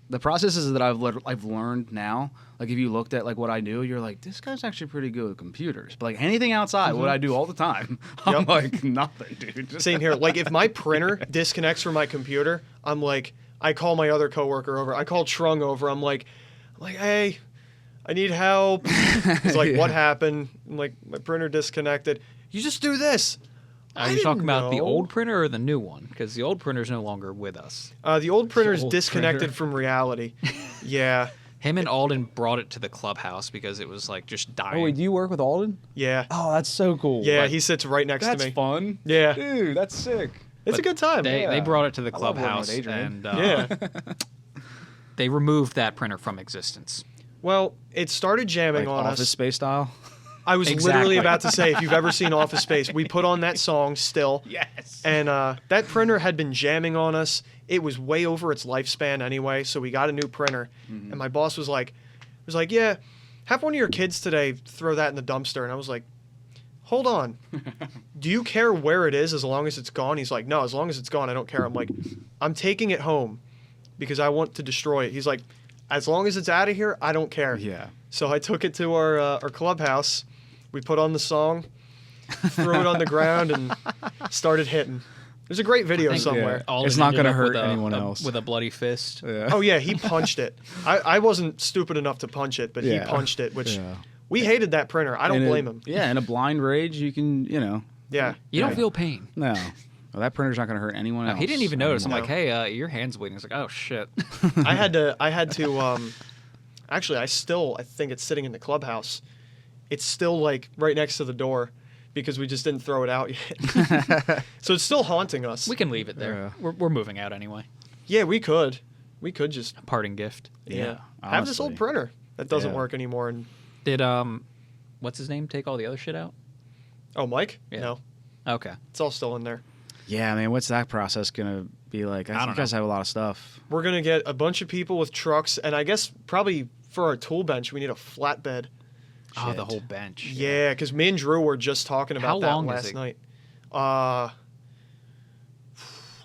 the processes that I've learned now, like if you looked at like what I do, you're like, this guy's actually pretty good with computers. But like anything outside, what I do all the time, I'm like nothing, dude. Same here. Like if my printer disconnects from my computer, I'm like, I call my other coworker over. I call Trung over. I'm like, hey, I need help. He's like, what happened? I'm like, my printer disconnected. You just do this. Are you talking about the old printer or the new one? Because the old printer's no longer with us. The old printer's disconnected from reality. Yeah. Him and Alden brought it to the clubhouse because it was like just dying. Oh, wait, do you work with Alden? Yeah. Oh, that's so cool. Yeah, he sits right next to me. That's fun. Yeah. Dude, that's sick. It's a good time. They brought it to the I love working clubhouse, with Adrian. and they removed that printer from existence. Well, it started jamming Like on Office us. Space style. I was literally about to say, if you've ever seen Office Space, we put on that song Still. Yes. And that printer had been jamming on us. It was way over its lifespan anyway, so we got a new printer. And my boss was like, yeah, have one of your kids today throw that in the dumpster. And I was like, hold on. Do you care where it is as long as it's gone? He's like, no, as long as it's gone, I don't care. I'm like, I'm taking it home because I want to destroy it. He's like, as long as it's out of here, I don't care. Yeah. So I took it to our clubhouse. We put on the song, threw it on the ground, and started hitting. There's a great video somewhere. Alden It's not ended gonna up hurt with anyone else. with a bloody fist. Yeah. Oh, yeah, he punched it. I wasn't stupid enough to punch it, but he punched it, which we hated that printer. I don't blame him. Yeah, in a blind rage, you can, Yeah. You don't feel pain. No. Well, that printer's not going to hurt anyone else. He didn't even notice. I'm No. like, hey, your hand's bleeding. He's like, oh shit. I had to actually, I think it's sitting in the clubhouse. It's still like right next to the door because we just didn't throw it out yet. So it's still haunting us. We can leave it there. We're moving out anyway. Yeah, we could. We could just A parting gift. have this old honestly. printer that doesn't Yeah. work anymore. And Did what's his name take all the other shit out? oh, Mike? Yeah. No, Okay. it's all still in there. Yeah, man, what's that process going to be like? I think don't you guys have a lot of stuff. We're gonna get a bunch of people with trucks, and I guess probably for our tool bench we need a flatbed. Oh, the Shit. whole bench. Yeah, because me and Drew were just talking about How that long is last it? night.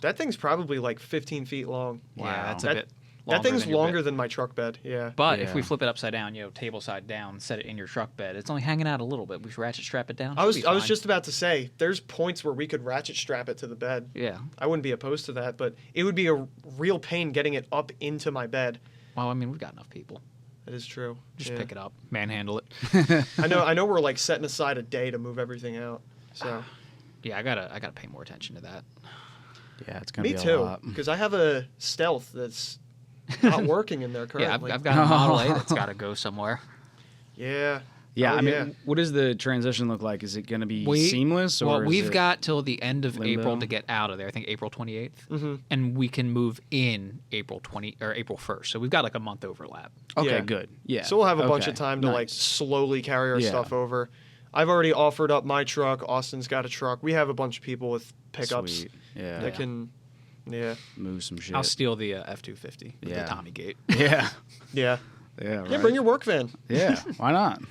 That thing's probably like 15 feet long. Yeah, Wow. that's a That- bit. That thing's than your longer bed. than my truck bed. Yeah. But if we Yeah. flip it upside down, table side down, set it in your truck bed, it's only hanging out a little bit. We should ratchet strap it down. I was Should be fine. just about to say there's points where we could ratchet strap it to the bed. Yeah. I wouldn't be opposed to that, but it would be a real pain getting it up into my bed. Well, I mean, we've got enough people. That is true. Just Yeah. pick it up, manhandle it. I know we're like setting aside a day to move everything out. So Yeah, I gotta pay more attention to that. Yeah, it's going to me be a too, lot. because I have a Stealth that's not working in there currently. Yeah, I've got a Model A that's got to go somewhere. Yeah. Yeah, Oh, I mean, yeah. what does the transition look like? Is it going to be We- seamless? Or Well, is we've it got till the end of limbo? April to get out of there. I think April 28th, Mm-hmm. and we can move in April 1st. So we've got like a month overlap. Okay, Yeah. good. Yeah. So we'll have a bunch Okay, of time to like nice. slowly carry our Yeah. stuff over. I've already offered up my truck. Austin's got a truck. We have a bunch of people with pickups Sweet. Yeah. that can. Yeah. move some shit. I'll steal the F-250 with Yeah. the Tommy gate. Yeah. Yeah. Yeah, right. Yeah. Bring your work van. Yeah, why not?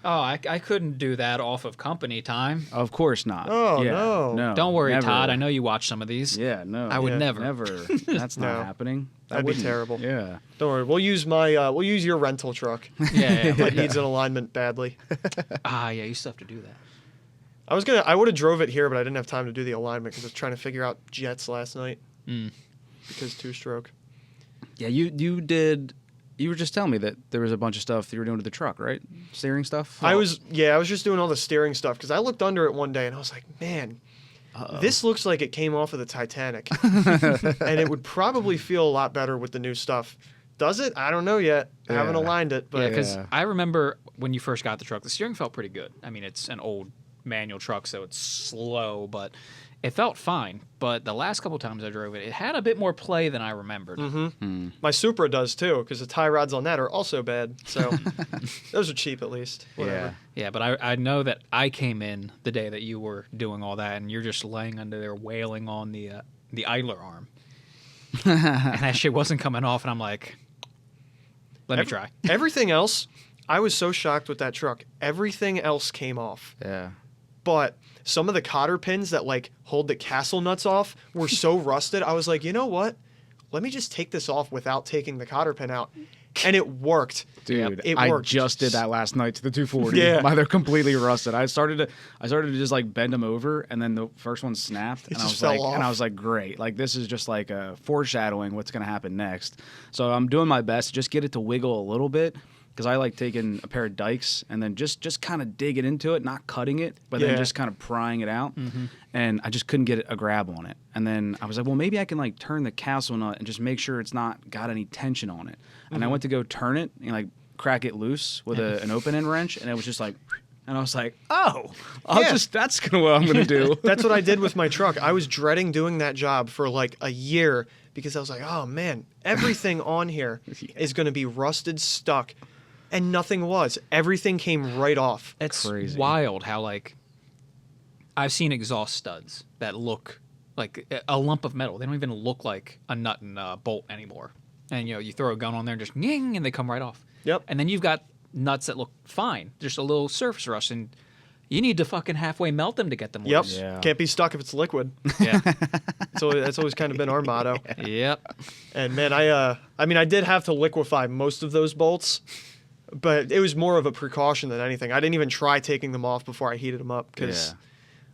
Oh, I couldn't do that off of company time. Of course not. Oh, yeah, no. no. Don't worry, never. Todd. I know you watch some of these. Yeah, no. I would Yeah. never. Never. That's No. not happening. That'd be wouldn't- terrible. Yeah. Don't worry. We'll use we'll use your rental truck. Yeah. That needs an alignment badly. Yeah. You still have to do that. I would have drove it here, but I didn't have time to do the alignment because I was trying to figure out jets last night. Because two-stroke. Yeah, you did. You were just telling me that there was a bunch of stuff that you were doing to the truck, right? Steering stuff. I was just doing all the steering stuff because I looked under it one day and I was like, man, this looks like it came off of the Titanic, and it would probably feel a lot better with the new stuff. Does it? I don't know yet. I haven't Yeah. aligned it, but Yeah, because Yeah. I remember when you first got the truck, the steering felt pretty good. I mean, it's an old manual truck, so it's slow, but it felt fine. But the last couple times I drove it, it had a bit more play than I remembered. my Supra does too because the tie rods on that are also bad. So those are cheap at least. Whatever. Yeah, but I know that I came in the day that you were doing all that, and you're just laying under there wailing on the idler arm. And that shit wasn't coming off, and I'm like, let me try. Everything else, I was so shocked with that truck. Everything else came off. Yeah. But some of the cotter pins that like hold the castle nuts off were so rusted. I was like, you know what? let me just take this off without taking the cotter pin out. And it worked. Dude, it I worked. just did that last night to the 240. Yeah. They're completely rusted. I started to just like bend them over, and then the first one snapped, and I just was fell like, off. great. Like this is just like a foreshadowing what's gonna happen next. So I'm doing my best to just get it to wiggle a little bit, because I like taking a pair of dikes and then just kind of digging into it, not cutting it, but then just kind of prying it out. And I just couldn't get a grab on it. And then I was like, well, maybe I can like turn the castle nut and just make sure it's not got any tension on it. And I went to go turn it and like crack it loose with an open end wrench, and it was just like, and I was like, oh, that's what I'm gonna do. That's what I did with my truck. I was dreading doing that job for like a year because I was like, oh man, everything on here is going to be rusted, stuck. And nothing was. Everything came right off. It's crazy. wild how, like, I've seen exhaust studs that look like a lump of metal. They don't even look like a nut and a bolt anymore. And, you throw a gun on there and just ying, and they come right off. Yep. And then you've got nuts that look fine, just a little surface rust, and you need to fucking halfway melt them to get them Yep. loose. Yeah. Can't be stuck if it's liquid. Yeah. So that's always kind of been our motto. Yep. And man, I did have to liquefy most of those bolts, but it was more of a precaution than anything. I didn't even try taking them off before I heated them up because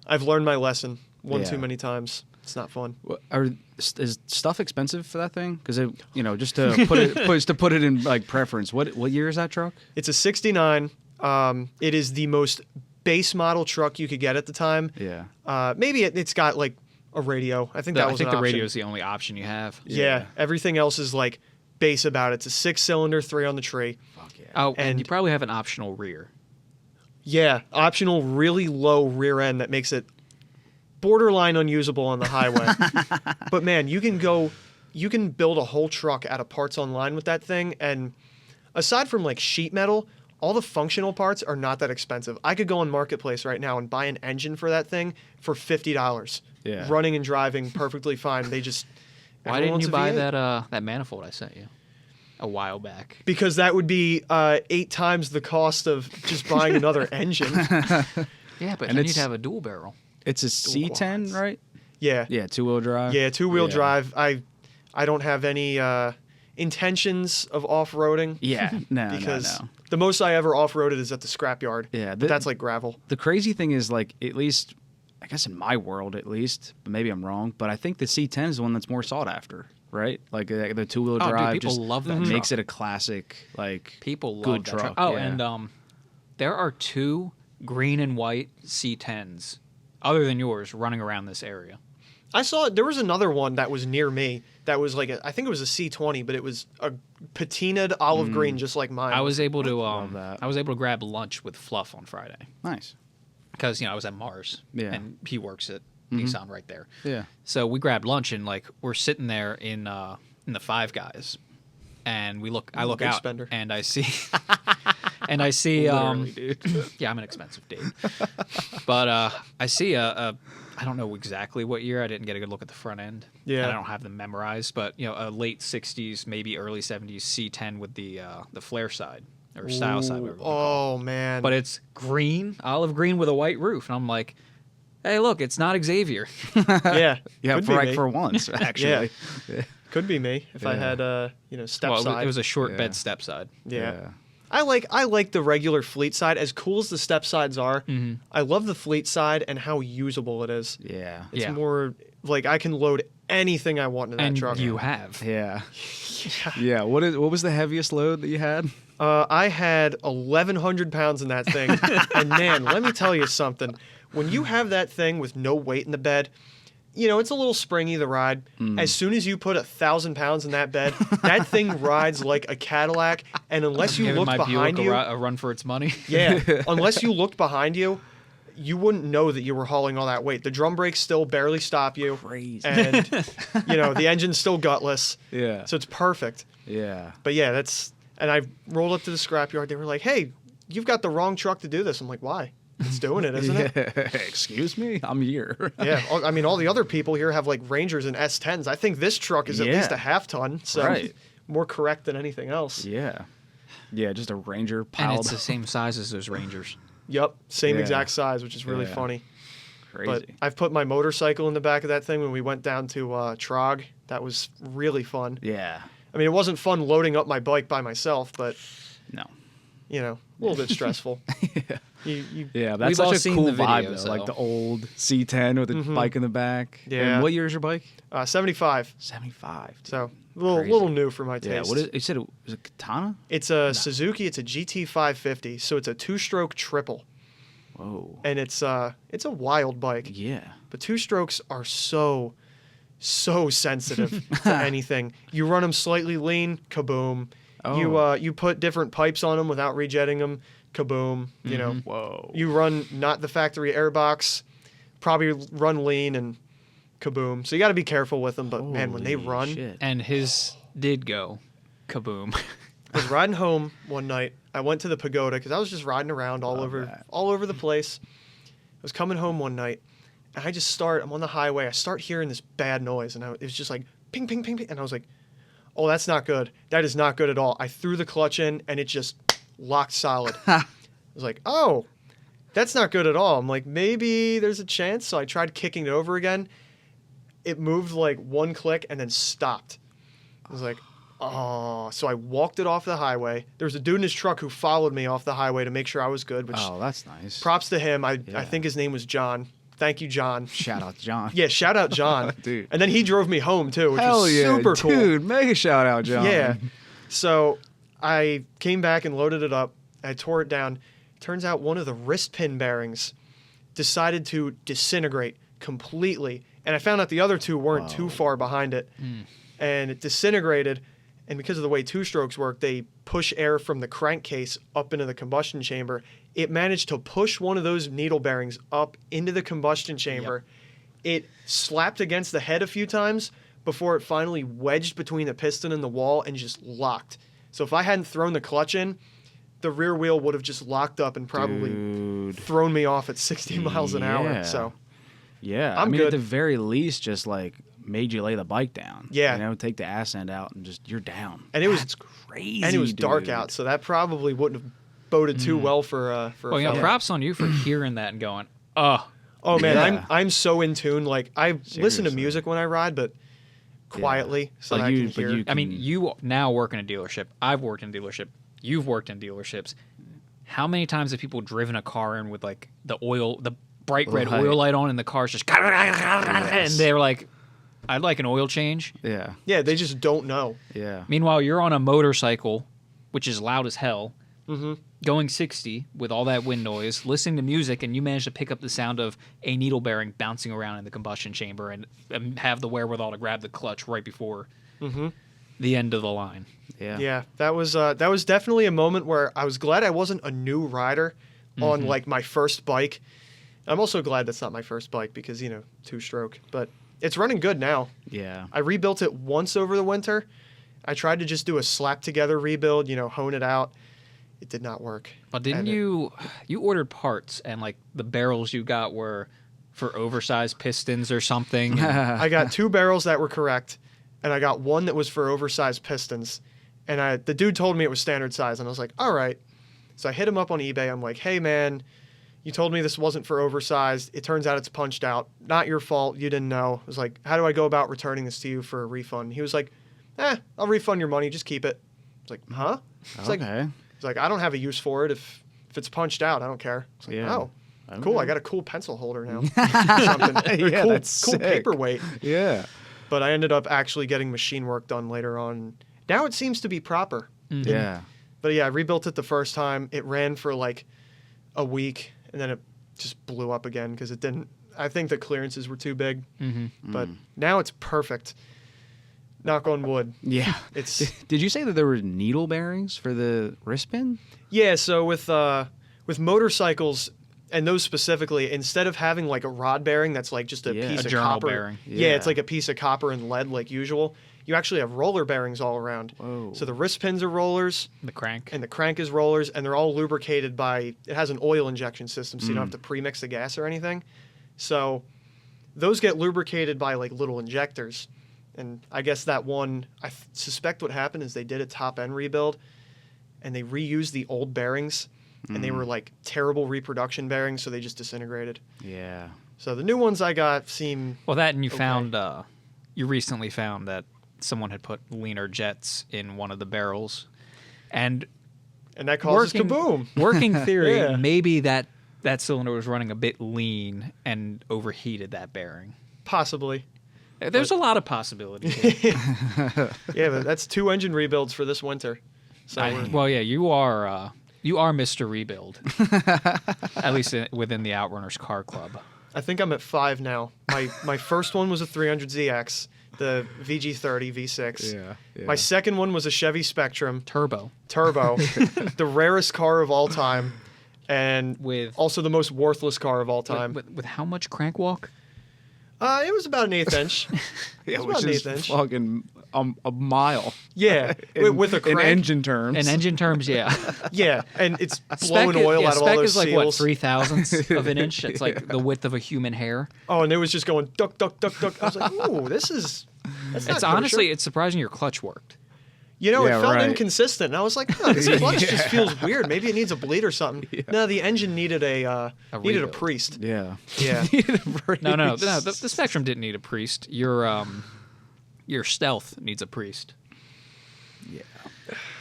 I've learned my lesson one too many times. It's not fun. Is stuff expensive for that thing? Because just to put it in like preference, what year is that truck? It's a 69. It is the most base model truck you could get at the time. Yeah. Maybe it's got like a radio. I think that was I think an the radio option. is the only option you have. Yeah. Everything else is like base about it. It's a 6-cylinder, 3 on the tree. Fuck yeah. Oh, and And- you probably have an optional rear. Yeah, optional really low rear end that makes it borderline unusable on the highway. But man, you can build a whole truck out of parts online with that thing, and aside from like sheet metal, all the functional parts are not that expensive. I could go on Marketplace right now and buy an engine for that thing for $50. Yeah. Running and driving perfectly fine. They just Why everyone didn't you wants a buy V8. that manifold I sent you a while back? Because that would be 8 times the cost of just buying another engine. Yeah, but And then it's- you'd have a dual barrel. It's a C10, quads. right? Yeah. Yeah, 2-wheel drive. Yeah, 2-wheel Yeah. drive. I don't have any intentions of off-roading. Yeah, no, because no. the most I ever off-roaded is at the scrapyard. Yeah, But that's like gravel. The crazy thing is, like, at least, I guess in my world at least, but maybe I'm wrong, but I think the C10 is the one that's more sought after, right? Like the 2-wheel Oh, dude, drive people just love that makes truck. it a classic, like, People love good that truck. Oh, yeah. and there are 2 green and white C10s, other than yours, running around this area. I saw there was another one that was near me that was like I think it was a C20, but it was a patinaed olive green just like mine. I was able to that. I was able to grab lunch with Fluff on Friday Nice. because I was at Mars, Yeah. and he works at Nissan right there. Yeah. So we grabbed lunch, and like we're sitting there in the Five Guys, and I look big out, spender. and I see Literally, dude. yeah, I'm an expensive dude. But I see I don't know exactly what year. I didn't get a good look at the front end. Yeah. And I don't have them memorized, but a late 60s, maybe early 70s C10 with the flare side or style side. whatever they call it. Oh man. But it's green, olive green with a white roof, and I'm like, hey, look, it's not Xavier. yeah. Yeah, could be me. for once, actually. Could be me if I had step Well, side. it was a short Yeah. bed step side. yeah. I like the regular fleet side. As cool as the step sides are, I love the fleet side and how usable it is. Yeah. It's Yeah. more like I can load anything I want in that And truck. you have. Yeah. Yeah. What was the heaviest load that you had? I had 1,100 pounds in that thing, and man, let me tell you something. When you have that thing with no weight in the bed, it's a little springy, the ride. As soon as you put 1,000 pounds in that bed, that thing rides like a Cadillac. And unless you Giving looked my behind Buick you, a run for its money. yeah, unless you looked behind you, you wouldn't know that you were hauling all that weight. The drum brakes still barely stop you. Crazy. And, the engine's still gutless. Yeah. So it's perfect. Yeah. But yeah, and I rolled up to the scrapyard. They were like, hey, you've got the wrong truck to do this. I'm like, why? It's doing it, isn't it? Excuse me? I'm here. Yeah. I mean, all the other people here have like Rangers and S10s. I think this truck is at least a half ton. So Right. more correct than anything else. Yeah. Yeah, just a Ranger And piled. it's the same size as those Rangers. Yep. Same Yeah. exact size, which is really Yeah. funny. Crazy. But I've put my motorcycle in the back of that thing when we went down to Trog. That was really fun. Yeah. I mean, it wasn't fun loading up my bike by myself, but, No. you know, a little bit stressful. Yeah. You, Yeah, that's We've all such a seen cool the vibe, videos, though. Like though. the old C10 with the bike in the back. Yeah. And what year is your bike? 75. 75. Dude. So, a Crazy. little new for my Yeah, taste. what is, you said it was a Katana? It's a Suzuki. It's a GT 550. So it's a 2-stroke triple, Whoa. and it's a wild bike. Yeah. But 2-strokes are so sensitive to anything. You run them slightly lean, kaboom. Oh. You put different pipes on them without rejetting them, kaboom. You know, Whoa. you run not the factory airbox, probably run lean and kaboom. So you got to be careful with them. But man, when they Holy run, shit. And his did go kaboom. I was riding home one night. I went to the pagoda because I was just riding around all Love over that. the place. I was coming home one night, and I'm on the highway. I start hearing this bad noise, and it was just like ping, ping, ping, ping, and I was like, "Oh, that's not good. That is not good at all." I threw the clutch in, and it just locked solid. I was like, "Oh, that's not good at all." I'm like, maybe there's a chance. So I tried kicking it over again. It moved like one click and then stopped. I was like, oh. So I walked it off the highway. There was a dude in his truck who followed me off the highway to make sure I was good, which Oh, that's nice. props to him. I Yeah. think his name was John. Thank you, John. Shout out to John. Yeah, shout out John. Dude. And then he drove me home too, which Hell was yeah. super cool. Dude, mega shout out, John. Yeah. So I came back and loaded it up. I tore it down. Turns out one of the wrist pin bearings decided to disintegrate completely. And I found out the other two weren't too far behind it. And it disintegrated. And because of the way 2-strokes work, they push air from the crankcase up into the combustion chamber. It managed to push one of those needle bearings up into the combustion chamber. It slapped against the head a few times before it finally wedged between the piston and the wall and just locked. So if I hadn't thrown the clutch in, the rear wheel would have just locked up and probably Dude. thrown me off at 60 miles an hour. Yeah. So Yeah. I'm I mean, good. at the very least, just like made you lay the bike down. Yeah. You know, take the ass end out and just, you're down. And it was- That's crazy. and it was dark dude. out, so that probably wouldn't have boded too well for Well, a you know, fella. props on you for hearing that and going, oh, Oh man, Yeah. I'm so in tune. Like I listen to Seriously. music when I ride, but quietly so But that I you- can but hear. you- I mean, you now work in a dealership. I've worked in a dealership. You've worked in dealerships. How many times have people driven a car in with like the bright red Right. oil light on, and the car's just and they're like, "I'd like an oil change." Yeah. Yeah, they just don't know. Yeah. Meanwhile, you're on a motorcycle, which is loud as hell, Mm-hmm. going 60 with all that wind noise, listening to music, and you manage to pick up the sound of a needle bearing bouncing around in the combustion chamber and have the wherewithal to grab the clutch right before the end of the line. Yeah. Yeah, that was definitely a moment where I was glad I wasn't a new rider on like my first bike. I'm also glad that's not my first bike because 2-stroke, but it's running good now. Yeah. I rebuilt it once over the winter. I tried to just do a slap together rebuild, hone it out. It did not work. But didn't And you ordered parts and like the barrels you got were for oversized pistons or something? I got 2 barrels that were correct, and I got one that was for oversized pistons. And the dude told me it was standard size, and I was like, all right. So I hit him up on eBay. I'm like, hey, man, you told me this wasn't for oversized. It turns out it's punched out. Not your fault. You didn't know. I was like, how do I go about returning this to you for a refund? He was like, I'll refund your money. Just keep it. I was like, huh? It's Okay. like, I don't have a use for it. If it's punched out, I don't care. It's like, Yeah. oh, cool. Okay. I got a cool pencil holder now. Something. Yeah, cool, that's cool sick. paperweight. Yeah. But I ended up actually getting machine work done later on. Now it seems to be proper. Yeah. But yeah, I rebuilt it the first time. It ran for like a week, and then it just blew up again because it didn't. I think the clearances were too big. But now it's perfect. Knock on wood. Yeah. It's Did you say that there were needle bearings for the wrist pin? yeah. So with motorcycles and those specifically, instead of having like a rod bearing that's like just a Yeah. piece A of journal copper, bearing. Yeah, it's Yeah. like a piece of copper and lead like usual. You actually have roller bearings all around. Whoa. So the wrist pins are rollers. The crank. And the crank is rollers, and they're all lubricated by, it has an oil injection system, so you don't have to premix the gas or anything. So those get lubricated by like little injectors. And I guess that one, I suspect what happened is they did a top end rebuild, and they reused the old bearings, and they were like terrible reproduction bearings, so they just disintegrated. Yeah. So the new ones I got seem Well, that and you okay. found you recently found that someone had put leaner jets in one of the barrels, and that causes kaboom. Working theory, Yeah. maybe that cylinder was running a bit lean and overheated that bearing. Possibly. There's a lot of possibilities here. Yeah, but that's 2 engine rebuilds for this winter. So Well, yeah, you are Mr. Rebuild, at least within the Outrunners Car Club. I think I'm at 5 now. My first one was a 300ZX, the VG30 V6. Yeah. My second one was a Chevy Spectrum Turbo. Turbo, the rarest car of all time, and With- also the most worthless car of all time. With how much crank walk? It was about an 1/8 inch. Yeah, It was which about an is 1/8 inch. fucking a mile. Yeah, with a in crank. engine terms. In engine terms, yeah. Yeah, and it's blowing oil out of all spec those is like seals. what, 3/1000 of an inch? It's like the width of a human hair. Oh, and it was just going duck, duck, duck, duck. I was like, ooh, that's not It's kosher. honestly, it's surprising your clutch worked. You know, Yeah, it felt right. inconsistent. And I was like, oh, this clutch just feels weird. Maybe it needs a bleed or something. No, the engine needed a rebuild. priest. Yeah. Yeah. No. The Spectrum didn't need a priest. Your Stealth needs a priest.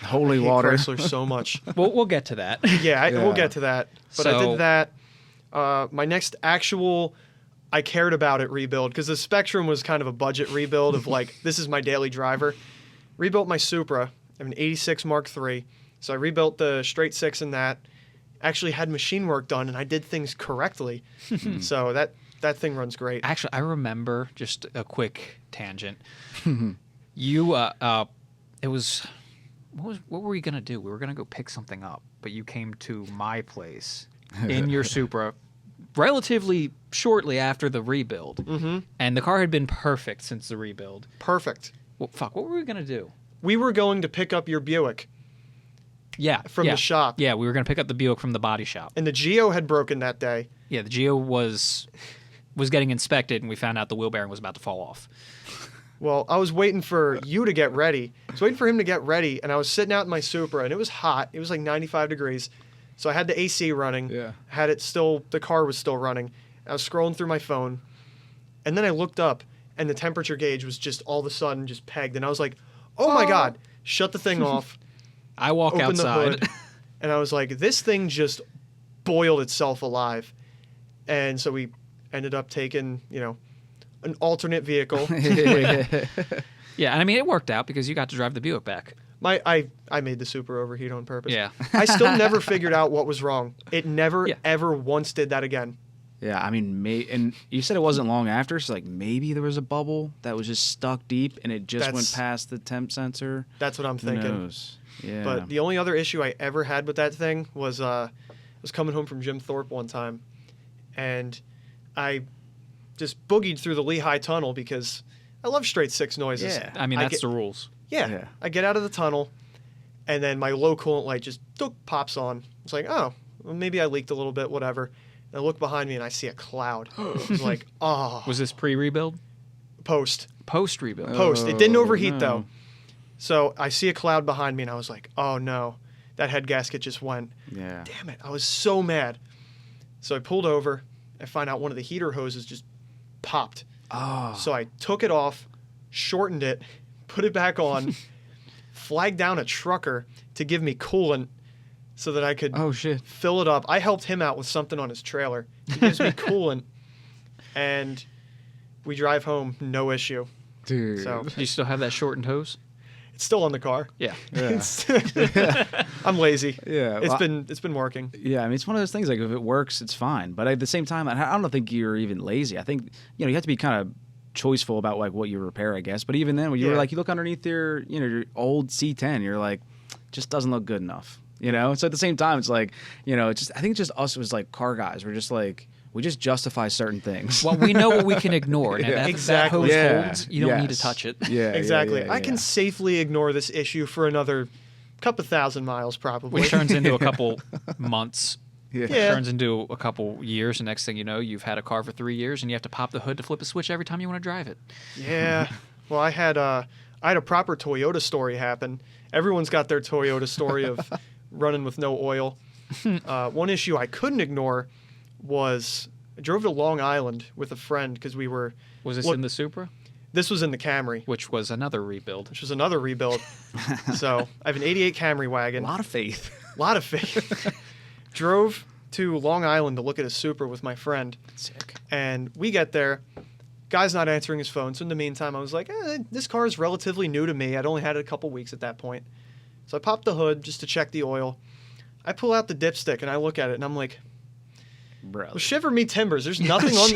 Holy I hate water. Chrysler so much. We'll get to that. Yeah, we'll Yeah. get to that. But I So- did that. My next actual, I cared about it rebuild, because the Spectrum was kind of a budget rebuild of like, this is my daily driver. Rebuilt my Supra. I have an 86 Mark III. So I rebuilt the straight six in that. Actually had machine work done, and I did things correctly. So that thing runs great. Actually, I remember, just a quick tangent. You it was what were we gonna do? We were gonna go pick something up, but you came to my place in your Supra relatively shortly after the rebuild, and the car had been perfect since the rebuild. Perfect. Well, fuck, what were we gonna do? We were going to pick up your Buick, Yeah, From the shop. Yeah, we were gonna pick up the Buick from the body shop. and the Geo had broken that day. Yeah, the Geo was getting inspected, and we found out the wheel bearing was about to fall off. Well, I was waiting for you to get ready. I was waiting for him to get ready, and I was sitting out in my Supra, and it was hot. It was like 95 degrees. So I had the AC running. Yeah. Had it still, the car was still running. I was scrolling through my phone, and then I looked up, and the temperature gauge was just all of a sudden just pegged, and I was like, oh my God, shut the thing off, I walk open the outside. hood, and I was like, this thing just boiled itself alive. And so we ended up taking, an alternate vehicle. Yeah, and I mean it worked out because you got to drive the Buick back. I made the Supra overheat on purpose. Yeah. I still never figured out what was wrong. It never, Yeah. ever once did that again. Yeah, I mean, and you said it wasn't long after, so like maybe there was a bubble that was just stuck deep and it just went That's- past the temp sensor. That's what I'm Who thinking. knows? Yeah. But the only other issue I ever had with that thing was I was coming home from Jim Thorpe one time, and I just boogied through the Lehigh Tunnel because I love straight six noises. Yeah. I mean that's get- the rules. Yeah. I get out of the tunnel, and then my low coolant light just pops on. It's like, oh, well, maybe I leaked a little bit, whatever. And I look behind me, and I see a cloud. It's like, oh, Was this pre-rebuild? post. Post rebuild. Post. It didn't Oh, overheat, no. though. So I see a cloud behind me, and I was like, oh, no. That head gasket just went. Yeah. Damn it. I was so mad. So I pulled over. I find out one of the heater hoses just popped. Oh. So I took it off, shortened it, put it back on, flagged down a trucker to give me coolant so that I could Oh shit. fill it up. I helped him out with something on his trailer. He gives me coolant, and we drive home, no issue. Dude. So Do you still have that shortened hose? it's still on the car. Yeah. Yeah. I'm lazy. Yeah, It's well, been working. Yeah, I mean, it's one of those things. Like, if it works, it's fine. But at the same time, I don't think you're even lazy. I think you have to be kind of choiceful about like what you repair, I guess. But even then, when you were Yeah. like, you look underneath your your old C10, you're like, just doesn't look good enough. So at the same time, it's like, it's just I think it's just us as like car guys. We're just like we just justify certain things. Well, we know what we can ignore, and Yeah. if Exactly. that hose Yeah. holds, you don't need to Yes. touch it. Yeah, Exactly. yeah, I can yeah. safely ignore this issue for another couple thousand miles, probably. Which turns into a couple months. Yeah. Yeah. Turns into a couple years, and next thing you know, you've had a car for 3 years, and you have to pop the hood to flip a switch every time you want to drive it. Yeah. Well, I had a proper Toyota story happen. Everyone's got their Toyota story of running with no oil. One issue I couldn't ignore was I drove to Long Island with a friend because we were. Was this Look- in the Supra? This was in the Camry, Which was another rebuild. which was another rebuild. So I have an '88 Camry A wagon. lot of faith. Lot of faith. Drove to Long Island to look at a Supra with my friend, Sick. and we get there. Guy's not answering his phone. So in the meantime, I was like, this car is relatively new to me. I'd only had it a couple weeks at that point. So I popped the hood just to check the oil. I pull out the dipstick and I look at it and I'm like, Bro. well, shiver me timbers. There's nothing on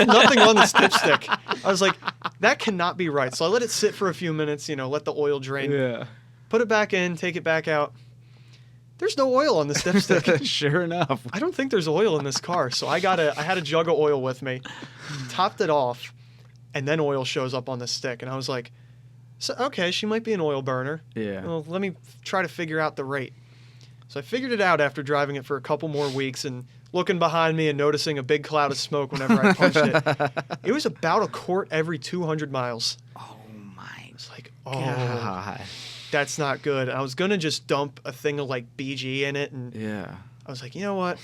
nothing on this dipstick. I was like, that cannot be right. So I let it sit for a few minutes, let the oil drain. Yeah. Put it back in, take it back out. There's no oil on this dipstick. Sure enough. I don't think there's oil in this car. So I had a jug of oil with me, topped it off, and then oil shows up on the stick. And I was like, so, okay, she might be an oil burner. Yeah. Well, let me try to figure out the rate. So I figured it out after driving it for a couple more weeks and looking behind me and noticing a big cloud of smoke whenever I punched it. It was about a quart every 200 miles. Oh my It's like, oh, God. that's not good. I was going to just dump a thing of like BG in it. And Yeah. I was like, you know what?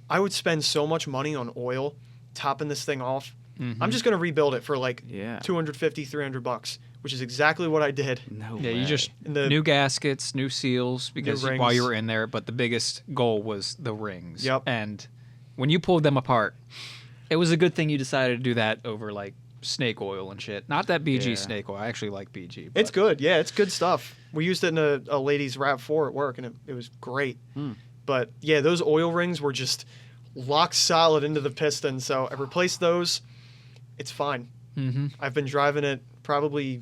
I would spend so much money on oil topping this thing off. Mhm. I'm just going to rebuild it for like Yeah. $250, $300, which is exactly what I did. No Yeah, way. you just And the- new gaskets, new seals because New while you rings. were in there, but the biggest goal was the rings. Yep. And when you pulled them apart, it was a good thing you decided to do that over like snake oil and shit. Not that BG Yeah. snake oil. I actually like BG. It's but- good. Yeah, it's good stuff. We used it in a lady's RAV4 at work, and it was great. But yeah, those oil rings were just locked solid into the piston. So I replaced those. It's fine. Mhm. I've been driving it probably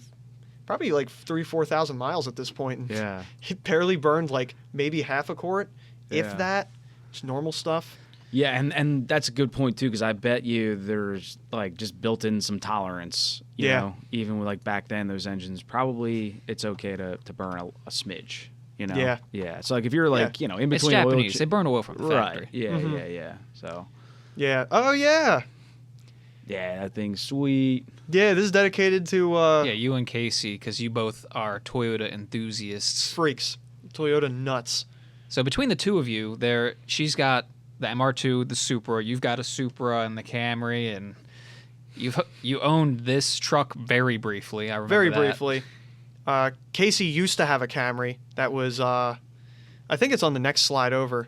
like 4,000 miles at this point. And Yeah. it barely burned like maybe half a quart, Yeah. if that. Just normal stuff. Yeah, and that's a good point too, because I bet you there's like just built in some tolerance. You Yeah. know, even with like back then, those engines probably it's okay to burn a smidge. You know. Yeah. Yeah. So like if you're like in It's between oil Japanese. They burn oil from the right. factory. Yeah. Mhm. Yeah. So Yeah. Oh yeah. yeah, that thing's sweet. Yeah. This is dedicated to Yeah, you and Casey, because you both are Toyota enthusiasts. freaks, Toyota nuts. So between the two of you, she's got the MR2, the Supra. You've got a Supra and the Camry, and you owned this truck very briefly. I remember Very that. briefly. Casey used to have a Camry that was, I think it's on the next slide over.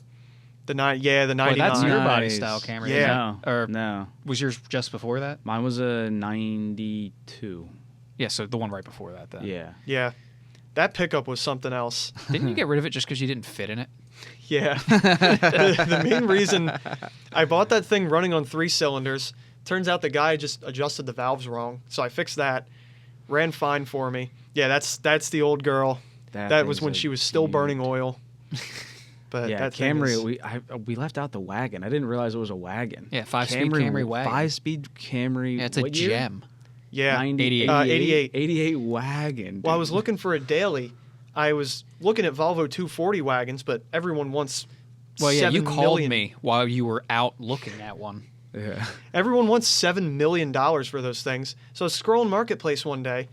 The 99. Well, that's your body Nice. style Camry. Yeah. No. Or No. was yours just before that? Mine was a 92. Yeah, so the one right before that then. Yeah. Yeah. That pickup was something else. Didn't you get rid of it just because you didn't fit in it? Yeah. the main reason I bought that thing running on 3 cylinders. Turns out the guy just adjusted the valves wrong. So I fixed that. Ran fine for me. Yeah, that's the old girl. That was thing's when a she was still huge- burning oil. But Yeah, that thing Camry. is- We left out the wagon. I didn't realize it was a wagon. Yeah, 5-speed Camry wagon. 5-speed Camry. Yeah, it's a what year? gem. yeah. 88. 88. 88 wagon. Well, I dude. was looking for a daily. I was looking at Volvo 240 wagons, but everyone wants Well, yeah, you $7 called million. me while you were out looking at one. Yeah. Everyone wants $7 million for those things. So I was scrolling Marketplace one day,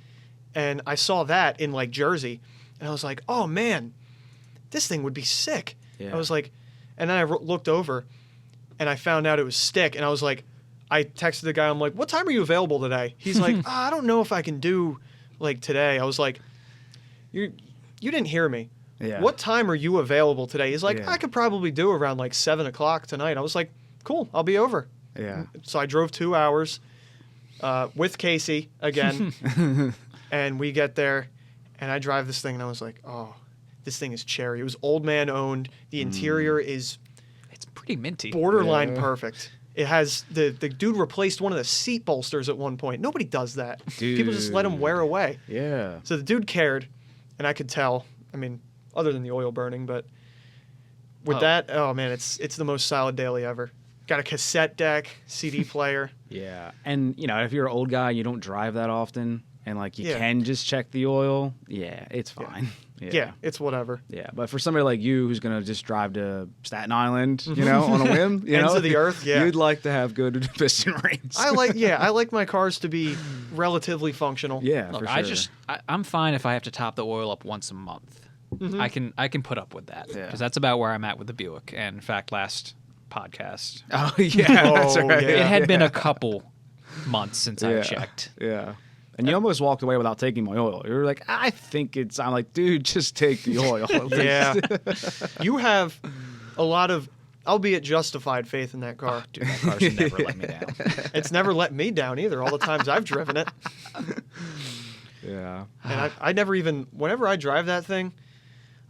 and I saw that in like Jersey, and I was like, "Oh man, this thing would be sick." Yeah. I was like, and then I looked over, and I found out it was stick, and I was like, I texted the guy. I'm like, "What time are you available today?" He's like, I don't know if I can do like today. I was like, You didn't hear me. Yeah. What time are you available today? He's like, Yeah. I could probably do around like 7 o'clock tonight. I was like, cool, I'll be over. Yeah. So I drove 2 hours with Casey again, and we get there, and I drive this thing, and I was like, oh, this thing is cherry. It was old man owned. The interior is It's pretty minty. borderline Yeah. perfect. It has the dude replaced one of the seat bolsters at one point. Nobody does that. People just let them wear away. Yeah. So the dude cared, and I could tell. I mean, other than the oil burning, but with Oh. that, oh man, it's the most solid daily ever. Got a cassette deck, CD player. Yeah. And, you know, if you're an old guy, you don't drive that often, and, like, you Yeah. can just check the oil, yeah, it's fine. Yeah, it's whatever. Yeah. But for somebody like you who's going to just drive to Staten Island, you know, on a whim, you Ends know, of the earth, yeah. you'd like to have good piston rings. I like my cars to be relatively functional. Yeah, Look, for sure. I'm fine if I have to top the oil up once a month. Mhm. I can put up with that Yeah. because that's about where I'm at with the Buick. And in fact, last podcast. Oh yeah, that's Oh, right. yeah. It had been a couple months since I Yeah. checked. Yeah. And you almost walked away without taking my oil. You were like, I think it's. I'm like, dude, just take the oil. Yeah. You have a lot of, albeit justified, faith in that car. Dude, that car should never let me down. It's never let me down either, all the times I've driven it. Yeah. And I never even, whenever I drive that thing,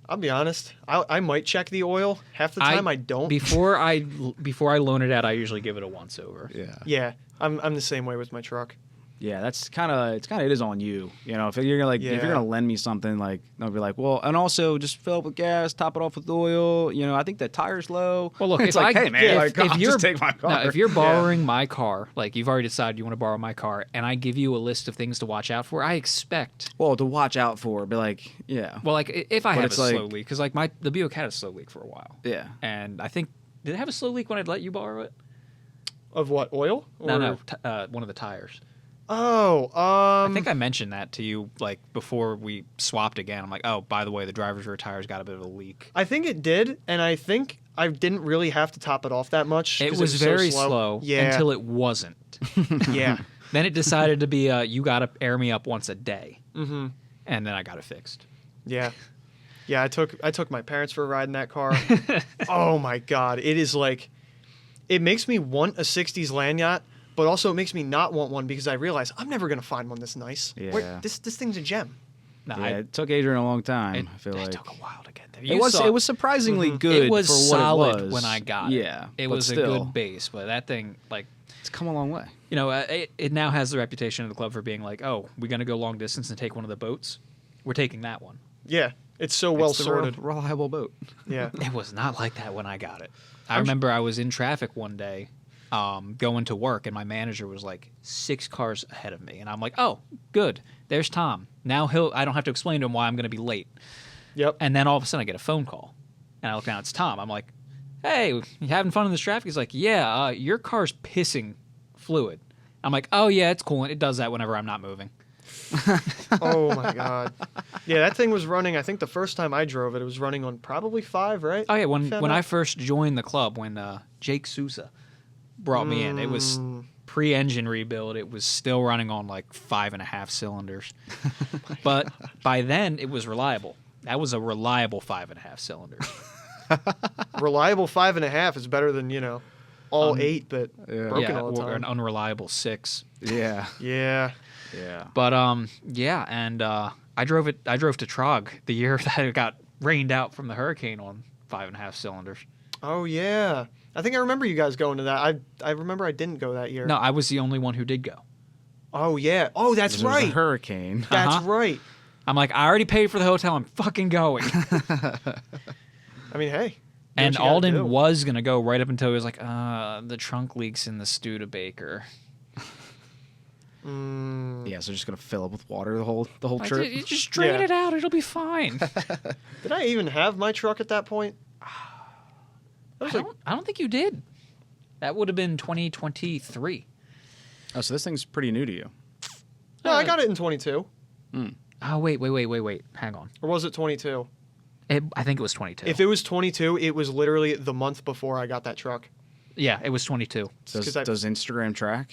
I'll be honest, I might check the oil. Half the time I don't. Before I loan it out, I usually give it a once over. Yeah. Yeah, I'm the same way with my truck. Yeah, that's kind of it is on you. You know, if you're gonna if Yeah. you're gonna lend me something, like I'll be like, well, and also just fill up with gas, top it off with oil. You know, I think the tire's low. Well, look, it's if like, I- hey man, if- like, if I'll you're- just take my car. Now, if you're borrowing my car, like you've already decided you want to borrow my car, and I give you a list of things to watch out for, I expect. well, to watch out for, be like, yeah, Well, like if I But have a it's like- slow leak, because like the Buick had a slow leak for a while, yeah. and I think did it have a slow leak when I'd let you borrow it? Of what, oil? No, one of the tires. Oh, I think I mentioned that to you like before we swapped again. I'm like, oh, by the way, the driver's rear tire's got a bit of a leak. I think it did, and I think I didn't really have to top it off that much. It 'cause was so very slow Yeah. until it wasn't. Yeah. Then it decided to be you got to air me up once a day, Mm-hmm. and then I got it fixed. Yeah. Yeah, I took my parents for a ride in that car. Oh my god, it is like, it makes me want a 60s land yacht, but also it makes me not want one because I realize I'm never gonna find one this nice. Yeah. This thing's a gem. No, Yeah, it took Adrian a long time. I feel it like took a while to get there. it was surprisingly good. It was for what solid it was. when I got it. Yeah, it but was still, a good base, but that thing like. It's come a long way. You know, it now has the reputation of the club for being like, oh, we're going to go long distance and take one of the boats. We're taking that one. Yeah, it's so well It's the sorted. reliable boat. Yeah. It was not like that when I got it. I remember I was in traffic one day going to work, and my manager was like 6 cars ahead of me. And I'm like, oh, good. There's Tom. Now I don't have to explain to him why I'm going to be late. Yep. And then all of a sudden I get a phone call. And I look down, it's Tom. I'm like, hey, you having fun in this traffic? He's like, yeah, your car's pissing fluid. I'm like, oh, yeah, it's cool. It does that whenever I'm not moving. Oh my god. Yeah, that thing was running. I think the first time I drove it, it was running on probably 5, right? Oh, yeah, when Found I out? first joined the club, when Jake Sousa brought me in, it was pre-engine rebuild. It was still running on like 5.5 cylinders. But by then, it was reliable. That was a reliable 5.5 cylinders. Reliable 5.5 is better than all 8, but Yeah. broken Yeah, all the or time. an unreliable 6. Yeah, Yeah. yeah. But yeah, and I drove to Trog the year that it got rained out from the hurricane on 5.5 cylinders. Oh yeah. I think I remember you guys going to that. I remember I didn't go that year. No, I was the only one who did go. Oh yeah. Oh, that's There was a right. hurricane. That's Uh-huh. right. I'm like, I already paid for the hotel. I'm fucking going. I mean, hey. do And what you gotta Alden do. was gonna go right up until he was like, the trunk leaks in the Studebaker. Mm. Yeah, so just gonna fill up with water the whole I trip. said, you just drain Yeah. it out. It'll be fine. Did I even have my truck at that point? That was like, I don't think you did. That would have been 2023. Oh, so this thing's pretty new to you. no, I got it in 22. Oh wait. Hang on. Or was it 22? I think it was 22. If it was 22, it was literally the month before I got that truck. Yeah, it was 22. Does 'cause I- does Instagram track?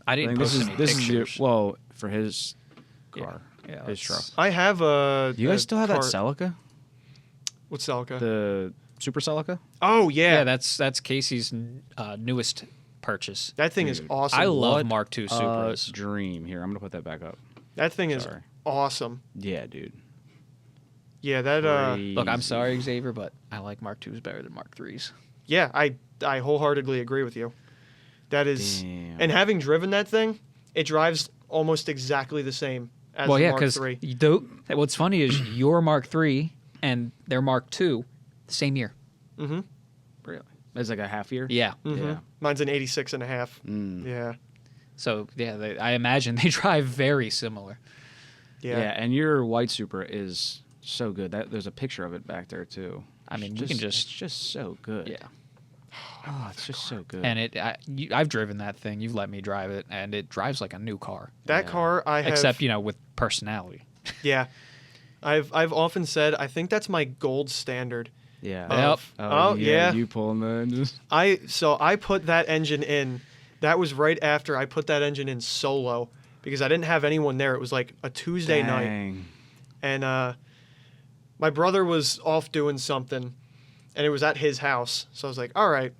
I I didn't think post any this pictures. is well for his Yeah. car, Yeah, his truck. I have a. Do you guys a still have that car- Celica? What Celica? The Super Celica? Oh yeah, yeah. that's Casey's newest purchase. That thing is Dude. awesome. I love What Mark II Supras. Dream. Here, I'm gonna put that back up. That thing is Sorry. awesome. Yeah, dude. Yeah, that. Look, I'm sorry, Xavier, but I like Mark IIs better than Mark IIIs. Yeah, I wholeheartly agree with you. That is, Damn. and having driven that thing, it drives almost exactly the same as Well, the yeah, Mark because III. what's funny is your Mark III and their Mark II, the same year. Mm-hmm. Really? It's like a half year. Yeah. Mm-hmm. Yeah. Mine's an 86 and a half. Mm. Yeah. So yeah, I imagine they drive very similar. Yeah. Yeah, and your white Supra is so good. There's a picture of it back there too. I mean, It's we can it's just just so good. yeah. Oh, it's just so good. And I've driven that thing. You've let me drive it, and it drives like a new car. That Yeah. car I have. Except with personality. Yeah. I've often said I think that's my gold standard Yeah. Yep. Oh, yeah. You pulling the engines. I put that engine in. That was right after I put that engine in solo because I didn't have anyone there. It was like a Tuesday night. Dang. And my brother was off doing something, and it was at his house. So I was like, all right,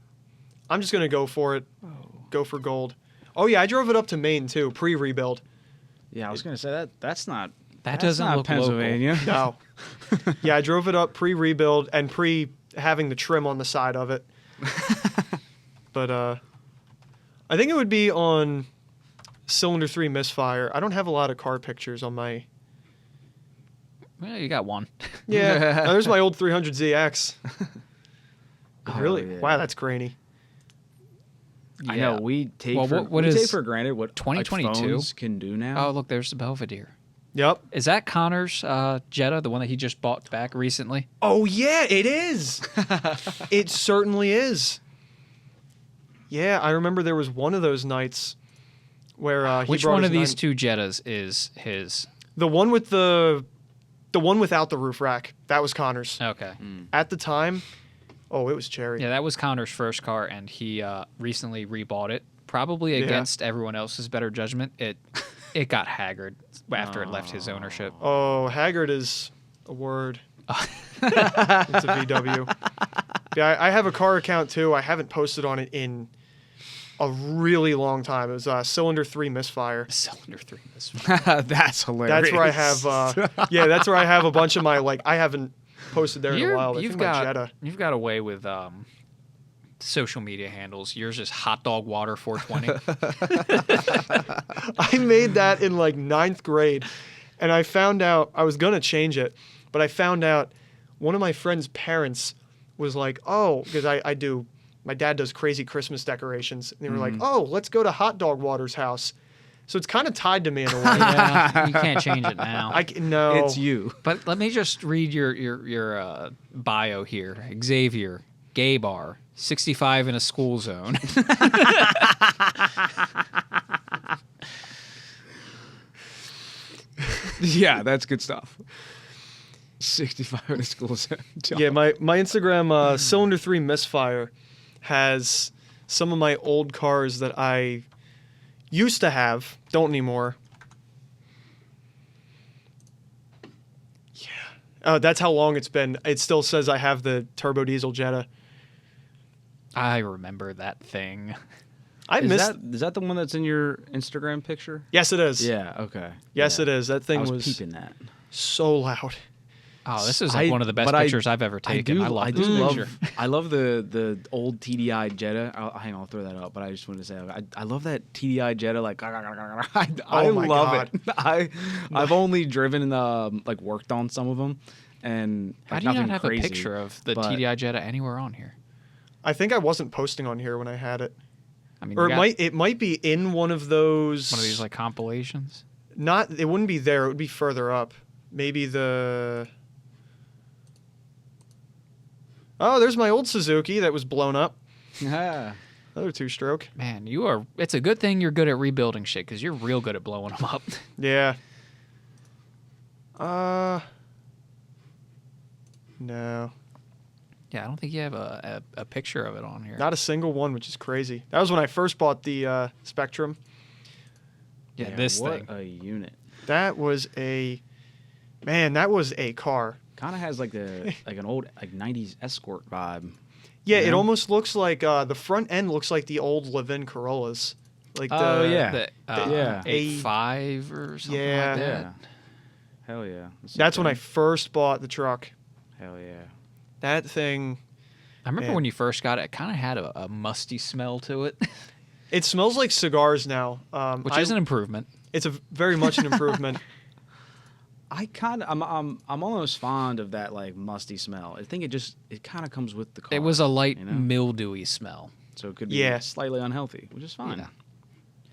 I'm just going to go for it. Go for gold. Oh, yeah, I drove it up to Maine, too, pre-rebuild. Yeah, I was gonna say that's not doesn't not look Pennsylvania. No. Yeah, I drove it up pre-rebuild and pre-having the trim on the side of it. But I think it would be on cylinder 3 misfire. I don't have a lot of car pictures on my... Well, you got one. Yeah, oh, there's my old 300ZX. Oh, Really? yeah. Wow, that's grainy. I know we take Well, for what we is take for granted what 2022 like, phones can do now. Oh, look, there's the Belvedere. Yep. Is that Connor's Jetta, the one that he just bought back recently? Oh, yeah, it is. It certainly is. Yeah, I remember there was one of those nights where he Which brought one his of these two Jettas is his? The one with the one without the roof rack. That was Connor's. Okay. At the time, it was cherry. Yeah, that was Connor's first car, and he recently rebought it. Probably against everyone else's better judgment. It got haggard after it left his ownership. Oh, haggard is a word. It's a VW. Yeah, I have a car account too. I haven't posted on it in a really long time. It was cylinder 3 misfire. Cylinder 3. That's hilarious. That's where I have. That's where I have a bunch of my I haven't posted there in a while. You've got away with social media handles. Yours is hot dog water 420. I made that in like 9th grade, and I found out I was gonna change it, but I found out one of my friend's parents was like, "Oh, because my dad does crazy Christmas decorations," and they were like, "Oh, let's go to Hot Dog Water's house." So it's kind of tied to me in a way. Yeah, you can't change it now. No, it's you. But let me just read your bio here. Xavier, gay bar, 65 in a school zone. Yeah, that's good stuff. 65 in a school zone. Yeah, my Instagram cylinder 3 misfire has some of my old cars that I used to have, don't anymore. Yeah. Oh, that's how long it's been. It still says I have the turbo diesel Jetta. I remember that thing. Is that the one that's in your Instagram picture? Yes, it is. Yeah, okay. Yes, yeah. it is. That thing I was peeping that. so loud. Oh, this is like one of the best pictures I've ever taken. I love this picture. I love the old TDI Jetta. Hang on, I'll throw that up. But I just wanted to say, I love that TDI Jetta. Like, I love it. I've only driven worked on some of them, and how do you not have crazy, a picture of the TDI Jetta anywhere on here? I think I wasn't posting on here when I had it. I mean, or it might be in one of those. One of these like compilations. It wouldn't be there. It would be further up. Maybe the. Oh, there's my old Suzuki that was blown up. Yeah. Another 2-stroke. Man, it's a good thing you're good at rebuilding shit because you're real good at blowing them up. Yeah. No. Yeah, I don't think you have a picture of it on here. Not a single one, which is crazy. That was when I first bought the Spectrum. Yeah, this what thing. a unit. That was a car. Kind of has like an old 90s Escort vibe. Yeah, You it know? almost looks like the front end looks like the old Levin Corollas. Like yeah. The 85 or something Yeah. like that. Yeah. Hell yeah. That's when I first bought the truck. Hell yeah. That thing. I remember Man. when you first got it, it kind of had a musty smell to it, It smells like cigars now. which is an improvement. It's very much an improvement. I'm almost fond of that like musty smell. I think it kind of comes with the car. It was a light you know? mildewy smell. So it could be Yeah. slightly unhealthy, which is fine. Yeah.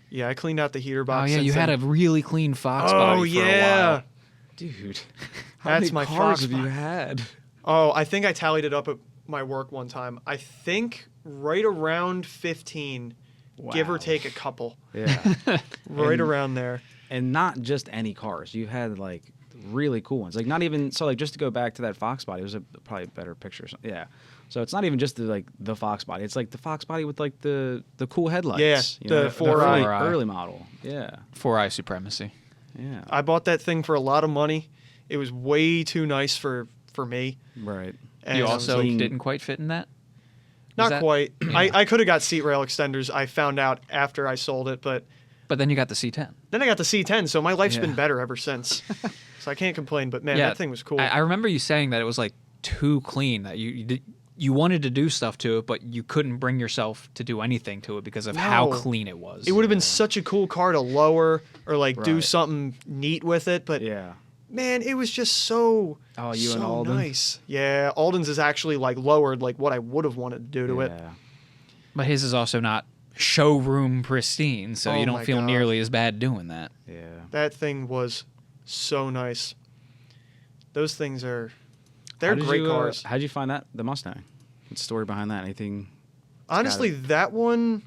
Yeah, I cleaned out the heater Oh box. yeah, since you had then. a really clean Fox body for a while. Dude. How That's many my cars Fox have you body. had? Oh, I think I tallied it up at my work one time. I think right around 15, give or Wow. take a couple. Yeah. Right And- around there. And not just any cars. You had like really cool ones. Like not even so. Like just to go back to that Fox body, it was probably a better picture. Or something. Yeah. So it's not even just the Fox body. It's like the Fox body with like the cool headlights. Yeah, you the know, 4i. early model. Yeah. 4i supremacy. Yeah. I bought that thing for a lot of money. It was way too nice for me. Right. And You I was also like, didn't quite fit in that? not that- quite. I could have got seat rail extenders. I found out after I sold it, but But then you got the C10. then I got the C10, so my life's Yeah. been better ever since. So I can't complain. But man, Yeah, that thing was cool. I remember you saying that it was like too clean, that you wanted to do stuff to it, but you couldn't bring yourself to do anything to it because of how No. clean it was. It would have been such a cool car to lower or like do Right. something neat with it, but Yeah. man, it was just so Oh, you so and Alden? nice. Yeah, Alden's is actually like lowered like what I would have wanted to do to it. Yeah. But his is also not showroom pristine, so Oh you my don't feel God. nearly as bad doing that. Yeah. That thing was so nice. Those things are they're How did great you, cars. How'd you find that the Mustang? What's the story behind that? Anything? Honestly, that one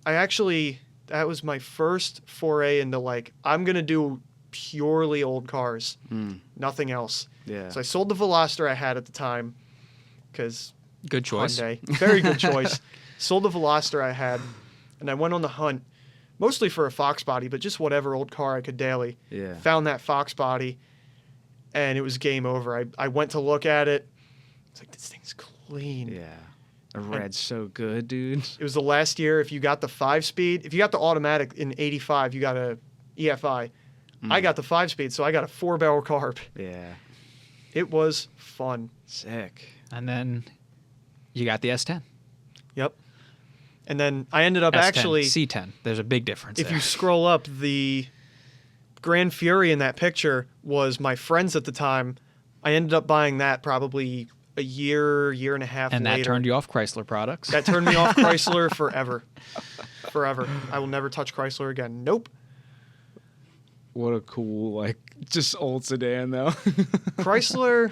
that was my first foray into like I'm going to do purely old cars. Nothing else. Yeah. So I sold the Veloster I had at the time cuz Good choice. Hyundai. Very good choice. Sold the Veloster I had, and I went on the hunt, mostly for a Fox body, but just whatever old car I could daily. Yeah. Found that Fox body, and it was game over. I went to look at it. It's like, this thing's clean. Yeah. The red's so good, dude. It was the last year. If you got the 5-speed, if you got the automatic in 85, you got a EFI. I got the 5-speed, so I got a 4-barrel carb. Yeah. It was fun. Sick. And then you got the S10. Yep. And then I ended up S10, actually... C10. There's a big difference If there. you scroll up, the Grand Fury in that picture was my friend's at the time. I ended up buying that probably a year and a half and later. that turned you off Chrysler products. That turned me off Chrysler forever. Forever. I will never touch Chrysler again. Nope. What a cool, like, just old sedan, though. Chrysler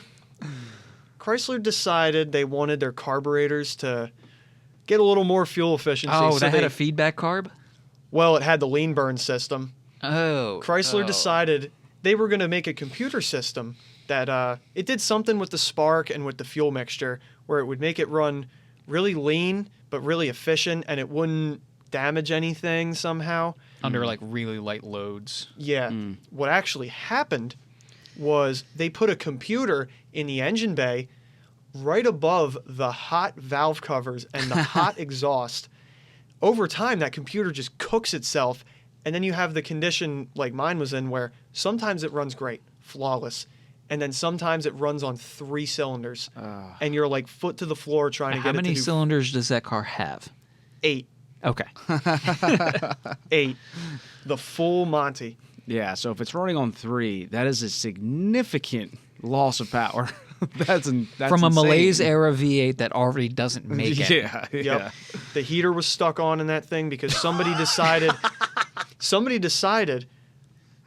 decided they wanted their carburetors to get a little more fuel efficiency. Oh, so that had a feedback carb? well, it had the lean burn system. Oh. Chrysler oh. decided they were going to make a computer system that it did something with the spark and with the fuel mixture where it would make it run really lean but really efficient, and it wouldn't damage anything somehow. Under like really light loads. Yeah. What actually happened was they put a computer in the engine bay right above the hot valve covers and the hot exhaust. Over time, that computer just cooks itself, and then you have the condition like mine was in where sometimes it runs great, flawless, and then sometimes it runs on 3 cylinders, and you're like foot to the floor trying to How get it many to do cylinders does that car have? 8. Okay. 8. The full Monty. Yeah, so if it's running on 3, that is a significant loss of power. that's From a insane. Malaise era V8 that already doesn't make it. Yeah, yeah. Yep. The heater was stuck on in that thing because somebody decided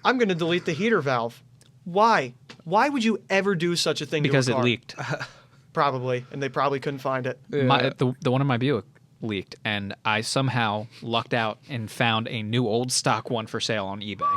I'm going to delete the heater valve. Why? Why would you ever do such a thing Because to a it car? leaked. Probably, and they probably couldn't find it. The one in my Buick leaked, and I somehow lucked out and found a new old stock one for sale on eBay.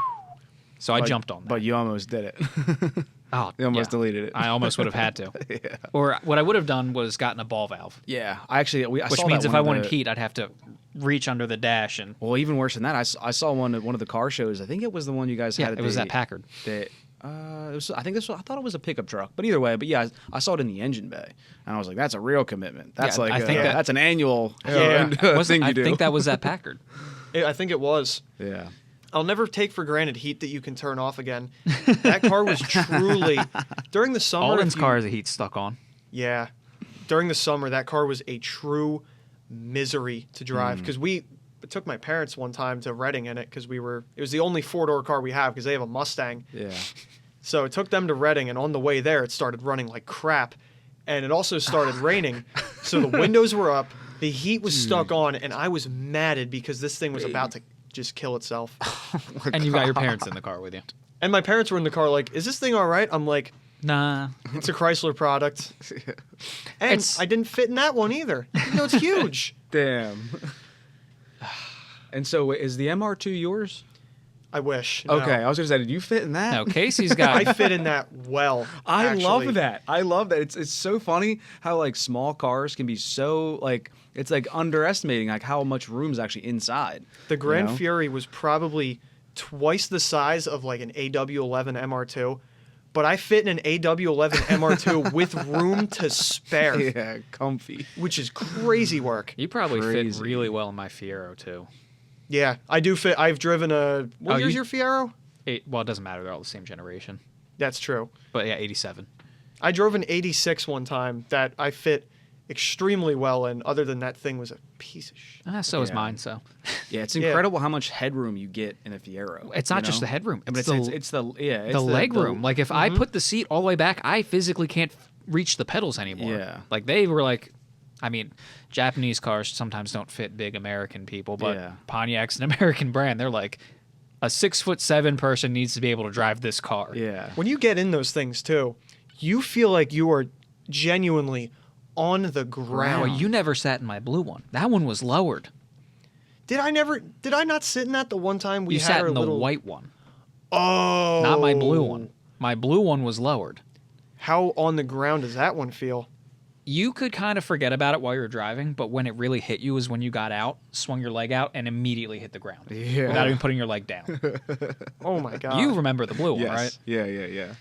So I jumped on that. But you almost did it. Oh, You almost yeah. deleted it. I almost would have had to. Yeah. Or what I would have done was gotten a ball valve, Yeah, I actually, I which saw means that if one I of wanted the- heat, I'd have to reach under the dash and. Well, even worse than that, I saw one at one of the car shows. I think it was the one you guys Yeah, had. it was that Packard. It was, I think I thought it was a pickup truck, but either way. But yeah, I saw it in the engine bay, and I was like, "That's a real commitment. That's Yeah, like I think that's an annual Yeah. thing I you do." think that was that Packard. I think it was. Yeah. I'll never take for granted heat that you can turn off again. That car was truly during the summer. Alden's if you- car has a heat stuck on. Yeah, during the summer, that car was a true misery to drive because we took my parents one time to Reading in it because it was the only 4-door car we have because they have a Mustang. Yeah. So it took them to Reading, and on the way there, it started running like crap, and it also started raining. So the windows were up, the heat was stuck on, and I was matted because this thing was about to just kill itself. And you got your parents in the car with you. And my parents were in the car like, "Is this thing all right?" I'm like, Nah. "It's a Chrysler product." And It's- I didn't fit in that one either. You know, it's huge. Damn. And so, is the MR2 yours? I wish. No. Okay, I was gonna say, did you fit in that? No, Casey's got. I fit in that well. I actually. love that. I love that. It's so funny how like small cars can be so like it's like underestimating like how much room is actually inside. The Grand you know? Fury was probably twice the size of like an AW11 MR2, but I fit in an AW11 MR2 with room to spare, Yeah, comfy. which is crazy work. You probably fit Crazy. really well in my Fiero too. Yeah, I do fit. I've driven a. What Oh, year's you- your Fiero? Well, it doesn't matter. They're all the same generation. That's true. But yeah, 87. I drove an 86 one time that I fit extremely well in. Other than that thing was a piece of shit. So is Yeah. mine. So Yeah, it's Yeah. incredible how much headroom you get in a Fiero. it's not you just know? the headroom. but It's it's the the leg room. Like if I put the seat all the way back, I physically can't reach the pedals anymore. Yeah. Like they were like, I mean, Japanese cars sometimes don't fit big American people, but Yeah. Pontiac's an American brand. They're like, a 6'7" person needs to be able to drive this car. Yeah. When you get in those things too, you feel like you are genuinely on the ground. Well, you never sat in my blue one. That one was lowered. Did I not sit in that the one time we You had sat our in the little white one, Oh, not my blue one. My blue one was lowered. How on the ground does that one feel? You could kind of forget about it while you were driving, but when it really hit you is when you got out, swung your leg out, and immediately hit the ground Yeah. without even putting your leg down. Oh my god. You remember the blue one, Yes. right?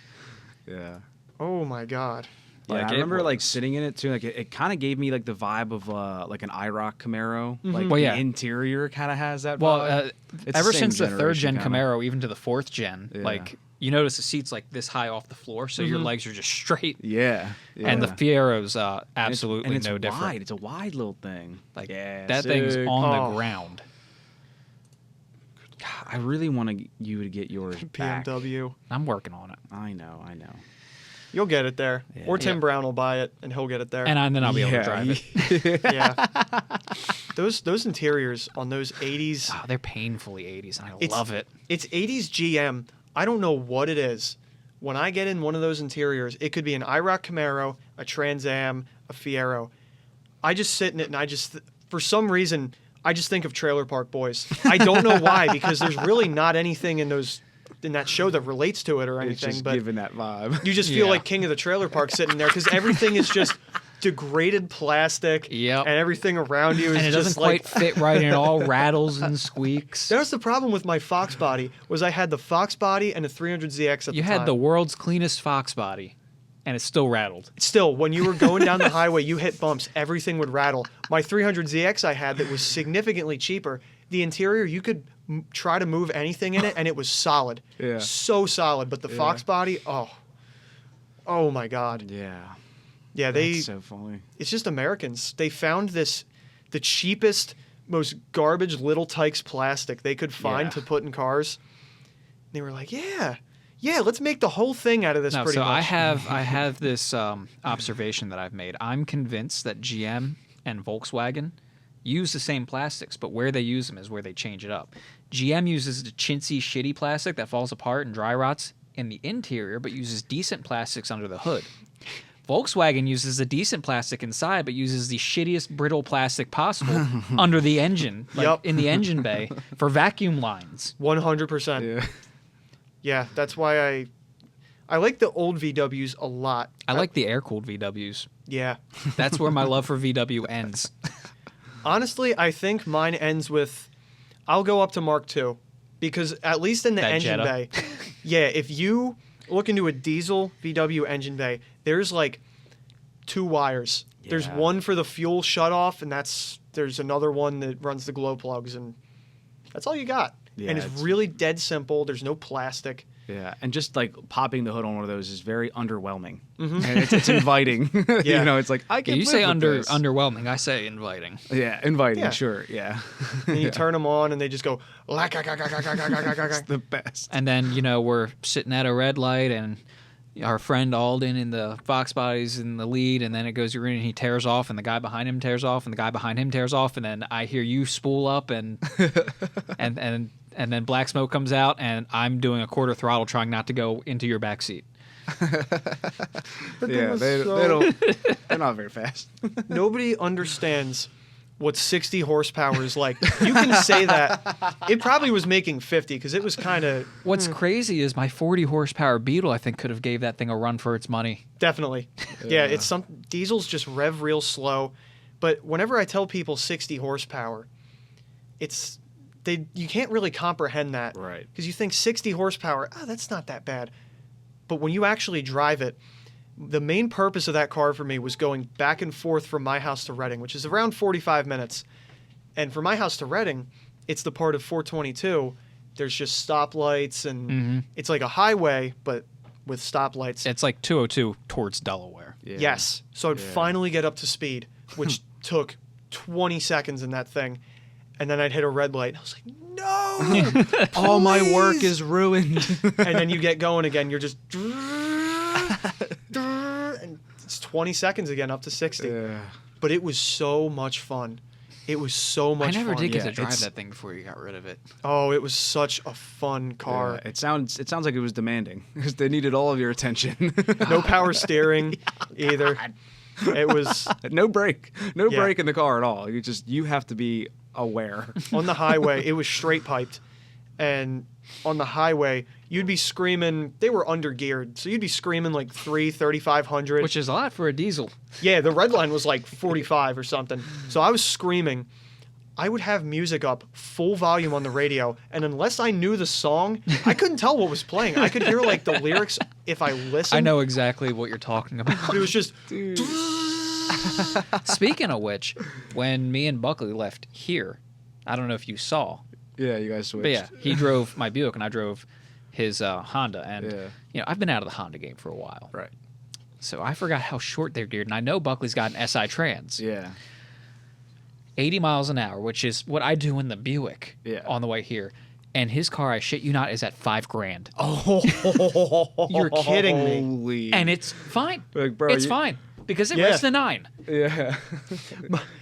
Yeah. Oh my god. Yeah, Like, I it remember like was- sitting in it too. Like it kind of gave me like the vibe of like an IROC Camaro. Like Well, yeah. the interior kind of has that. Well, vibe. It's ever the same since the third gen generation kinda. Camaro, even to the fourth gen, Yeah. like you notice the seats like this high off the floor, so your legs are just straight. Yeah. And the yeah. Fiero's And it's- absolutely and it's no wide. different. It's a wide little thing. Like yeah, that thing's sick. on Oh. the ground. God, I really want you to get yours back. BMW. I'm working on it, I know. You'll get it there. Yeah. Or Tim Yeah. Brown will buy it and he'll get it there. and then I'll be able to drive it. yeah. Those interiors on those 80s, Oh, they're painfully 80s, and I It's- love it. it's 80s GM. I don't know what it is. When I get in one of those interiors, it could be an IROC Camaro, a Trans Am, a Fiero. I just sit in it and for some reason, I just think of Trailer Park Boys. I don't know why, because there's really not anything in that show that relates to it or It's anything. just But giving that vibe. you just feel Yeah. like King of the Trailer Park sitting there because everything is just degraded plastic. Yep. And everything around you is And it just doesn't like. quite fit right, and it all rattles and squeaks. That was the problem with my Fox body. Was I had the Fox body and a 300ZX at You the had time. the world's cleanest Fox body, and it still rattled. Still, when you were going down the highway, you hit bumps, everything would rattle. My 300ZX I had that was significantly cheaper. The interior, you could try to move anything in it, and it was solid. Yeah. So solid. But the Yeah. Fox body, oh my God. Yeah. Yeah, That's so funny. it's just Americans. They found the cheapest, most garbage Little Tykes plastic they could find Yeah. to put in cars. They were like, yeah, let's make the whole thing out of this No, pretty so much. I have this observation that I've made. I'm convinced that GM and Volkswagen use the same plastics, but where they use them is where they change it up. GM uses the chintzy, shitty plastic that falls apart and dry rots in the interior, but uses decent plastics under the hood. Volkswagen uses the decent plastic inside, but uses the shittiest brittle plastic possible under the engine, like Yep. in the engine bay, for vacuum lines. 100%. Yeah. Yeah, that's why I like the old VWs a lot. I like the air-cooled VWs. Yeah. That's where my love for VW ends. Honestly, I think mine ends with I'll go up to Mark II because at least in the That engine Jetta. bay, yeah, if you look into a diesel VW engine bay, there's like 2 wires. There's Yeah. one for the fuel shutoff, and there's another one that runs the glow plugs, and that's all you got. Yeah, and it's it's- really dead simple. There's no plastic. Yeah, and just like popping the hood on one of those is very underwhelming. And it's inviting. Yeah. You know, it's like I can. You say live with this. underwhelming. I say inviting. Yeah, inviting. Yeah. Sure. Yeah. And you turn them on, and they just go. It's the best. And then we're sitting at a red light, and our friend Alden in the Fox body's in the lead, and then it goes green, and he tears off, and the guy behind him tears off, and the guy behind him tears off, and then I hear you spool up, and and then black smoke comes out, and I'm doing a quarter throttle, trying not to go into your back seat. That thing Yeah, was they so- don't. They're not very fast. Nobody understands what 60 horsepower is like. You can say that. It probably was making 50 because it was kind of... What's crazy is my 40 horsepower Beetle, I think, could have gave that thing a run for its money. Definitely. Yeah, it's some diesels just rev real slow. But whenever I tell people 60 horsepower, you can't really comprehend that. Right. Because you think 60 horsepower, that's not that bad. But when you actually drive it, the main purpose of that car for me was going back and forth from my house to Reading, which is around 45 minutes. And from my house to Reading, it's the part of 422. There's just stoplights, and it's like a highway, but with stoplights. It's like 202 towards Delaware. Yeah. Yes. So I'd finally get up to speed, which took 20 seconds in that thing. And then I'd hit a red light. I was like, no! All my work is ruined. And then you get going again. You're just... and it's 20 seconds again, up to 60. Yeah. But it was so much fun. It was so much I fun. never did get Yeah, to drive it's- that thing before you got rid of it. Oh, it was such a fun car. It sounds like it was demanding because they needed all of your attention. No power steering either. It was no brake Yeah. brake in the car at all. You have to be aware. on the highway. It was straight piped. And on the highway, you'd be screaming. They were under geared. So you'd be screaming like 3,500. Which is a lot for a diesel. Yeah, the red line was like 45 or something. So I was screaming. I would have music up full volume on the radio, and unless I knew the song, I couldn't tell what was playing. I could hear like the lyrics if I listened. I know exactly what you're talking about. But it was just Speaking of which, when me and Buckley left here, I don't know if you saw, Yeah, you guys switched. but yeah, he drove my Buick and I drove his Honda. And, Yeah. I've been out of the Honda game for a while. Right. So I forgot how short they're geared. And I know Buckley's got an SI trans. Yeah. 80 miles an hour, which is what I do in the Buick Yeah. on the way here. And his car, I shit you not, is at $5,000. oh, you're kidding me. Holy. And it's fine. Like, bro, it's fine. Because it Yeah. raced the 9. Yeah.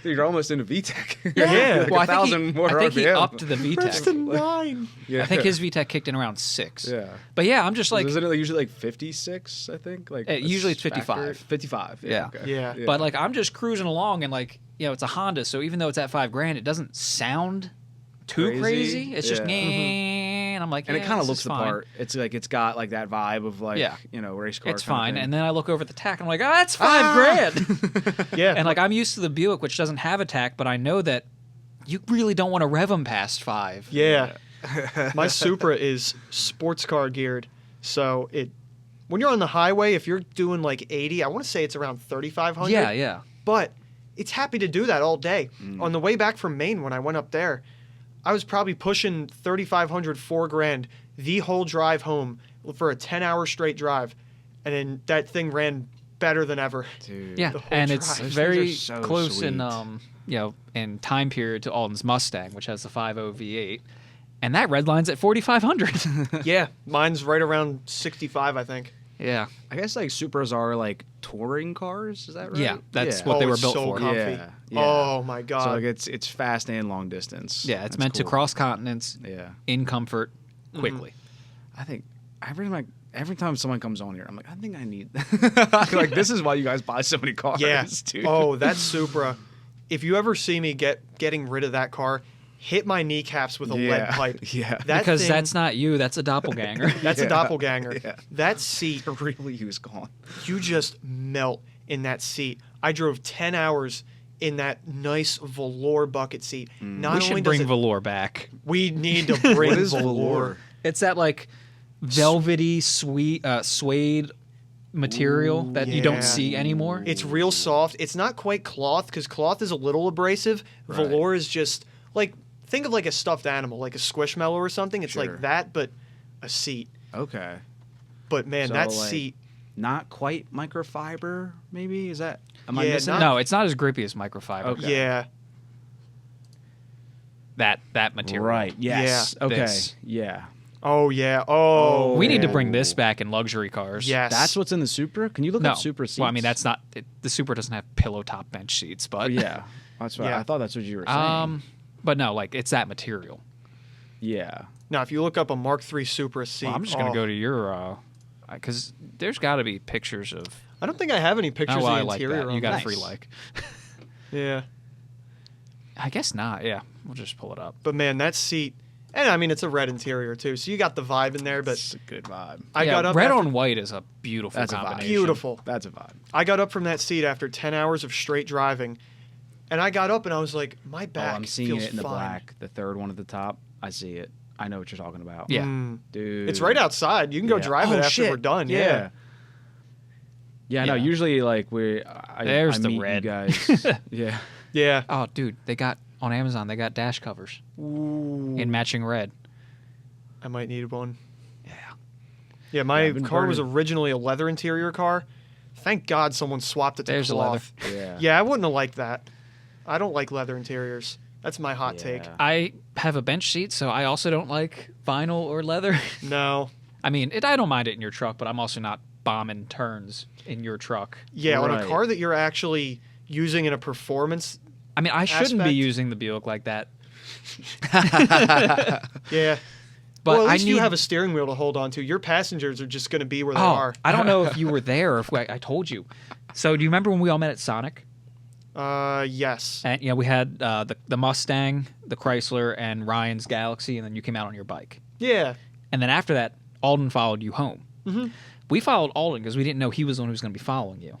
Dude, you're almost in a VTEC. Yeah. Like Well, I 1,000 more think he RPM. upped the That's the VTEC. 9. Yeah. I think his VTEC kicked in around 6. Yeah. But yeah, I'm just like, Isn't it usually like 56, I think? Like usually it's that's 55. factory? 55. Yeah. Okay. Yeah. but like I'm just cruising along and like, it's a Honda, so even though it's at $5,000, it doesn't sound too Crazy. crazy. It's just, Yeah. and I'm like, And it kind of looks the fine. part. It's like it's got like that vibe of like Yeah. race car. It's kind of fine. thing. And then I look over at the TAC and I'm like, oh, that's $5,000. Yeah. And like I'm used to the Buick, which doesn't have a TAC, but I know that you really don't want to rev them past 5. Yeah. My Supra is sports car geared. So when you're on the highway, if you're doing like 80, I want to say it's around 3,500. Yeah. But it's happy to do that all day. On the way back from Maine, when I went up there, I was probably pushing 3,500, $4,000 the whole drive home for a 10-hour straight drive. And then that thing ran better than ever. Dude. Yeah, The whole and it's drive. Those very things are so close in sweet. in time period to Alden's Mustang, which has the 5.0 V8, and that red line's at 4,500. Yeah, mine's right around 65, I think. Yeah, I guess like Supras are like touring cars. Is that right? Yeah, that's yeah. what they were it's built so for. comfy. Yeah, yeah. Oh my god. So like it's fast and long distance. yeah, it's That's meant to cool. cross continents Yeah. in comfort quickly. I think every time someone comes on here, I'm like, I think I need like this is why you guys buy so many cars. Yeah. Dude. Oh, that Supra. If you ever see me getting rid of that car, hit my kneecaps with a lead pipe. Yeah. That Because thing- that's not you, that's a doppelganger. That's Yeah. a doppelganger. Yeah. That seat, The real you's gone. you just melt in that seat. I drove 10 hours in that nice velour bucket seat. Not we only should does bring it, velour back. we need to bring What is velour. velour? It's that like velvety, sweet, suede material that you yeah. don't see anymore. It's real soft. It's not quite cloth because cloth is a little abrasive. Right. Velour is just like, think of like a stuffed animal, like a squishmallow or something. It's Sure. like that, but a seat. Okay. But man, So, that like, seat. Not quite microfiber, maybe? Is that am I Yeah, missing? not- it? No, it's not as grippy as microfiber. Okay. Yeah. That material. Right. Yes. Yeah. Okay. This. Yeah. Oh yeah. Oh. We need to yeah. bring this back in luxury cars. Yes. That's what's in the Supra? Can you look No. up Supra seats? Well, I mean, that's not. The Supra doesn't have pillow top bench seats, Oh, but yeah. That's what Yeah. I thought that's what you were saying. but no, like it's that material. Yeah. Now, if you look up a Mark III Supra seat, Well, I'm just gonna go to your, because there's got to be pictures of. I don't think I have any pictures Oh, well, of I the like interior. that. on You got a this. free like. Yeah. I guess not. Yeah, we'll just pull it up. But man, that seat, and I mean it's a red interior too, so you got the vibe in there. But It's a good vibe. I Yeah, got up red after- on white is a beautiful That's a vibe. combination. beautiful. That's a vibe. I got up from that seat after 10 hours of straight driving, and I got up and I was like, my back I'm seeing feels it in the fine. black. The third one at the top. I see it. I know what you're talking about. Yeah. Dude. It's right outside. You can go Yeah. drive it Oh, after shit. we're done. Yeah. Yeah, no, Yeah. usually like There's I the meet red. you guys. Yeah. Yeah. Oh, dude, they got on Amazon. They got dash covers Ooh. in matching red. I might need one. Yeah. Yeah, my I've been car was burning- originally a leather interior car. Thank God someone swapped it to There's the leather. cloth. Yeah. Yeah, I wouldn't have liked that. I don't like leather interiors. That's my hot take. Yeah. I have a bench seat, so I also don't like vinyl or leather. No. I mean, I don't mind it in your truck, but I'm also not bombing turns in your truck. Yeah, on a Right. car that you're actually using in a performance. I mean, I shouldn't Aspect. be using the Buick like that. Yeah. But well, at I least need, you have a steering wheel to hold on to. Your passengers are just going to be where they Oh, are. I don't know if you were there or if I told you. So, do you remember when we all met at Sonic? Yes. And we had the Mustang, the Chrysler, and Ryan's Galaxy, and then you came out on your bike. Yeah. And then after that, Alden followed you home. Mm-hmm. We followed Alden because we didn't know he was the one who was going to be following you.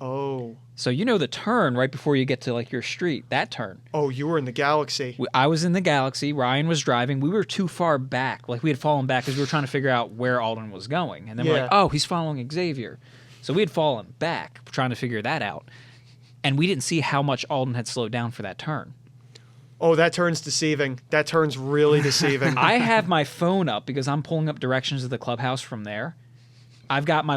Oh. So you know the turn right before you get to like your street, that turn. Oh, you were in the Galaxy. I was in the Galaxy. Ryan was driving. We were too far back. Like we had fallen back because we were trying to figure out where Alden was going. And then we're Yeah. like, oh, he's following Xavier. So we had fallen back trying to figure that out. And we didn't see how much Alden had slowed down for that turn. Oh, that turn's deceiving. That turn's really deceiving. I have my phone up because I'm pulling up directions of the clubhouse from there. I've got my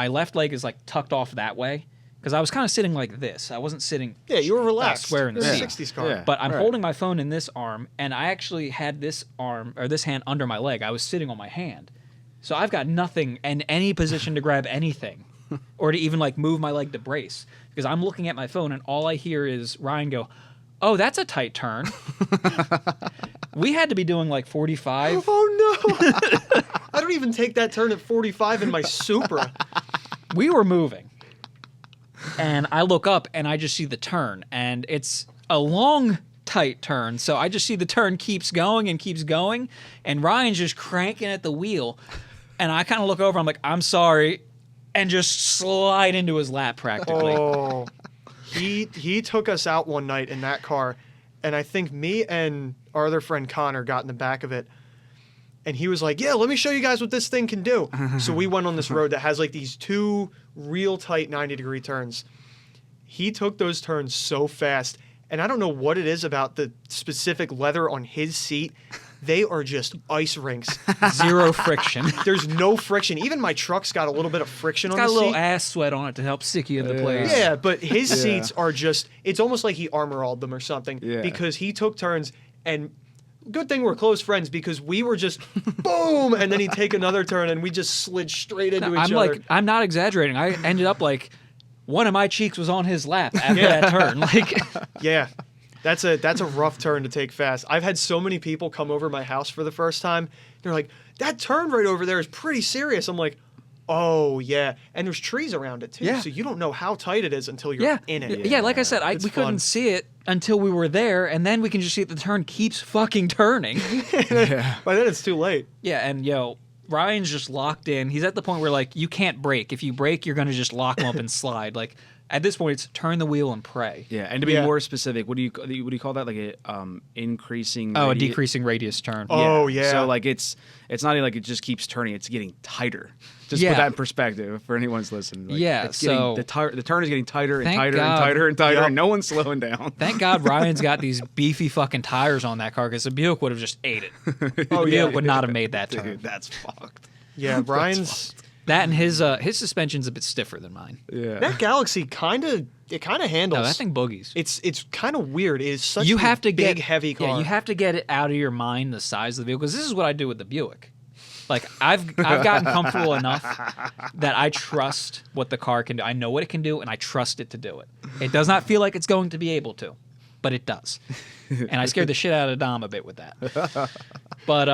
left leg is like tucked off that way because I was kind of sitting like this. I wasn't sitting. Yeah, you were relaxed. Square in the You're a seat. 60s car. Yeah. But I'm Right. holding my phone in this arm, and I actually had this arm or this hand under my leg. I was sitting on my hand, so I've got nothing in any position to grab anything, or to even like move my leg to brace because I'm looking at my phone, and all I hear is Ryan go, "Oh, that's a tight turn." We had to be doing like 45. Oh, no. I don't even take that turn at 45 in my Supra. We were moving, and I look up and I just see the turn, and it's a long, tight turn. So I just see the turn keeps going, and Ryan's just cranking at the wheel, and I kind of look over. I'm like, I'm sorry, and just slide into his lap practically. Oh. He took us out one night in that car, and I think me and our other friend Connor got in the back of it. And he was like, yeah, let me show you guys what this thing can do. So we went on this road that has like these two real tight 90-degree turns. He took those turns so fast. And I don't know what it is about the specific leather on his seat. They are just ice rinks. Zero friction. There's no friction. Even my truck's got a little bit of friction It's on got the a little seat. ass sweat on it to help stick you into place. Yeah, but his Yeah. seats are just, it's almost like he armor-alled them or something. Yeah. Because he took turns, and good thing we're close friends because we were just boom, and then he'd take another turn, and we just slid straight into each I'm other. like, I'm not exaggerating. I ended up like one of my cheeks was on his lap after that turn. Like, Yeah. That's a rough turn to take fast. I've had so many people come over my house for the first time. They're like, that turn right over there is pretty serious. I'm like, oh, yeah. And there's trees around it, too. Yeah. So you don't know how tight it is until you're yeah, in it. yeah. Like I said, It's we fun. couldn't see it until we were there, and then we can just see that the turn keeps fucking turning. Yeah. By then it's too late. Yeah, and Ryan's just locked in. He's at the point where like you can't brake. If you brake, you're gonna just lock him up and slide. Like at this point, it's turn the wheel and pray. Yeah, and to be Yeah. more specific, what do you call that? Like a increasing. Oh, a decreasing radius turn. Oh, yeah. So like it's not even like it just keeps turning; it's getting tighter. Just Yeah. put that in perspective for anyone's listening. Like, Yeah, it's getting, so- the turn is getting tighter and Thank tighter God. and tighter and tighter, Yep. and no one's slowing down. Thank God Ryan's got these beefy fucking tires on that car because the Buick would have just ate it. Oh, The yeah. Buick would not have made that turn. Dude, that's fucked. Yeah, Ryan's... That and his suspension's a bit stiffer than mine. Yeah. That Galaxy kind of handles. No, that thing boogies. It's kind of weird. It is such You a have to big, get heavy car. Yeah, you have to get it out of your mind the size of the vehicle because this is what I do with the Buick. Like I've gotten comfortable enough that I trust what the car can do. I know what it can do, and I trust it to do it. It does not feel like it's going to be able to, but it does. And I scared the shit out of Dom a bit with that. But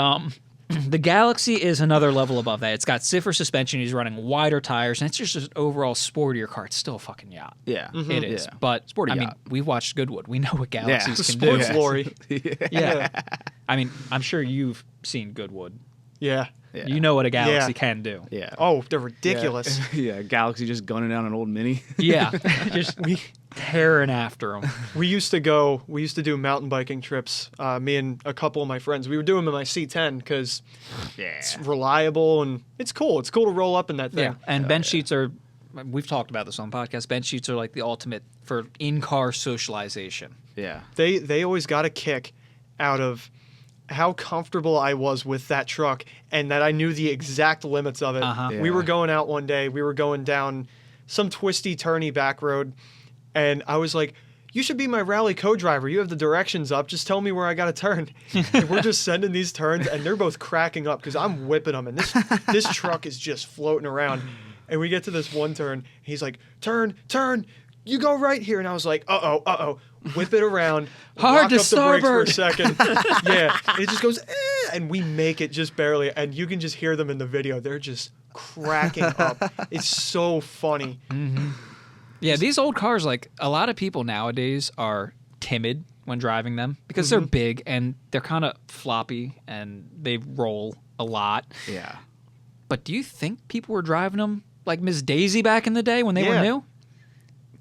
The Galaxy is another level above that. It's got stiffer suspension. He's running wider tires, and it's just an overall sportier car. It's still a fucking yacht. Yeah. It is. Yeah. But Sporty I mean, yacht. we've watched Goodwood. We know what Galaxies It's a can sports do. lorry. Yeah. I mean, I'm sure you've seen Goodwood. Yeah. Yeah. You know what a Galaxy Yeah. can do. Yeah. Oh, they're ridiculous. Yeah. Galaxy just gunning down an old Mini. Yeah. Just tearing after them. We used to do mountain biking trips, me and a couple of my friends. We would do them in my C10 because it's reliable and it's cool. It's cool to roll up in that thing. Yeah. And bench sheets are, we've talked about this on the podcast, bench sheets are like the ultimate for in-car socialization. Yeah. They always got a kick out of how comfortable I was with that truck and that I knew the exact limits of it. Uh-huh. We Yeah. were going out one day. We were going down some twisty, turny back road. And I was like, you should be my rally co-driver. You have the directions up. Just tell me where I got to turn. And we're just sending these turns, and they're both cracking up because I'm whipping them. And this truck is just floating around. And we get to this one turn. He's like, turn, you go right here. And I was like, uh-oh. Whip it around. Hard lock to up the brakes for a starboard. second. Yeah. And it just goes, and we make it just barely. And you can just hear them in the video. They're just cracking up. It's so funny. Yeah, these old cars, like a lot of people nowadays are timid when driving them because they're big and they're kind of floppy and they roll a lot. Yeah. But do you think people were driving them like Miss Daisy back in the day when they were Yeah. new?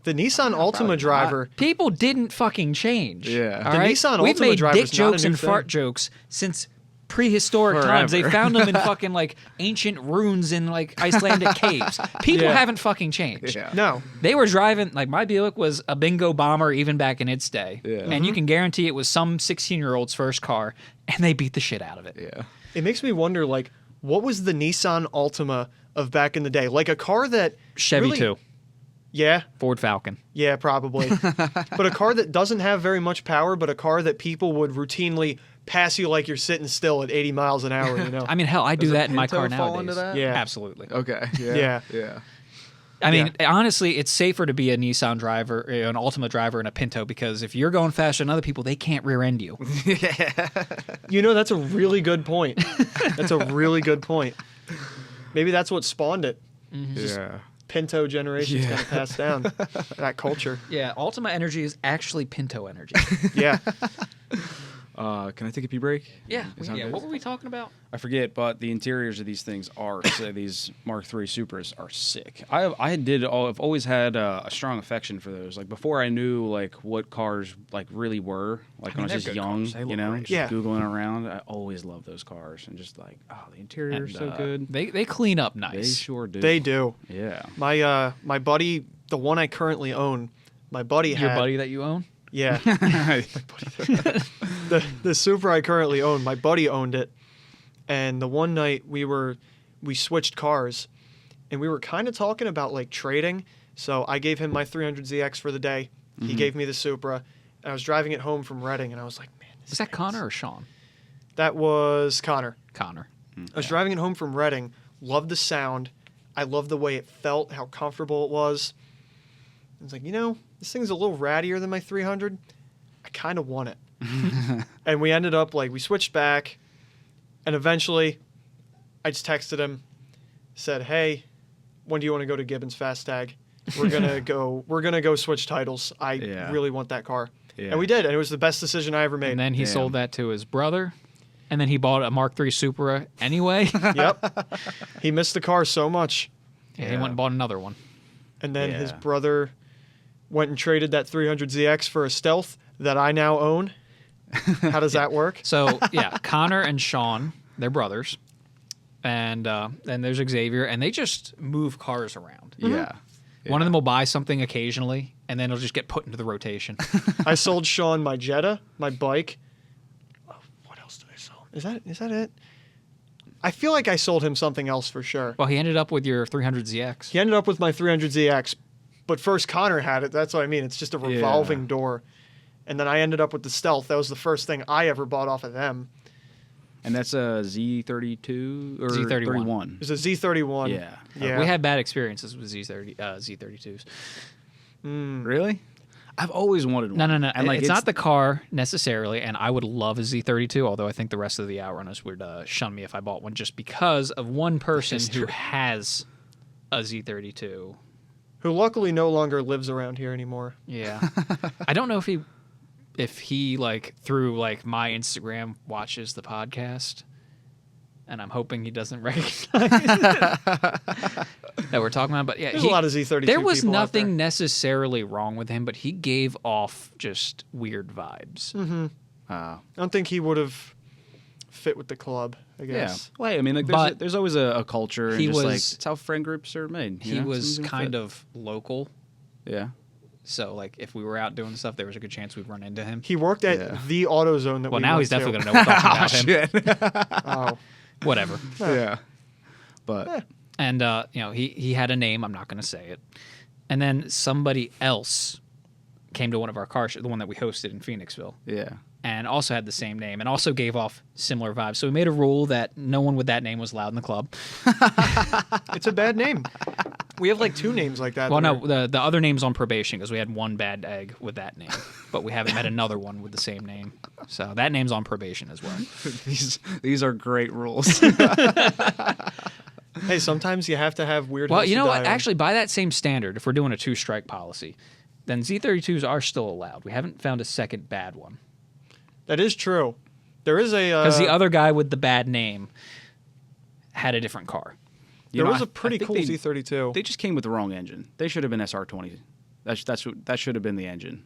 The Nissan probably Altima not. driver. People didn't fucking change. Yeah. all The right? Nissan We've Altima made driver's dick not a jokes new and fart thing. jokes since prehistoric times. They Forever. found them in fucking like ancient ruins in like Icelandic caves. People Yeah. haven't fucking changed. Yeah. No. They were driving, like my Buick was a bingo bomber even back in its day. Yeah. And you can guarantee it was some 16-year-old's first car, and they beat the shit out of it. Yeah. It makes me wonder, like, what was the Nissan Altima of back in the day? Like a car that Chevy really- too. Yeah, Ford Falcon. yeah, probably. But a car that doesn't have very much power, but a car that people would routinely pass you like you're sitting still at 80 miles an hour, you know? I mean, hell, I do Does a that in my Pinto car fall nowadays. into that? Yeah. Absolutely. Okay. Yeah. Yeah. Yeah. I mean, honestly, it's safer to be a Nissan driver, an Altima driver, and a Pinto because if you're going faster than other people, they can't rear end you. You know, that's a really good point. That's a really good point. Maybe that's what spawned it. Yeah. Pinto generation's Yeah. kind of passed down that culture. Yeah, Altima energy is actually Pinto energy. Yeah. Can I take a pee break? Yeah. Is that good? What were we talking about? I forget, but the interiors of these things are these Mark III Supras are sick. I've always had a strong affection for those. Like before I knew like what cars like really were. Like when I they're was just good young, cars. They you look know, great. just Yeah. googling around. I always loved those cars and just like, oh, the interior is And, so good. They clean up They nice. sure do. They do. Yeah. My buddy, the one I currently own, my buddy Your had. buddy that you own? Yeah. The Supra I currently own, my buddy owned it. And the one night we switched cars and we were kind of talking about like trading. So I gave him my 300ZX for the day. He gave me the Supra. And I was driving it home from Reading and I was like, man, this Is that thing Connor or Sean? That was Connor. Connor. I was driving it home from Reading. Loved the sound. I loved the way it felt, how comfortable it was. I was like, you know, this thing's a little rattier than my 300. I kind of want it. And we ended up like we switched back, and eventually, I just texted him, said, "Hey, when do you want to go to Gibbons Fast Tag? We're gonna go. We're gonna go switch titles. I Yeah. really want that car." Yeah. And we did, and it was the best decision I ever made. And then he Damn. sold that to his brother, and then he bought a Mark III Supra anyway. Yep. He missed the car so much. Yeah, he went and bought another one. And then his Yeah. brother went and traded that 300ZX for a Stealth that I now own. How does that work? So yeah, Connor and Sean, they're brothers, and then there's Xavier, and they just move cars around. Yeah. One of them will buy something occasionally, and then it'll just get put into the rotation. I sold Sean my Jetta, my bike. Oh, what else did I sell? Is that it? I feel like I sold him something else for sure. Well, he ended up with your 300ZX. He ended up with my 300ZX, but first Connor had it. That's what I mean. It's just a revolving Yeah. door. And then I ended up with the Stealth. That was the first thing I ever bought off of them. And that's a Z32 or Z31. 31. It was a Z31. Yeah. Yeah. We had bad experiences with Z32s. Really? I've always wanted one. No. And like it's not the car necessarily, and I would love a Z32, although I think the rest of the Outrunners would shun me if I bought one just because of one person who has a Z32. Who luckily no longer lives around here anymore. Yeah. I don't know if he like through like my Instagram watches the podcast, and I'm hoping he doesn't recognize that we're talking about. But yeah, There's a lot of Z32 There was people out nothing there. necessarily wrong with him, but he gave off just weird vibes. Mm-hmm. I don't think he would have fit with the club, I Yeah. guess. Well, I mean, like there's always a culture, and he just was- like it's how friend groups are made. He was kind of local, yeah. so like if we were out doing stuff, there was a good chance we'd run into him. He worked at the AutoZone that Well, we now went he's definitely to. going to know we're talking about him. Oh. Whatever. Yeah. But And he had a name. I'm not going to say it. And then somebody else came to one of our car shows, the one that we hosted in Phoenixville, yeah. and also had the same name and also gave off similar vibes. So we made a rule that no one with that name was allowed in the club. It's a bad name. We have like 2 names like that. Well, that no, the other name's on probation because we had one bad egg with that name, but we haven't met another one with the same name. So that name's on probation as well. These are great rules. Hey, sometimes you have to have weird. Well, hills you to know die what? on. Actually, by that same standard, if we're doing a 2-strike policy, then Z32s are still allowed. We haven't found a second bad one. That is true. There is a Because the other guy with the bad name had a different car. there was a a pretty cool Z32. They just came with the wrong engine. They should have been SR20. That should have been the engine.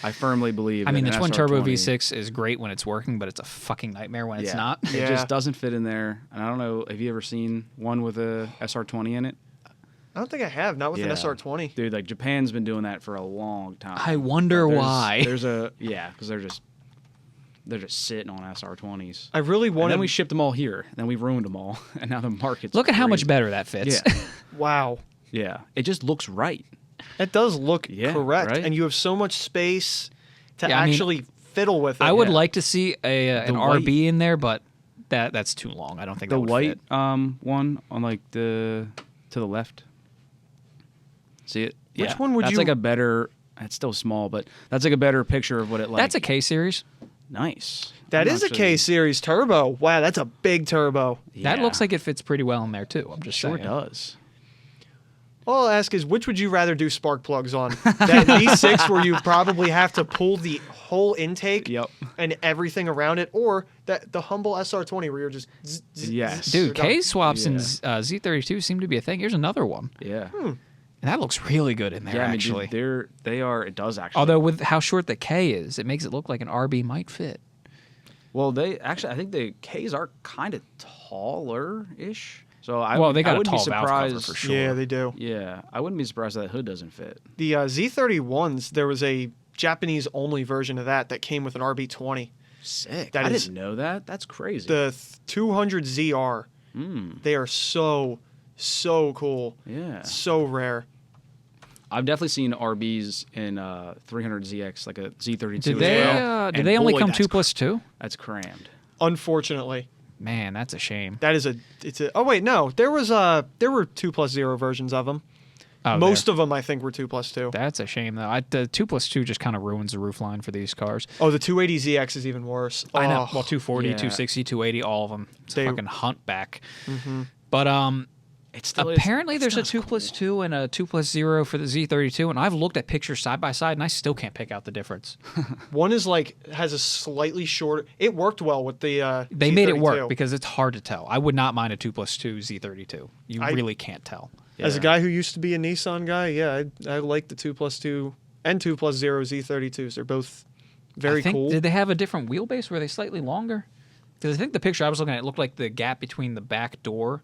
I firmly believe. I mean, in the an twin turbo SR20. V6 is great when it's working, but it's a fucking nightmare when it's not. It Yeah. just doesn't fit in there. And I don't know. Have you ever seen one with a SR20 in it? I don't think I have. Not with an Yeah. SR20. Dude, like Japan's been doing that for a long time. I wonder But why. There's because they're just sitting on SR20s. I really And wanted. then we shipped them all here. And then we ruined them all. And now the market's Look at how much crazy. better that fits. Yeah. Wow. Yeah. It just looks right. It does look Yeah, correct, right? and you have so much space to Yeah, I mean, actually fiddle with it. I would Yeah. like to see an The white- RB in there, but that's too long. I don't think The that would white fit. one on like to the left. See it? Which Yeah. one would that's you- like a better. It's still small, but that's like a better picture of what it like. That's a K series. nice. That I'm is a actually- K series turbo. Wow, that's a big turbo. That Yeah. looks like it fits pretty well in there too. I'm just Sure saying. does. All I'll ask is, which would you rather do spark plugs on? That V6 where you probably have to pull the whole intake Yep. and everything around it, or that the humble SR20 where you're just Yes. Dude, K swaps Yeah. and Z32 seem to be a thing. Here's another one, Yeah. and that looks really good in there. Yeah. I mean, actually, dude, they are. It does actually. although with how short the K is, it makes it look like an RB might fit. well, they actually. I think the Ks are kind of taller-ish. So They got I a wouldn't tall be valve cover surprised. for sure. Yeah, they do. Yeah, I wouldn't be surprised that hood doesn't fit. The Z31s, there was a Japanese only version of that came with an RB20. Sick. That I is- didn't know that. That's crazy. The 200ZR, Mm, they are so cool. yeah. So rare. I've definitely seen RBs in 300ZX, like a Z32 Did as they? well. Did And they only boy, come that's 2+2? That's crammed. Unfortunately, Man, that's a shame. that is oh wait, no. There were 2+0 versions of them. Oh, Most there. of them I think were 2+2. That's a shame though. The 2+2 just kind of ruins the roof line for these cars. Oh, the 280ZX is even worse. I know. Oh, Well, 240, yeah. 260, 280, all of them. It's They- a fucking hunt back. mhm. But It still apparently is, there's a it's not 2+2 and a 2+0 for the Z32, and I've looked at pictures side by side, and I still can't pick out the difference. One is has a slightly shorter. It worked well with the. They made it Z32. work because it's hard to tell. I would not mind a 2+2 Z32. You I- really can't tell. As a Yeah. guy who used to be a Nissan guy, yeah, I like the 2+2 and 2+0 Z32s. They're both very I think, cool. Did they have a different wheelbase? Were they slightly longer? Because I think the picture I was looking at, it looked like the gap between the back door,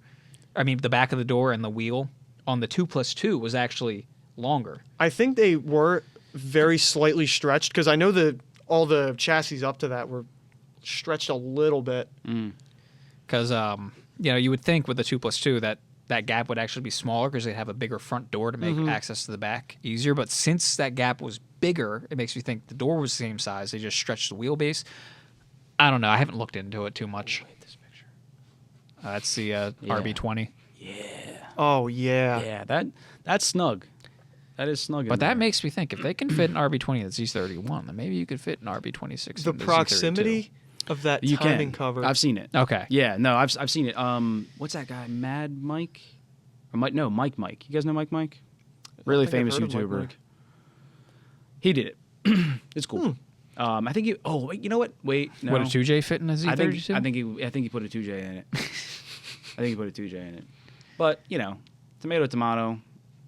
the back of the door and the wheel on the 2+2 was actually longer. I think they were very slightly stretched because I know that all the chassis up to that were stretched a little bit. Because you would think with the 2+2 that gap would actually be smaller because they'd have a bigger front door to make access to the back easier. But since that gap was bigger, it makes me think the door was the same size. They just stretched the wheelbase. I don't know. I haven't looked into it too much. That's the RB20. Oh yeah. Yeah, that's snug. That is snug. But in that there. makes me think if they can fit an RB20 in the Z31, then maybe you could fit an RB26 The in the proximity of that You timing can. cover. I've seen it. Z32. Okay. Yeah, no, I've seen it. What's that guy? Mad Mike? Or Mike? No, Mike. You guys know Mike? Really think I've famous heard of Mike YouTuber. Mike. He did it. It's cool. I think you. Oh, wait, you know what? Wait, no. Would a 2J fit in a I Z32? think he put a 2J in it. I think he put a 2J in it. But tomato.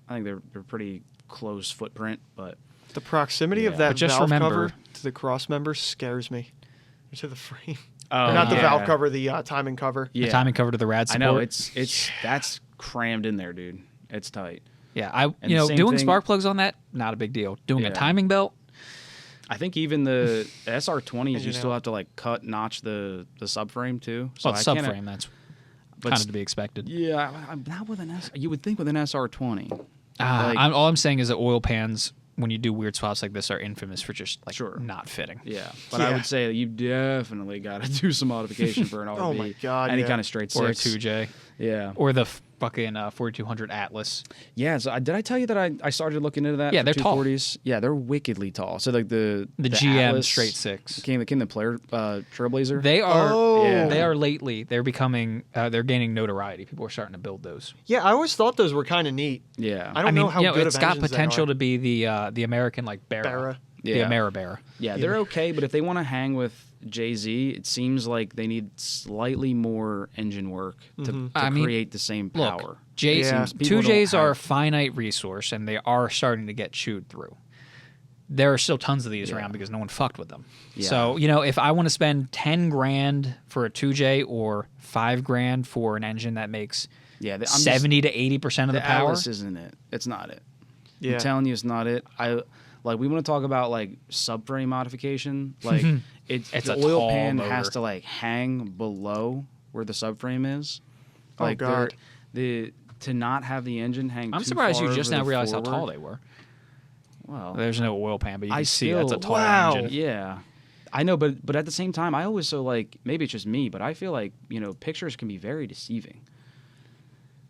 I think they're pretty close footprint, but The proximity Yeah. of that But just valve remember- cover to the cross member scares me. Or to the frame. oh, Not the yeah. valve cover, the timing cover. Yeah, The timing cover to the rad I support. know it's that's crammed in there, dude. It's tight. Yeah, And the same doing thing- spark plugs on that, not a big deal. Doing a Yeah. timing belt, I think even the SR20s, you Engine still out. have to like notch the subframe too. well, I subframe, can't- that's but kind of to be expected. Yeah, not with an S. You would think with an SR20. Like- All I'm saying is that oil pans, when you do weird swaps like this, are infamous for just like Sure. not fitting. Yeah, but I Yeah. would say that you definitely got to do some modification for an RB. Oh my God, Any yeah. kind of straight Or a six. 2J. Yeah, Or the fucking 4200 Atlas. yeah. So did I tell you that I started looking into that? Yeah, for they're tall. 240s. Yeah, they're wickedly tall. So like the GM Atlas straight six. came the player Trailblazer. They are Oh. Yeah. they are lately they're becoming they're gaining notoriety. People are starting to build those. Yeah, I always thought those were kind of neat. yeah, I don't know how good it's of got engines they potential are. to be the American like Barra. Barra. The Yeah. Ameribarra. Yeah, they're okay, but if they want to hang with Jay-Z, it seems like they need slightly more engine work to I mean, create the same Look, power. J Yeah. People 2Js don't are a have- finite resource, and they are starting to get chewed through. There are still tons of these Yeah. around because no one fucked with them. Yeah. So if I want to spend 10 grand for a 2J or 5 grand for an engine that makes Yeah, I'm 70 to 80% of the power, Atlas isn't it. It's not it. Yeah. I'm telling you, it's not it. We want to talk about like subframe modification. Like It's the a oil tall pan motor. has to like hang below where the subframe is. Oh, Like God. to not have the engine hang. I'm too surprised you far just over now the realized how forward. tall they were. Well, There's no oil pan, but you I can see that's a still- tall Wow. engine. yeah, I know, but at the same time, I always maybe it's just me, but I feel like pictures can be very deceiving.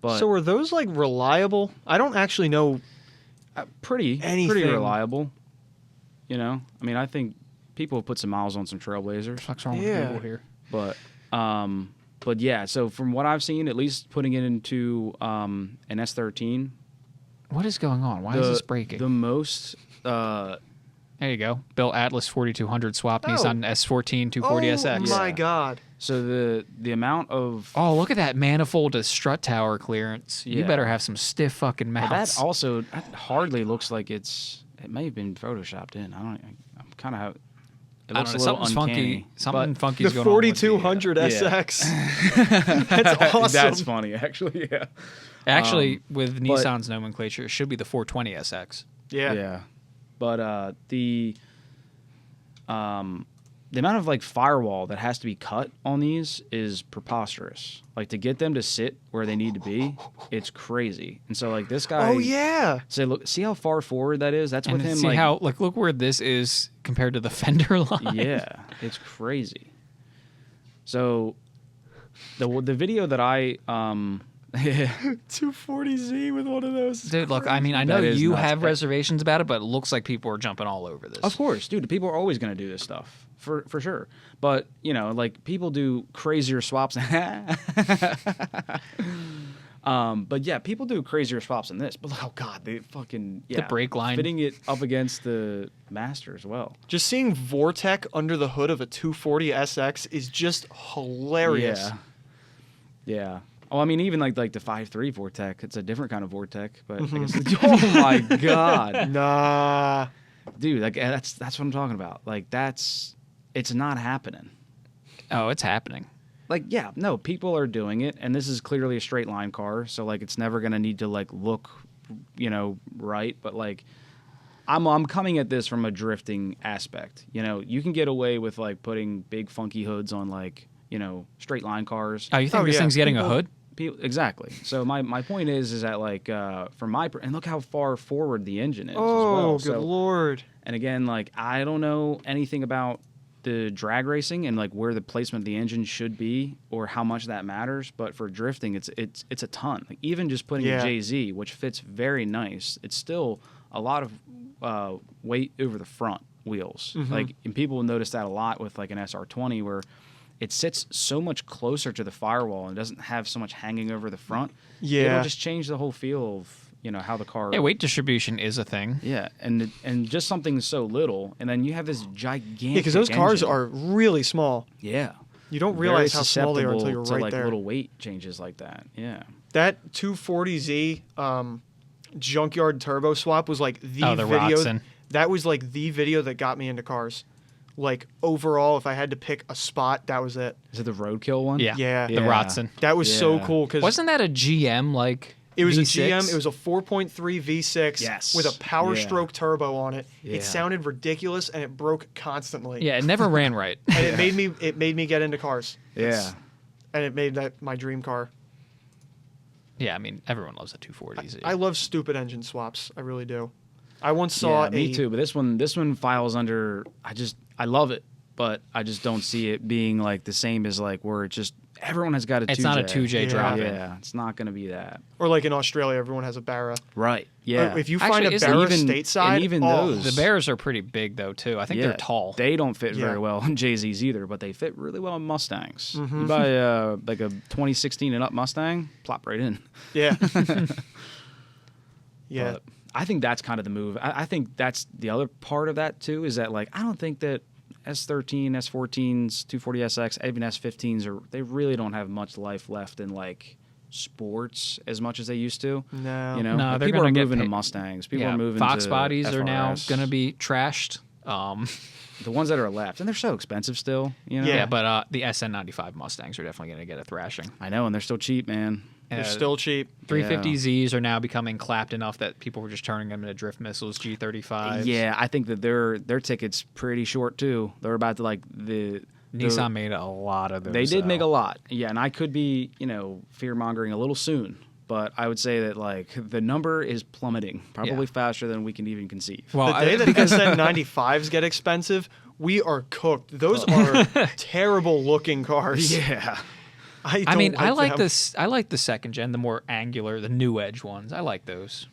But So are those like reliable? I don't actually know. pretty Anything. reliable. I mean, I think people have put some miles on some Trailblazers, What's wrong Yeah. with Google here? but yeah. So from what I've seen, at least putting it into an S13, What is going on? Why is this breaking? The most, There you go. Built Atlas 4200 swap Oh. Nissan S14 240 oh SX. my Yeah. God. so the amount of Oh, look at that manifold to strut tower clearance. You Yeah. better have some stiff fucking but mounts. that hardly looks like it may have been photoshopped in. I'm kind of. It I looks don't a know, little something's uncanny, funky. Something but funky's The going on. with 4200 yeah. SX. That's awesome. That's funny, actually. Yeah. Actually, with but- Nissan's nomenclature, it should be the 420 SX. Yeah. Yeah. But the amount of like firewall that has to be cut on these is preposterous. Like to get them to sit where they need to be, it's crazy. And so like this guy Oh yeah. say look see how far forward that is? That's And with him see like how look where this is compared to the fender line. yeah, it's crazy. So the video that I 240Z with one of those. Dude, look, I mean, I know That is you nuts. have reservations about it, but it looks like people are jumping all over this. Of course, dude. People are always going to do this stuff for sure. But like people do crazier swaps. But yeah, people do crazier swaps than this. But oh god, they fucking The brake line. fitting it up against the Master as well. Just seeing Vortec under the hood of a 240 SX is just hilarious. Yeah, yeah. Oh, I mean, even like the 5.3 Vortec, it's a different kind of Vortec. But I guess, oh my god, Nah. dude, like that's what I'm talking about. Like it's not happening. Oh, it's happening. Like, yeah, no, people are doing it, and this is clearly a straight line car, so like it's never gonna need to like look, right. But like, I'm coming at this from a drifting aspect. You can get away with like putting big funky hoods on like straight line cars. Oh, you think Oh, this yeah. thing's getting a People- hood? Exactly. So my point is that like from and look how far forward the engine is. Oh, as well. good So, lord. and again, like I don't know anything about the drag racing and like where the placement of the engine should be or how much that matters, but for drifting it's a ton. Like even just putting Yeah. a JZ, which fits very nice, it's still a lot of weight over the front wheels. Mm-hmm. Like, and people will notice that a lot with like an SR20 where it sits so much closer to the firewall and doesn't have so much hanging over the front. Yeah. It'll just change the whole feel of, how the car. Yeah, weight distribution is a thing. Yeah, and just something so little, and then you have this gigantic. Yeah, because those cars engine. are really small. Yeah. You don't Very realize how small they are until you're susceptible right to, like, there. little weight changes like that. Yeah. That 240Z junkyard turbo swap was like the the video. Rotson. That was like the video that got me into cars. Like overall, if I had to pick a spot, that was it. Is it the Roadkill one? Yeah. Yeah. The Yeah. Rotson. That was so Yeah. cool because Wasn't that a GM like? it was V6? a GM. It was a 4.3 V6 Yes. with a Power Yeah. Stroke turbo on it. Yeah. It sounded ridiculous and it broke constantly. Yeah, it never ran right. And it made me get into cars. Yeah. And it made that my dream car. Yeah, I mean everyone loves a 240Z. I love stupid engine swaps. I really do. I once saw Yeah, me too. But this one files under. I love it, but I just don't see it being like the same as like where it just everyone has got a. It's 2J. not a 2J Yeah. drop in. Yeah, it's not going to be that. Or like in Australia, everyone has a Barra. Right. Yeah. If you Actually, find a isn't Barra even- stateside, and even oh, those- The Bears are pretty big though too. I think Yeah, they're tall. They don't fit Yeah. very well in JZs either, but they fit really well in Mustangs. Mm-hmm. You buy like a 2016 and up Mustang, plop right in. Yeah. Yeah. But I think that's kind of the move. I think that's the other part of that too. Is that like I don't think that S13, S14s, 240SX, even S15s they really don't have much life left in like sports as much as they used to. No. No, Like, they're people gonna are get moving to paid- Mustangs. People yeah, are moving Fox to bodies are now FRS. going to be trashed. The ones that are left, and they're so expensive still. You know? Yeah. Yeah, but the SN95 Mustangs are definitely going to get a thrashing. I know, and they're still cheap, man. They're still cheap. 350Zs are now becoming clapped enough that people were just turning them into drift missiles. G35s. Yeah, I think that their ticket's pretty short too. They're about to like the Nissan made a lot of those. They did make a though. lot. Yeah, and I could be, fear mongering a little soon, but I would say that like the number is plummeting, probably Yeah. faster than we can even conceive. Well, The day I, that SN95s get expensive, we are cooked. Those are terrible looking cars. Yeah. I mean, I like them. this. I like the second gen, the more angular, the new edge ones. I like those.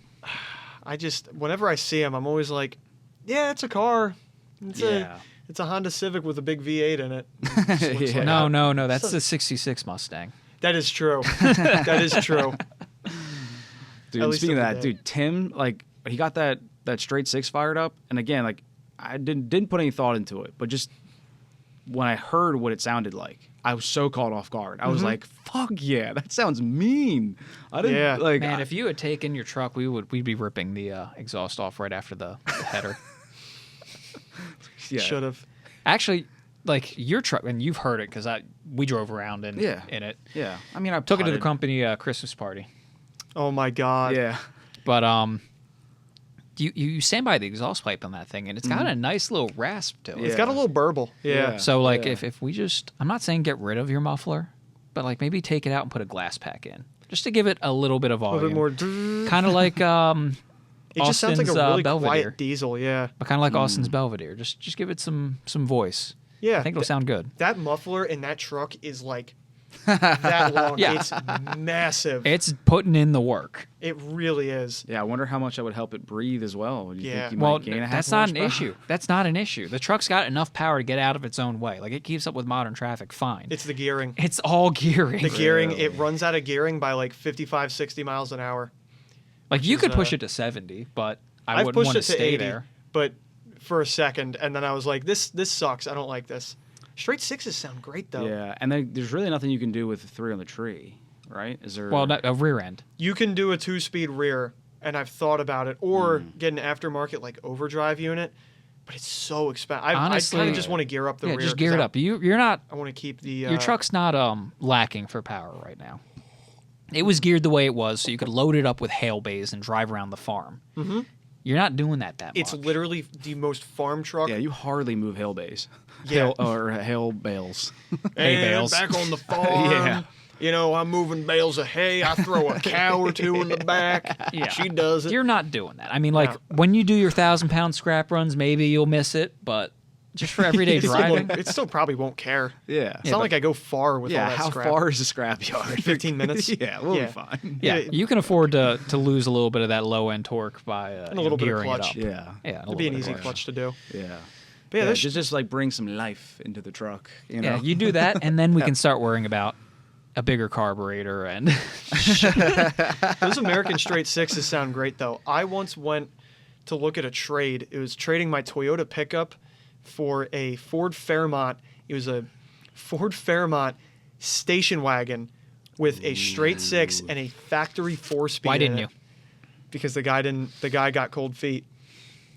I just, whenever I see them, I'm always like, yeah, it's a car. Yeah. It's a Honda Civic with a big V8 in it. It just looks Yeah. like No, that's the '66 Mustang. That is true. That is true. Dude, At least speaking of every that, day. dude, Tim, like he got that straight six fired up, and again, like I didn't put any thought into it, but just when I heard what it sounded like, I was so caught off guard. I was Mm-hmm. like, "Fuck yeah, that sounds mean." I didn't Yeah. like. Man, if you had taken your truck, we'd be ripping the exhaust off right after the header. yeah. Should have. Actually, like your truck, and you've heard it because we drove around in Yeah. it. Yeah, I mean, I Took it to the putted- company Christmas party, Oh my God. Yeah, but you stand by the exhaust pipe on that thing, and it's got a nice little rasp to it. Yeah. It's got a little burble. Yeah. Yeah. So like Yeah. if we just, I'm not saying get rid of your muffler, but like maybe take it out and put a glass pack in, just to give it a little bit of A volume. little bit more. Kind of like It just sounds like a Austin's, really Belvedere. quiet diesel. Yeah. but kind of like Austin's Belvedere. Just give it some voice. Yeah. I think it'll sound good. That muffler in that truck is like that long. Yeah. It's massive. It's putting in the work. It really is. yeah. I wonder how much that would help it breathe as well. You Yeah. think you Well, might gain a half that's not an horsepower? issue. That's not an issue. The truck's got enough power to get out of its own way. Like it keeps up with modern traffic fine. It's the gearing. It's all gearing. The gearing, Really? it runs out of gearing by like 55, 60 miles an hour. Like you is, could push it to 70, but I I've wouldn't pushed want it to to stay 80, there. but for a second, and then I was like, this sucks. I don't like this. Straight sixes sound great though. Yeah, and then there's really nothing you can do with the three on the tree, right? Is there? Well, a rear end. You can do a 2-speed rear, and I've thought about it, or Hmm. get an aftermarket like overdrive unit, but it's so expensive. I Honestly, kind of just want to gear up the Yeah, rear. just 'cause gear it up. You're not. I want to keep the Your truck's not lacking for power right now. It was geared the way it was, so you could load it up with hail bays and drive around the farm. Mm-hmm. You're not doing that It's much. literally the most farm truck. yeah, you hardly move hail bays. Yeah. Hail bales. Hay And bales. back on the farm. Yeah. You know, I'm moving bales of hay. I throw a cow or two in the back. Yeah. She does it. You're not doing that. I mean, like No. when you do your 1,000-pound scrap runs, maybe you'll miss it, but just for everyday driving. It still probably won't care. Yeah. It's not like I go far with all that how scrap. far is the scrapyard? 15 minutes? Yeah, we'll Yeah. be fine. Yeah, Yeah. you can afford to lose a little bit of that low end torque by And a little bit of gearing it clutch. up. Yeah. Yeah, It'd be an easy clutch to do. Yeah. But yeah, Yeah, there's just like bring some life into the truck. You know? Yeah, you do that, and then we can start worrying about a bigger carburetor and those American straight sixes sound great though. I once went to look at a trade. It was trading my Toyota pickup for a Ford Fairmont. It was a Ford Fairmont station wagon with a straight six and a factory 4-speed. Why didn't in you? it. Because the guy got cold feet,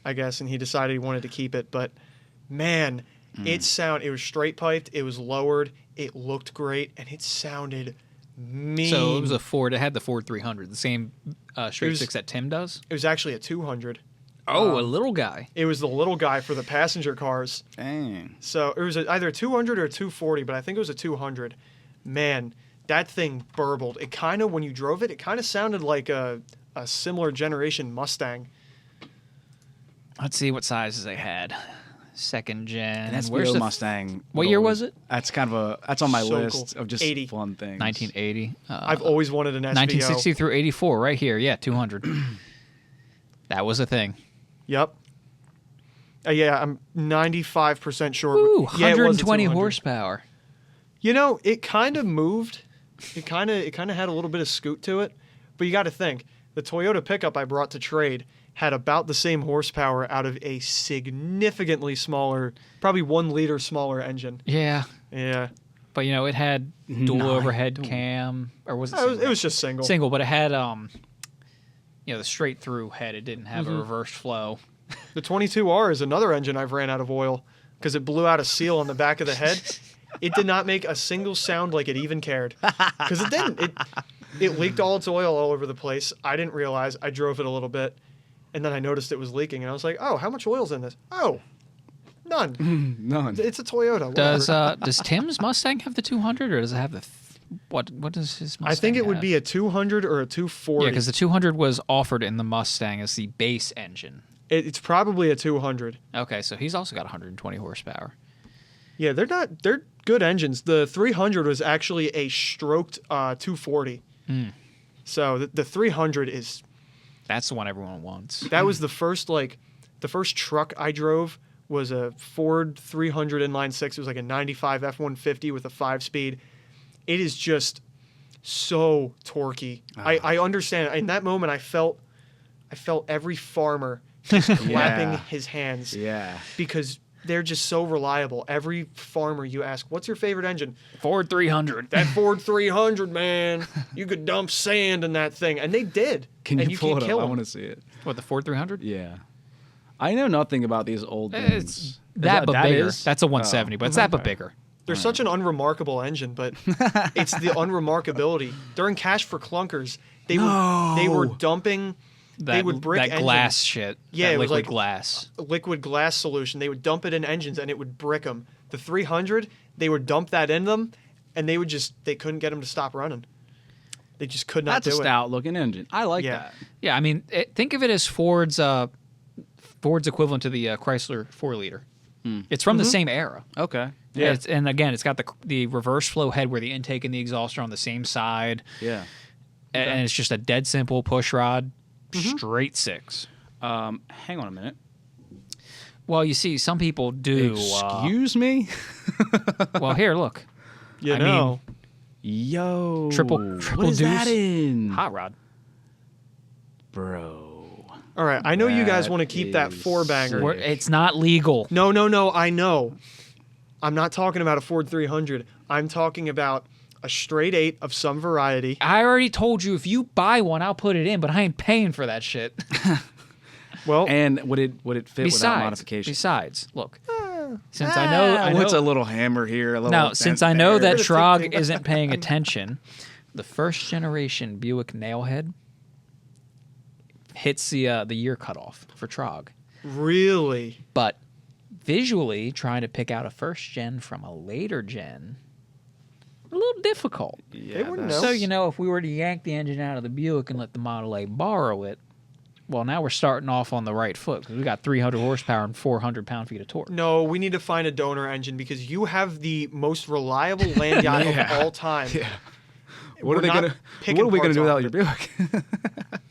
I guess, and he decided he wanted to keep it. But man, it was straight piped, it was lowered, it looked great, and it sounded mean. So it was a Ford. It had the Ford 300, the same straight was- six that Tim does. It was actually a 200. Oh, a little guy. It was the little guy for the passenger cars. Dang. So it was either a 200 or a 240, but I think it was a 200. Man, that thing burbled. It kind of, when you drove it, it kind of sounded like a similar generation Mustang. Let's see what sizes they had. Second gen. And that's Where's the the Mustang. What year was it? That's kind of that's on my So list cool. of just 80. fun things. 1980. I've always wanted an SVO. 1960 through 84, right here. Yeah, 200. That was a thing. Yep. Yeah, I'm 95% sure. Ooh, Yeah, it was a 120 200. horsepower. You know, it kind of moved. It kind of had a little bit of scoot to it. But you got to think, the Toyota pickup I brought to trade had about the same horsepower out of a significantly smaller, probably 1 liter smaller engine. Yeah, Yeah. but you know it had dual Nine. overhead cam, or was it? It was, Single? it was just single. Single, but it had the straight through head. It didn't have a reverse flow. The 22R is another engine I've ran out of oil because it blew out a seal on the back of the head. It did not make a single sound like it even cared because it didn't. It leaked all its oil all over the place. I didn't realize. I drove it a little bit, and then I noticed it was leaking, and I was like, "Oh, how much oil's in this? Oh, none. None. It's a Toyota." Whatever. Does Tim's Mustang have the 200, or does it have the what does his Mustang I think it would have? be a 200 or a 240. Yeah, because the 200 was offered in the Mustang as the base engine. It's probably a 200. Okay, so he's also got 120 horsepower. Yeah, they're good engines. The 300 was actually a stroked 240. So the 300 is That's the one everyone wants. that was the first truck I drove was a Ford 300 inline 6. It was like a 95 F150 with a 5-speed. It is just so torquey. I understand. In that moment I felt every farmer just clapping Yeah. his hands. Yeah. Because they're just so reliable. Every farmer you ask, what's your favorite engine? Ford 300. That Ford 300, man. You could dump sand in that thing. And they did. Can and you pull can't it up? kill I 'em. want to see it. What, the Ford 300? Yeah. I know nothing about these old It's things. that, but bigger. is? That's a 170, but it's that, but bigger. They're such an unremarkable engine, but it's the unremarkability. During Cash for Clunkers, they were dumping. They would brick that engines. glass shit. Yeah, that it was liquid like- glass. Liquid glass solution. They would dump it in engines and it would brick them. The 300, they would dump that in them, and they couldn't get them to stop running. They just could not That's a do it. stout looking engine. I like Yeah. that. Yeah, I mean, think of it as Ford's equivalent to the Chrysler 4-liter. It's from the same era. Okay. Yeah. And again, it's got the reverse flow head where the intake and the exhaust are on the same side. Yeah. And it's just a dead simple push rod, straight 6. Hang on a minute. Well, you see, some people do. Excuse me? Well, here, look. You I know. Yo. Triple What is that deuce. in? Hot rod. Bro. All right, I know you guys That want to keep that is 4-banger. sick. It's not legal. No, I know. I'm not talking about a Ford 300. I'm talking about a straight 8 of some variety. I already told you if you buy one, I'll put it in, but I ain't paying for that shit. Well, And would it fit without modification? Besides, look. Since I know What's a little hammer here? A little now, since I know that We're gonna Trog take- isn't paying attention, the first generation Buick Nailhead hits the year cutoff for Trog. really? But visually, trying to pick out a first gen from a later gen, a little difficult. Yeah, wouldn't that's- know. So, if we were to yank the engine out of the Buick and let the Model A borrow it, Well, now we're starting off on the right foot because we got 300 horsepower and 400 pound-feet of torque. No, we need to find a donor engine because you have the most reliable land yacht of all time. Yeah. What are we gonna do without your Buick?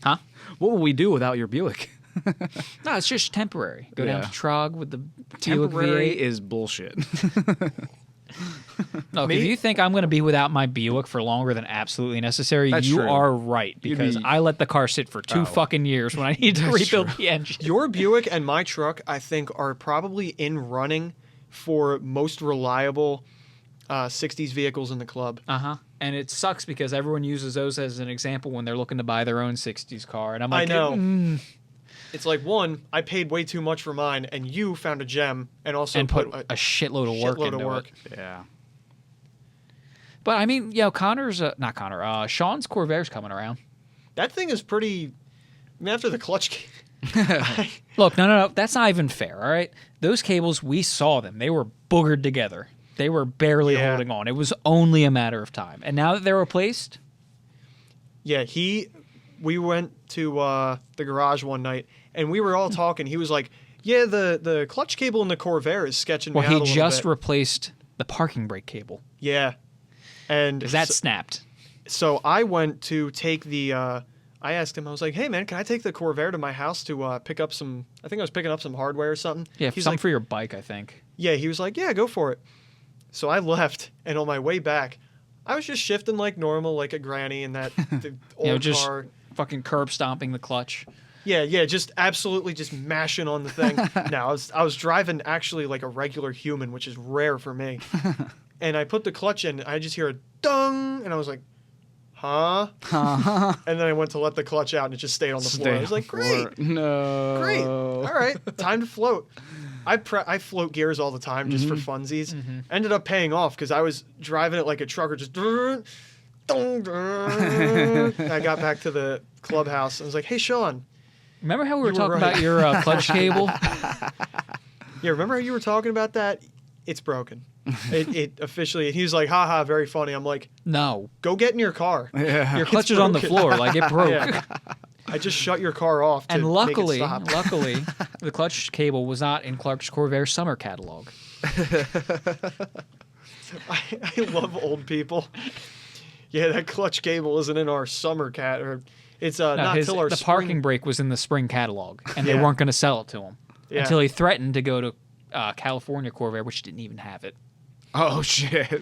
Huh? What will we do without your Buick? No, it's just temporary. Go down Yeah. to Trog with the Buick Temporary V8. is bullshit. Look, if you think I'm going to be without my Buick for longer than absolutely necessary, That's you true. are right because I let the car sit for 2 fucking years when I need to rebuild the engine. Your Buick and my truck, I think, are probably in running for most reliable 60s vehicles in the club. Uh-huh. And it sucks because everyone uses those as an example when they're looking to buy their own 60s car. And I'm like, I know. It's like, one, I paid way too much for mine, and you found a gem and also and put a shitload of work into it. Yeah. But I mean, Sean's Corvair's coming around. That thing is pretty. I mean, after the clutch. Look, no, that's not even fair. All right, those cables, we saw them; they were boogered together. They were barely holding on. It was only a matter of time. And now that they're replaced, yeah, we went to the garage one night, and we were all talking. He was like, "Yeah, the clutch cable in the Corvair is sketching me out a little bit." Well, he just replaced the parking brake cable. Yeah, and That snapped. So I went to take the. I asked him. I was like, "Hey, man, can I take the Corvair to my house to pick up some? I think I was picking up some hardware or something." Yeah, He's something like, for your bike, I think. Yeah, he was like, "Yeah, go for it." So I left, and on my way back, I was just shifting like normal, like a granny in that the old just car. fucking curb stomping the clutch. Yeah, just absolutely just mashing on the thing. No, I was driving actually like a regular human, which is rare for me. And I put the clutch in, I just hear a dung, and I was like, huh? And then I went to let the clutch out, and it just stayed on the floor. I was like, great. No. Great. All right, time to float. I float gears all the time just for funsies. Ended up paying off because I was driving it like a trucker, just. I got back to the clubhouse and was like, "Hey, Sean, Remember how we were talking right. about your clutch cable? yeah, remember how you were talking about that? It's broken. It officially." He was like, "Ha, very funny." I'm like, No. "Go get in your car." Yeah. Your clutch is on the broken. floor. Like, it broke. Yeah. I just shut your car off to And luckily, make it stop. the clutch cable was not in Clark's Corvair summer catalog. I love old people. Yeah, that clutch cable isn't in our summer cat, or it's not till our the spring. parking brake was in the spring catalog, and they Yeah. weren't going to sell it to him Yeah. until he threatened to go to California Corvair, which didn't even have it. Oh shit.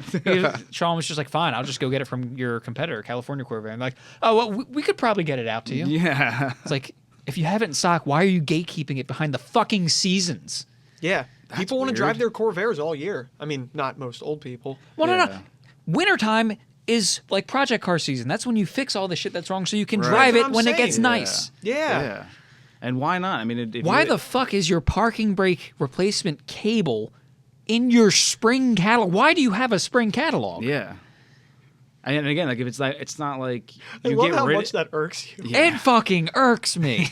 Sean was just like, "Fine, I'll just go get it from your competitor, California Corvair." And like, "Oh, well, we could probably get it out to you." Yeah. It's like, if you have it in stock, why are you gatekeeping it behind the fucking seasons? Yeah, people want to weird. drive their Corvairs all year. I mean, not most old people. Well, Yeah. no. Wintertime is like project car season. That's when you fix all the shit that's wrong so you can Right. drive That's it what I'm when it saying. gets nice. Yeah. And why not? I mean, if Why you, the fuck is your parking brake replacement cable in your spring catalog? Why do you have a spring catalog? Yeah. And again, like if it's like, it's not like I you love get how rid. much that irks you. Yeah. It fucking irks me.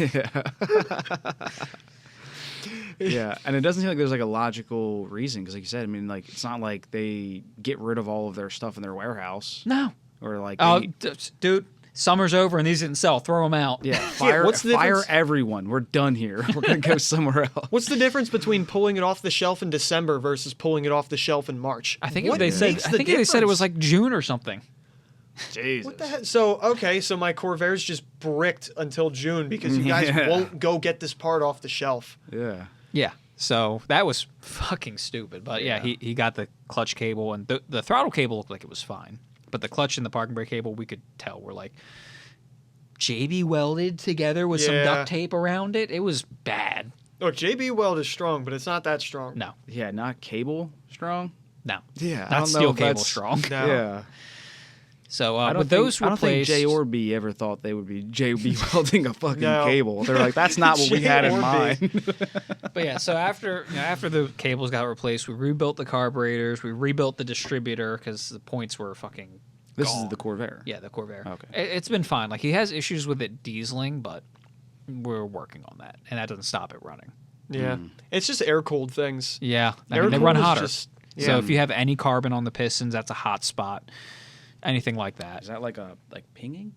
Yeah, and it doesn't seem like there's like a logical reason because, like you said, I mean, like it's not like they get rid of all of their stuff in their warehouse No. or like Oh, they- dude, summer's over and these didn't sell. Throw them out. yeah, fire what's the fire difference? everyone. We're done here. We're gonna go somewhere else. What's the difference between pulling it off the shelf in December versus pulling it off the shelf in March? I think What they said. makes I the think they said it was difference? like June or something. Jesus. What the heck? So my Corvair's just bricked until June because you guys Yeah. won't go get this part off the shelf. Yeah. Yeah. So that was fucking stupid. But yeah, Yeah. he got the clutch cable and the throttle cable looked like it was fine. But the clutch and the parking brake cable, we could tell were like JB welded together with some Yeah. duct tape around it. It was bad. Look, JB Weld is strong, but it's not that strong. No. Yeah, not cable strong. No. Yeah, I Not don't know steel if cable that's- strong. No. Yeah. So I don't with think, those I don't think replaced, J or B ever thought they would be JB welding a fucking No. cable. They're like, that's not what we J had in or B. mind. but yeah, so after the cables got replaced, we rebuilt the carburetors, we rebuilt the distributor because the points were fucking This gone. is the Corvair. Yeah, the Corvair. Okay. It's been fine. Like, he has issues with it dieseling, but we're working on that, and that doesn't stop it running. Yeah. It's just air cooled things. Yeah, I Air mean, they run cooled is hotter. just- So yeah. if you have any carbon on the pistons, that's a hot spot. Anything like that. Is that like a pinging?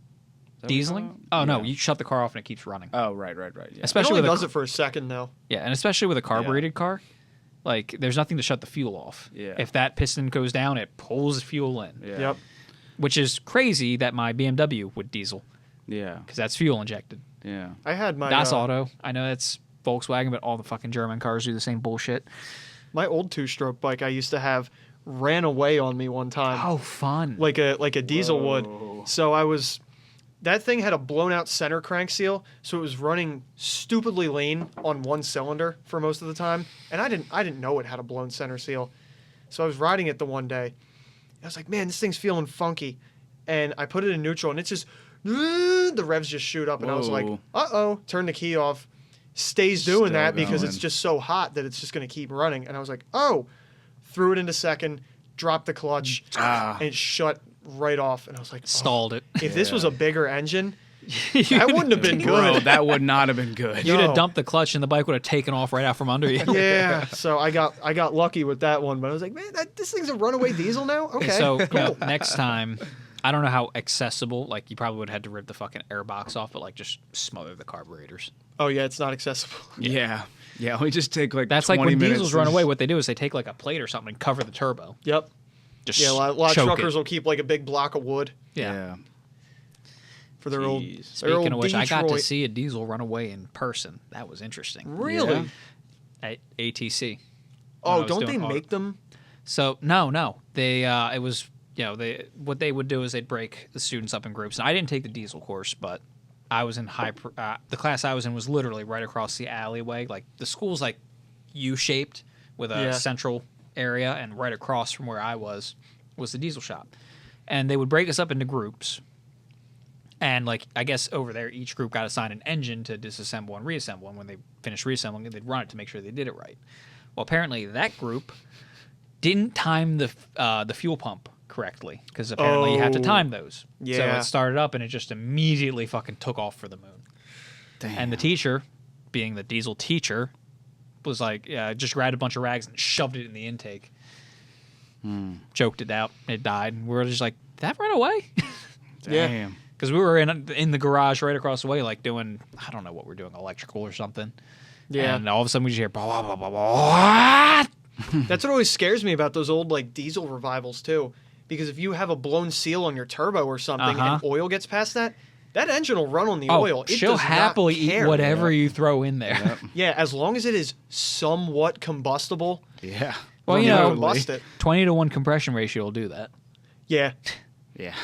Is what you're Dieseling? talking Oh about? no, Yeah. you shut the car off and it keeps running. Oh, right. Yeah. It Especially only with does it for a second, though. and especially with a carbureted car, like there's nothing to shut the fuel off. Yeah. If that piston goes down, it pulls fuel in. Yeah. Yep. Which is crazy that my BMW would diesel Yeah. because that's fuel injected. Yeah. I had my Das Auto. I know that's Volkswagen, but all the fucking German cars do the same bullshit. my old 2-stroke bike I used to have ran away on me one time. Oh, fun. Like a diesel Whoa. would. So that thing had a blown out center crank seal, so it was running stupidly lean on one cylinder for most of the time, and I didn't know it had a blown center seal. So I was riding it the one day. I was like, man, this thing's feeling funky, and I put it in neutral, and it's just the revs just shoot up, and I was like, Whoa. uh-oh, turn the key off. Stays doing Still that because going. it's just so hot that it's just going to keep running. And I was like, oh, threw it into second, dropped the clutch, and it shut right off. And I was like, oh, Stalled it. if this was Yeah. a bigger engine, that wouldn't have been Bro, good. that would not have been good. You'd No. have dumped the clutch and the bike would have taken off right out from under you. Yeah, so I got lucky with that one, but I was like, man, this thing's a runaway diesel now. Okay, So cool. next time, I don't know how accessible. Like you probably would have had to rip the fucking airbox off, but like just smother the carburetors. Oh yeah, it's not accessible. Yeah. We just take like That's like 20 when minutes diesels to run just- away. What they do is they take like a plate or something and cover the turbo. Yep. Just Yeah, a lot of choke truckers it. will keep like a big block of wood Yeah. for their old. Jeez. their Speaking old of which, I got to Detroit. see a diesel run away in person. That was interesting. Really? Yeah. At ATC. when I Oh, was don't doing they auto. make them? So no, they it was what they would do is they'd break the students up in groups. And I didn't take the diesel course, but I was in the class I was in was literally right across the alleyway. Like the school's like U-shaped with a Yeah. central area, and right across from where I was the diesel shop. And they would break us up into groups. And like I guess over there, each group got assigned an engine to disassemble and reassemble. And when they finished reassembling it, they'd run it to make sure they did it right. Well, apparently that group didn't time the fuel pump correctly because apparently you have to Oh. time those. So Yeah. it started up and it just immediately fucking took off for the moon. Damn. And the teacher, being the diesel teacher, was like, yeah, just grabbed a bunch of rags and shoved it in the intake. Choked it out. It died. And we were just like, did that run away? Yeah. Damn. Because we were in the garage right across the way, like doing, I don't know what we're doing, electrical or something. Yeah. And all of a sudden we just hear, blah, blah, blah, blah, blah. That's what always scares me about those old like diesel revivals too, because if you have a blown seal on your turbo or something Uh-huh. and oil gets past that, that engine will run on the Oh, oil. It she'll does not happily eat care. whatever you throw in there. Yep. Yeah, as long as it is somewhat combustible. Yeah. Well, you they'll know, combust it. 20-to-1 compression ratio will do that. Yeah, Yeah.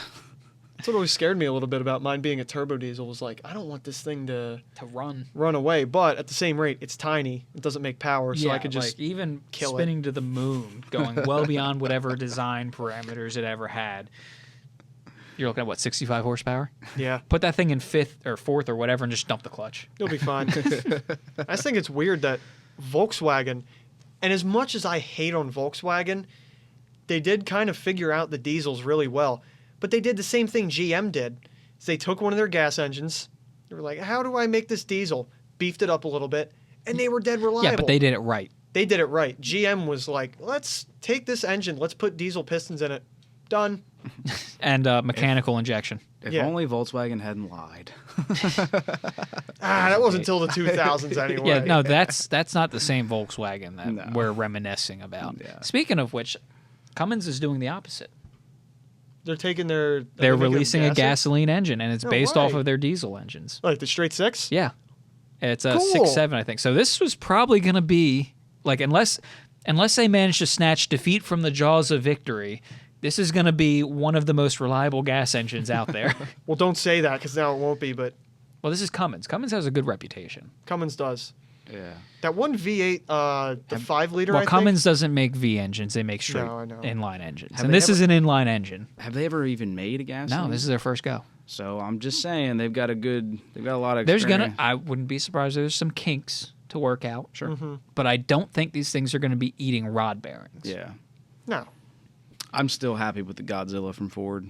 that's what always scared me a little bit about mine being a turbo diesel. Was like, I don't want this thing to To run. run away, but at the same rate, it's tiny. It doesn't make power, so I could just like even kill it. spinning to the moon, going well beyond whatever design parameters it ever had. You're looking at what, 65 horsepower? yeah, Put that thing in fifth or fourth or whatever, and just dump the clutch. you'll be fine. I just think it's weird that Volkswagen, and as much as I hate on Volkswagen, they did kind of figure out the diesels really well. But they did the same thing GM did. Is they took one of their gas engines. They were like, how do I make this diesel? Beefed it up a little bit, and they were dead reliable. Yeah, but they did it right. They did it right. GM was like, let's take this engine, let's put diesel pistons in it. Done. And mechanical injection. If Yeah. only Volkswagen hadn't lied. That wasn't until the 2000s anyway. Yeah, no, that's not the same Volkswagen that No. we're reminiscing about. Yeah. Speaking of which, Cummins is doing the opposite. They're taking their... They're making releasing a gas- gasoline engine, and it's No based off way. of their diesel engines. Like the straight six? Yeah, it's a Cool. 6.7, I think. So this was probably going to be like unless they manage to snatch defeat from the jaws of victory, this is going to be one of the most reliable gas engines out there. Well, don't say that because now it won't be, but Well, this is Cummins. Cummins has a good reputation. Cummins does. Yeah. That one V8, the 5-liter, Well, I Cummins doesn't make V engines; they make straight No, I know. inline engines, Have and they this ever- is an inline engine. Have they ever even made a gas? No, engine? this is their first go. So I'm just saying they've got a lot of. There's experience. I wouldn't be surprised. There's some kinks to work out. Sure. But I don't think these things are going to be eating rod bearings. Yeah. No. I'm still happy with the Godzilla from Ford.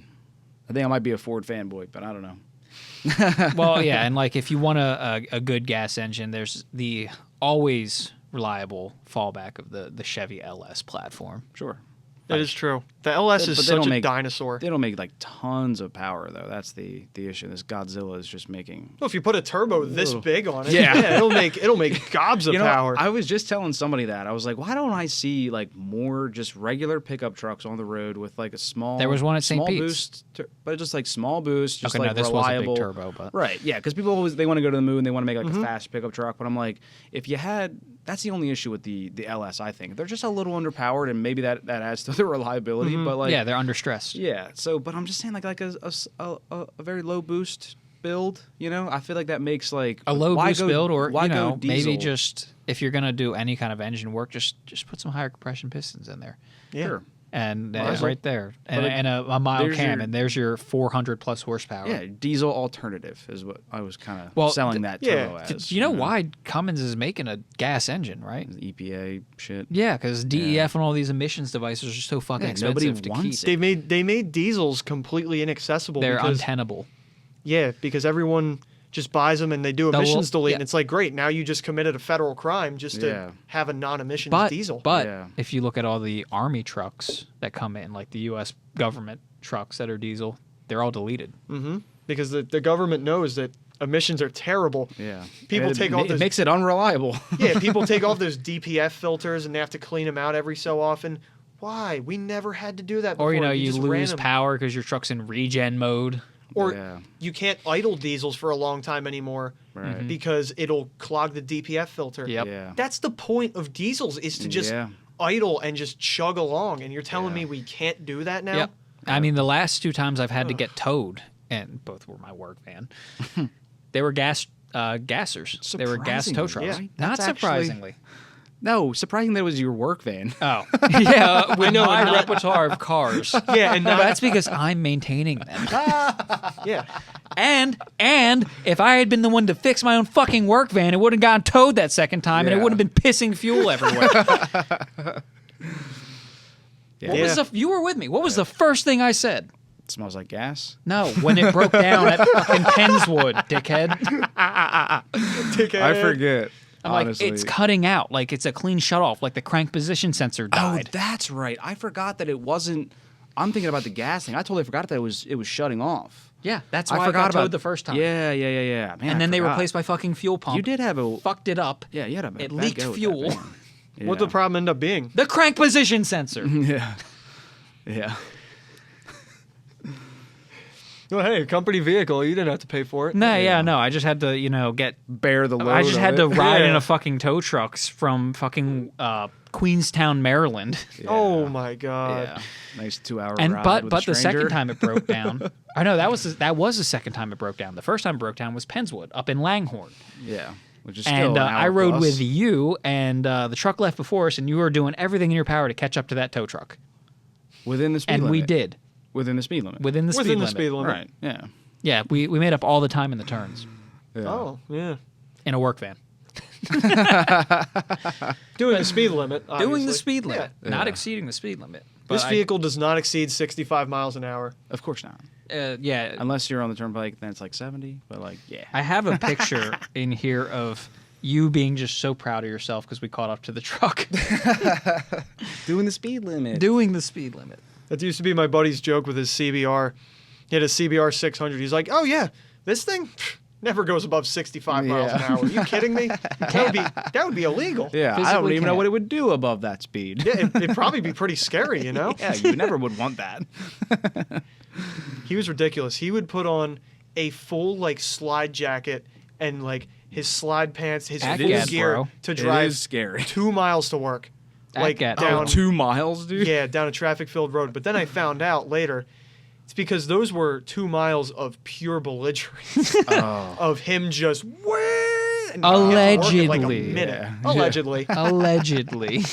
I think I might be a Ford fanboy, but I don't know. Well, yeah, and like if you want a good gas engine, there's the always reliable fallback of the Chevy LS platform. Sure. That is true. The LS But is they such don't a make- dinosaur. They don't make like tons of power though. That's the issue. This Godzilla is just making. Well, if you put a turbo this Little. big on it, Yeah. it'll make gobs of power. I was just telling somebody that I was like, why don't I see like more just regular pickup trucks on the road with like a small. There was one at St. small Pete's. boost, but just like small boost, just Okay, like no, this reliable. was a big turbo, but Right, yeah, because people always they want to go to the moon, they want to make like a fast pickup truck. But I'm like, if you had, that's the only issue with the LS. I think they're just a little underpowered, and maybe that adds to the reliability. But like, yeah, they're under stress. yeah. So, but I'm just saying like a very low boost build. You know, I feel like that makes like A low why boost go- build, or why you go know, maybe diesel? just if you're gonna do any kind of engine work, just put some higher compression pistons in there, yeah. Sure. and Might as right there, and, But and a mild there's cam, your- and there's your 400 plus horsepower. Yeah, diesel alternative is what I was kind of Well, selling that yeah. turbo Do as. you know why Cummins is making a gas engine, right? EPA shit. Yeah, because DEF and all these emissions devices are so fucking Yeah, nobody expensive to wants keep. it. They made diesels completely inaccessible. They're because, untenable. Yeah, because everyone just buys them and they do Well, emissions delete, yeah. and it's like, great, now you just committed a federal crime just to Yeah. have a non-emissions But diesel. Yeah. if you look at all the Army trucks that come in, like the U.S. government trucks that are diesel, they're all deleted. Because the government knows that emissions are terrible. Yeah. People And take it, all it those- makes it unreliable. Yeah, people take off those DPF filters and they have to clean them out every so often. Why? We never had to do that before. Or you know, you just ran lose 'em. power because your truck's in regen mode. Or Yeah. you can't idle diesels for a long time anymore Right. because it'll clog the DPF filter. Yep. Yeah. That's the point of diesels, is to just Yeah. idle and just chug along. And you're telling Yeah. me we can't do that now? Yep. I mean, the last 2 times I've had to get towed, and both were my work van. They were gassers. They were gas tow Surprisingly, trucks. yeah. Not That's actually- surprisingly. No, surprising that it was your work van. Oh, yeah. With know, my and not- repertoire of cars. Yeah, and No, not, that's because I'm maintaining them. yeah. And if I had been the one to fix my own fucking work van, it wouldn't have gotten towed that second time, and it Yeah. wouldn't have been pissing fuel everywhere. Yeah. What was you were with me. What was the first thing I said? It smells like gas. No, when it broke down at fucking Penswood, dickhead. I forget. I'm honestly. like, it's cutting out. Like, it's a clean shut-off. Like, the crank position sensor Oh, died. that's right. I forgot that it wasn't. I'm thinking about the gas thing. I totally forgot that it was shutting off. Yeah, that's why I I forgot got towed about the first time. Yeah. Man, And I then they forgot. replaced my fucking fuel pump. You did have a. Fucked it up. Yeah, you had a. It bad leaked go with that fuel. van. Yeah. What'd the problem end up being? The crank position sensor. Yeah. Yeah. Well, hey, company vehicle. You didn't have to pay for it. No, yeah, no. I just had to, get. Bear the load. I just of had it. to ride in Yeah. a fucking tow trucks from fucking Queenstown, Maryland. Oh my God. Yeah. Nice 2-hour And ride but with but a the second stranger. time it broke down. I know that was the second time it broke down. The first time it broke down was Penswood up in Langhorne. Yeah. Which is still And an I hour rode plus. with you, and the truck left before us, and you were doing everything in your power to catch up to that tow truck. within the speed And limit. we did. Within the speed limit. Within the speed Within the limit. speed limit. Right. Yeah. Yeah, we made up all the time in the turns Yeah. Oh, yeah. in a work van. Doing the speed limit. Doing the obviously. speed limit, Yeah. not Yeah. exceeding the speed limit. This But vehicle does not exceed 65 miles an hour. Of course not. yeah, Unless you're on the turnpike, then it's like 70. But like, yeah. I have a picture in here of you being just so proud of yourself because we caught up to the truck. Doing the speed limit. Doing the speed limit. That used to be my buddy's joke with his CBR. He had a CBR 600. He's like, oh, yeah, this thing never goes above 65 miles an Yeah. hour. Are you kidding me? That would be illegal. Yeah. I don't Physically even know can't. what it would do above that speed. Yeah, it'd probably be pretty scary, you know? Yeah, you never would want that. He was ridiculous. He would put on a full, slide jacket and, his slide pants, his full Afghans, gear bro. to It drive is scary. 2 miles to work. Afghan. Down, 2 miles, dude. yeah, down a traffic-filled road. But then I found out later, it's because those were 2 miles of pure belligerence Oh. of him just and get to work in, like, a Allegedly. minute. Yeah. Allegedly. Allegedly.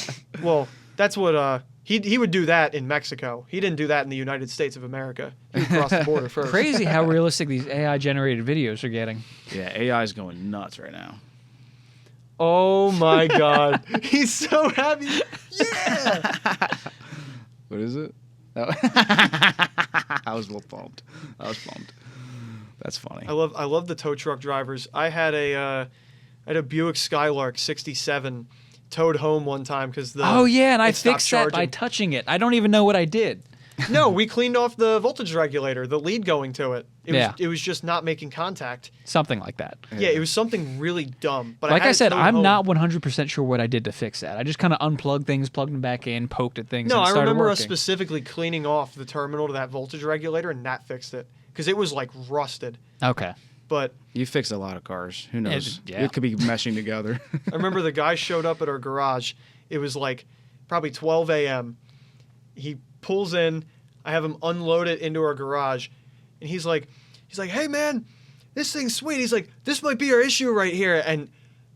Well, that's what he would do that in Mexico. He didn't do that in the United States of America. He would cross the border first. Crazy how realistic these AI generated videos are getting. Yeah, AI is going nuts right now. Oh my God. He's so happy. Yeah. What is it? Oh. I was a little pumped. That's funny. I love the tow truck drivers. I had a Buick Skylark 67 towed home one time because the Oh yeah, and I it stopped fixed that by charging. touching it. I don't even know what I did. No, we cleaned off the voltage regulator, the lead going to it. Yeah. It was just not making contact. Something like that. Yeah, it was something really dumb. But Like had I it said, towed I'm home. not 100% sure what I did to fix that. I just kind of unplugged things, plugged them back in, poked at things, No, and it I started remember us working. specifically cleaning off the terminal to that voltage regulator, and that fixed it because it was like rusted. Okay. But You fixed a lot of cars. Who knows? Yeah. It could be meshing together. I remember the guy showed up at our garage. It was like probably 12 a.m. He pulls in. I have him unload it into our garage, and he's like, "Hey man, this thing's sweet." He's like, "This might be our issue right here." And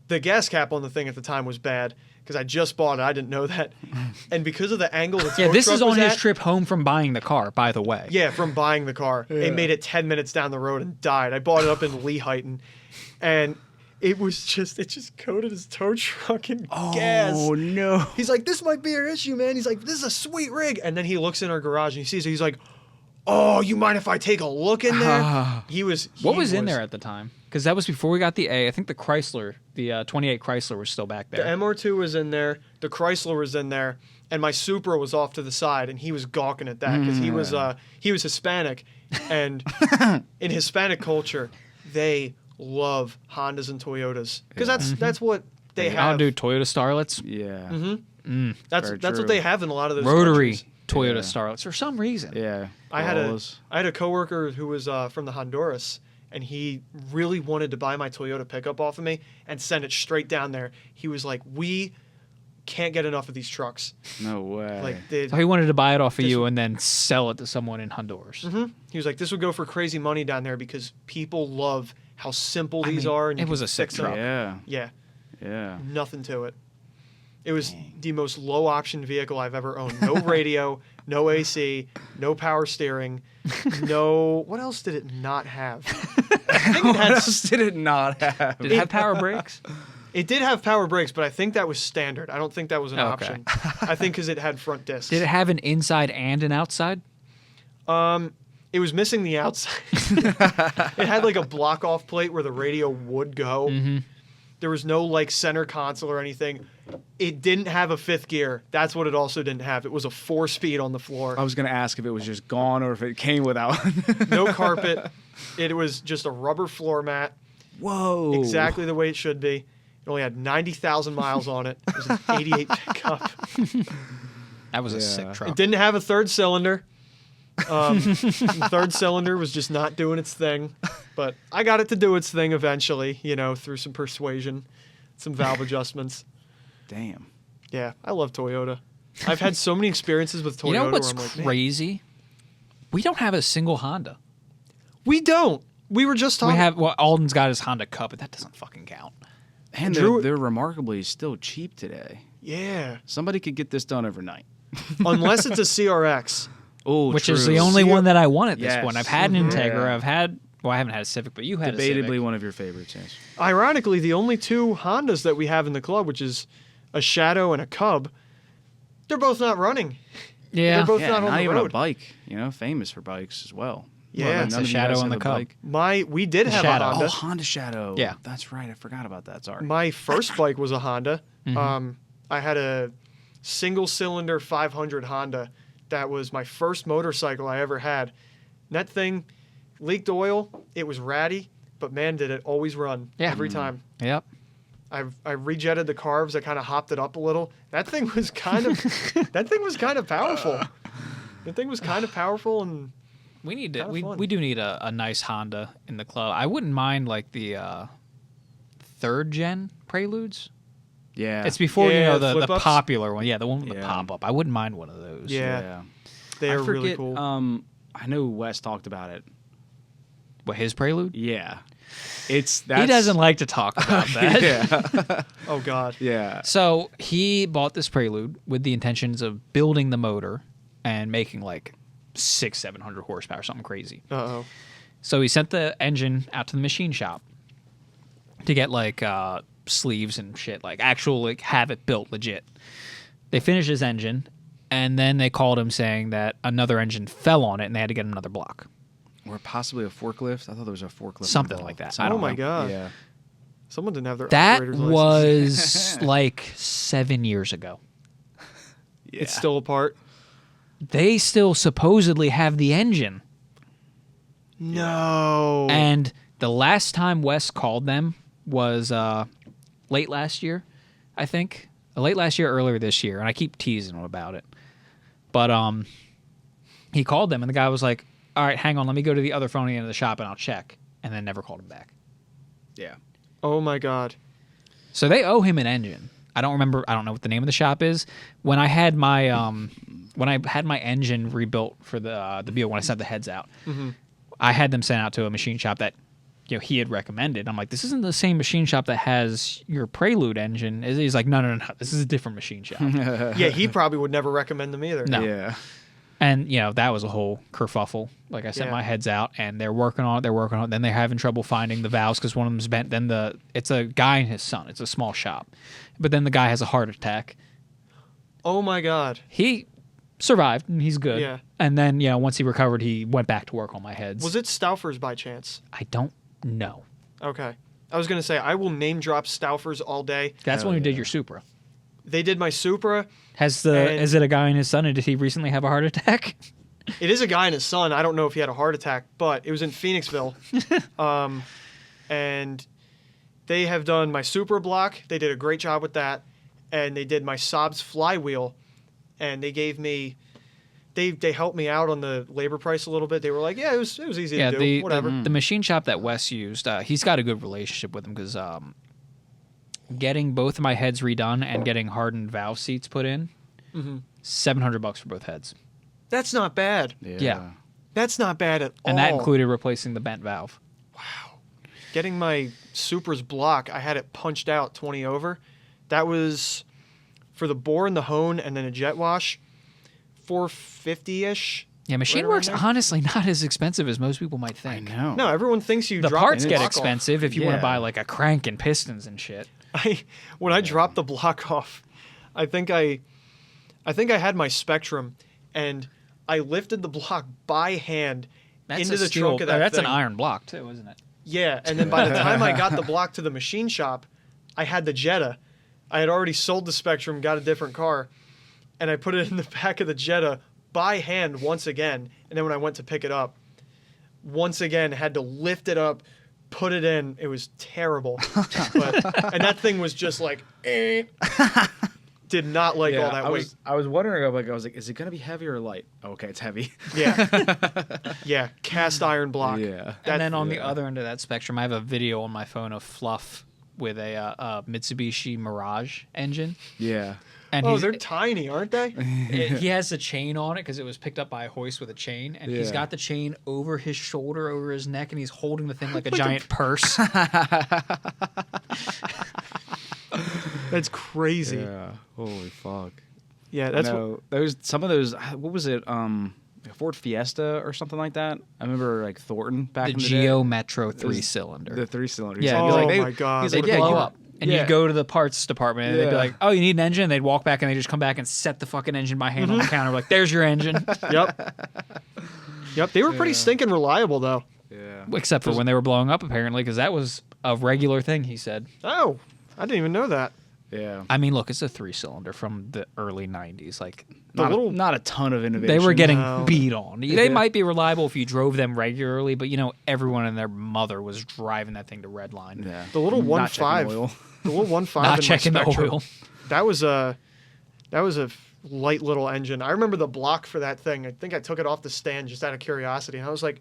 the gas cap on the thing at the time was bad because I just bought it. I didn't know that, and because of the angle the Yeah, tow this truck is on was his at- trip home from buying the car, by the way. Yeah, from buying the car. It made it 10 minutes down the road and died. I bought it up in Lehighton, and it just coated his tow truck in gas. Oh no! He's like, "This might be our issue, man." He's like, "This is a sweet rig." And then he looks in our garage and he sees it. He's like, "Oh, you mind if I take a look in there?" What was in there at the time? Because that was before we got the A. I think the Chrysler, the 28 Chrysler was still back The there. MR2 was in there. The Chrysler was in there. And my Supra was off to the side, and he was gawking at that because he was Hispanic, and in Hispanic culture, they love Hondas and Toyotas because that's what they I'll have. do Toyota Starlets, Yeah. That's Very what true. they have in a lot of those rotary countries. Toyota Yeah. Starlets for some reason. Yeah. I Corollas. had a coworker who was from the Honduras, and he really wanted to buy my Toyota pickup off of me and send it straight down there. He was like, "We can't get enough of these trucks." No way. Like So he wanted to buy it off of This- you and then sell it to someone in Honduras. he was like, "This would go for crazy money down there because people love how simple these mean, are." And you it was can a sick fix them." truck. yeah. Yeah, Yeah. nothing to it. It was the most low option vehicle I've ever owned. No radio, no AC, no power steering, no. What else did it not have? I think it had. What else did it not have? Did it have power brakes? It did have power brakes, but I think that was standard. I don't think that was an Okay. option. I think because it had front discs. Did it have an inside and an outside? It was missing the outside. It had like a block off plate where the radio would go. Mm-hmm. There was no like center console or anything. It didn't have a fifth gear. That's what it also didn't have. It was a 4-speed on the floor. I was gonna ask if it was just gone or if it came without. No carpet. It was just a rubber floor mat. Whoa. Exactly the way it should be. It only had 90,000 miles on it. It was an 88 pickup. That was a Yeah. sick It truck. didn't have a third cylinder. The third cylinder was just not doing its thing. But I got it to do its thing eventually, through some persuasion, some valve adjustments. Damn. Yeah, I love Toyota. I've had so many experiences with Toyota You know what's where I'm like, man, crazy? We don't have a single Honda. we don't. We were just talking. We have Alden's got his Honda Cup, but that doesn't fucking count. And Drew- they're remarkably still cheap today. Yeah. Somebody could get this done overnight. Unless it's a CRX. Oh, Which is the only one that I want at this Yes. point. I've had an Integra. Yeah. I've had. Well, I haven't had a Civic, but you had a debatably Civic. one of your favorites. Yes. Ironically, the only two Hondas that we have in the club, which is a Shadow and a Cub, they're both not running. Yeah. They're both Yeah, not on the even a road. bike. Famous for bikes as well. Yeah. It's none a of you Shadow guys and have the a Cub. bike? We did have Shadow. a Honda. Oh, Honda Shadow. Yeah. That's right. I forgot about that. Sorry. My first bike was a Honda. Mm-hmm. I had a single-cylinder 500 Honda. That was my first motorcycle I ever had. And that thing leaked oil. It was ratty, but man, did it always run every time. Yep. I rejetted the carbs. I kind of hopped it up a little. That thing was kind of powerful. That thing was kind of powerful, and We need to. Kinda fun. We do need a nice Honda in the club. I wouldn't mind like the third gen Preludes. Yeah. It's before Yeah, the flip-ups? popular one. Yeah, the one with the Yeah. pop up. I wouldn't mind one of those. Yeah. they I are forget, really cool. I know Wes talked about it. What, his Prelude? Yeah. That's, He doesn't like to talk about that. Yeah. Oh God. Yeah. So he bought this Prelude with the intentions of building the motor and making like 600-700 horsepower, something crazy. Uh-oh. So he sent the engine out to the machine shop to get like sleeves and shit, like actual like have it built legit. They finished his engine, and then they called him saying that another engine fell on it, and they had to get another block. Or possibly a forklift. I thought there was a forklift. Something involved. like that. Something Oh my like- God. Yeah. Someone didn't have their That operator's license. was like 7 years ago. Yeah. It's still apart. They still supposedly have the engine. No. And the last time Wes called them was late last year, I think. Late last year, earlier this year. And I keep teasing him about it. But he called them, and the guy was like, all right, hang on, let me go to the other phone at the end of the shop, and I'll check. And then never called him back. Yeah. Oh my God. So they owe him an engine. I don't know what the name of the shop is. When I had my engine rebuilt for the BO when I sent the heads out, I had them sent out to a machine shop that he had recommended. I'm like, this isn't the same machine shop that has your Prelude engine. He's like, no, this is a different machine shop. Yeah, he probably would never recommend them either. No. Yeah. And, that was a whole kerfuffle. Like, I sent my heads out, and they're working on it. Then they're having trouble finding the valves because one of them's bent. Then it's a guy and his son. It's a small shop. But then the guy has a heart attack. Oh my God. He survived, and he's good. Yeah. And then, once he recovered, he went back to work on my heads. Was it Stauffer's by chance? I don't know. Okay. I was going to say, I will name drop Stauffer's all day. That's when we did your Supra. They did my Supra. Is it a guy and his son, and did he recently have a heart attack? It is a guy and his son. I don't know if he had a heart attack, but it was in Phoenixville. And they have done my Supra block. They did a great job with that. And they did my Saab's flywheel. And they gave me... They helped me out on the labor price a little bit. They were like, yeah, it was easy to do. Whatever. The machine shop that Wes used, he's got a good relationship with him because getting both of my heads redone and getting hardened valve seats put in, $700 for both heads. That's not bad. Yeah. That's not bad at all. And that included replacing the bent valve. Wow. Getting my Supra's block, I had it punched out 20 over. That was for the bore and the hone and then a jet wash, $450-ish. Yeah, Machine Works honestly not as expensive as most people might think. I know. No, everyone thinks you The drop parts the get block expensive if you want to buy like a crank and pistons and shit. When I dropped the block off, I think I had my Spectrum, and I lifted the block by hand into the trunk of that That's thing. an iron block too, isn't it? Yeah, and then by the time I got the block to the machine shop, I had the Jetta. I had already sold the Spectrum, got a different car, and I put it in the back of the Jetta by hand once again. And then when I went to pick it up, once again had to lift it up, put it in. It was terrible. And that thing was just like, did not like all that weight. I was wondering, I was like, is it going to be heavy or light? Oh, okay, it's heavy. Yeah. Yeah, cast iron block. Yeah. And then on the other end of that spectrum, I have a video on my phone of Fluff with a Mitsubishi Mirage engine. Yeah. And they're tiny, aren't they? He has a chain on it because it was picked up by a hoist with a chain, and he's got the chain over his shoulder, over his neck, and he's holding the thing like a giant purse. That's crazy. Yeah. Holy fuck. Yeah, that's some of those. What was it? Ford Fiesta or something like that. I remember like Thornton back The in the Geo day. Metro 3-cylinder. The 3-cylinder. Yeah. Oh Like, my God. They'd blow up. And you'd go to the parts department, and they'd be like, oh, you need an engine? And they'd walk back, and they'd just come back and set the fucking engine by hand on the counter. Like, there's your engine. Yep. They were pretty stinking reliable, though. Yeah. Except for when they were blowing up, apparently, because that was a regular thing, he said. Oh, I didn't even know that. Yeah. I mean, look, it's a 3-cylinder from the early 90s. Like, Not a ton of innovation. they were getting beat on. They might be reliable if you drove them regularly, but, everyone and their mother was driving that thing to redline. Yeah. The little Not checking 1.5. oil. The little 1.5 Not in checking my the Spectrum, oil. That was a light little engine. I remember the block for that thing. I think I took it off the stand just out of curiosity, and I was like,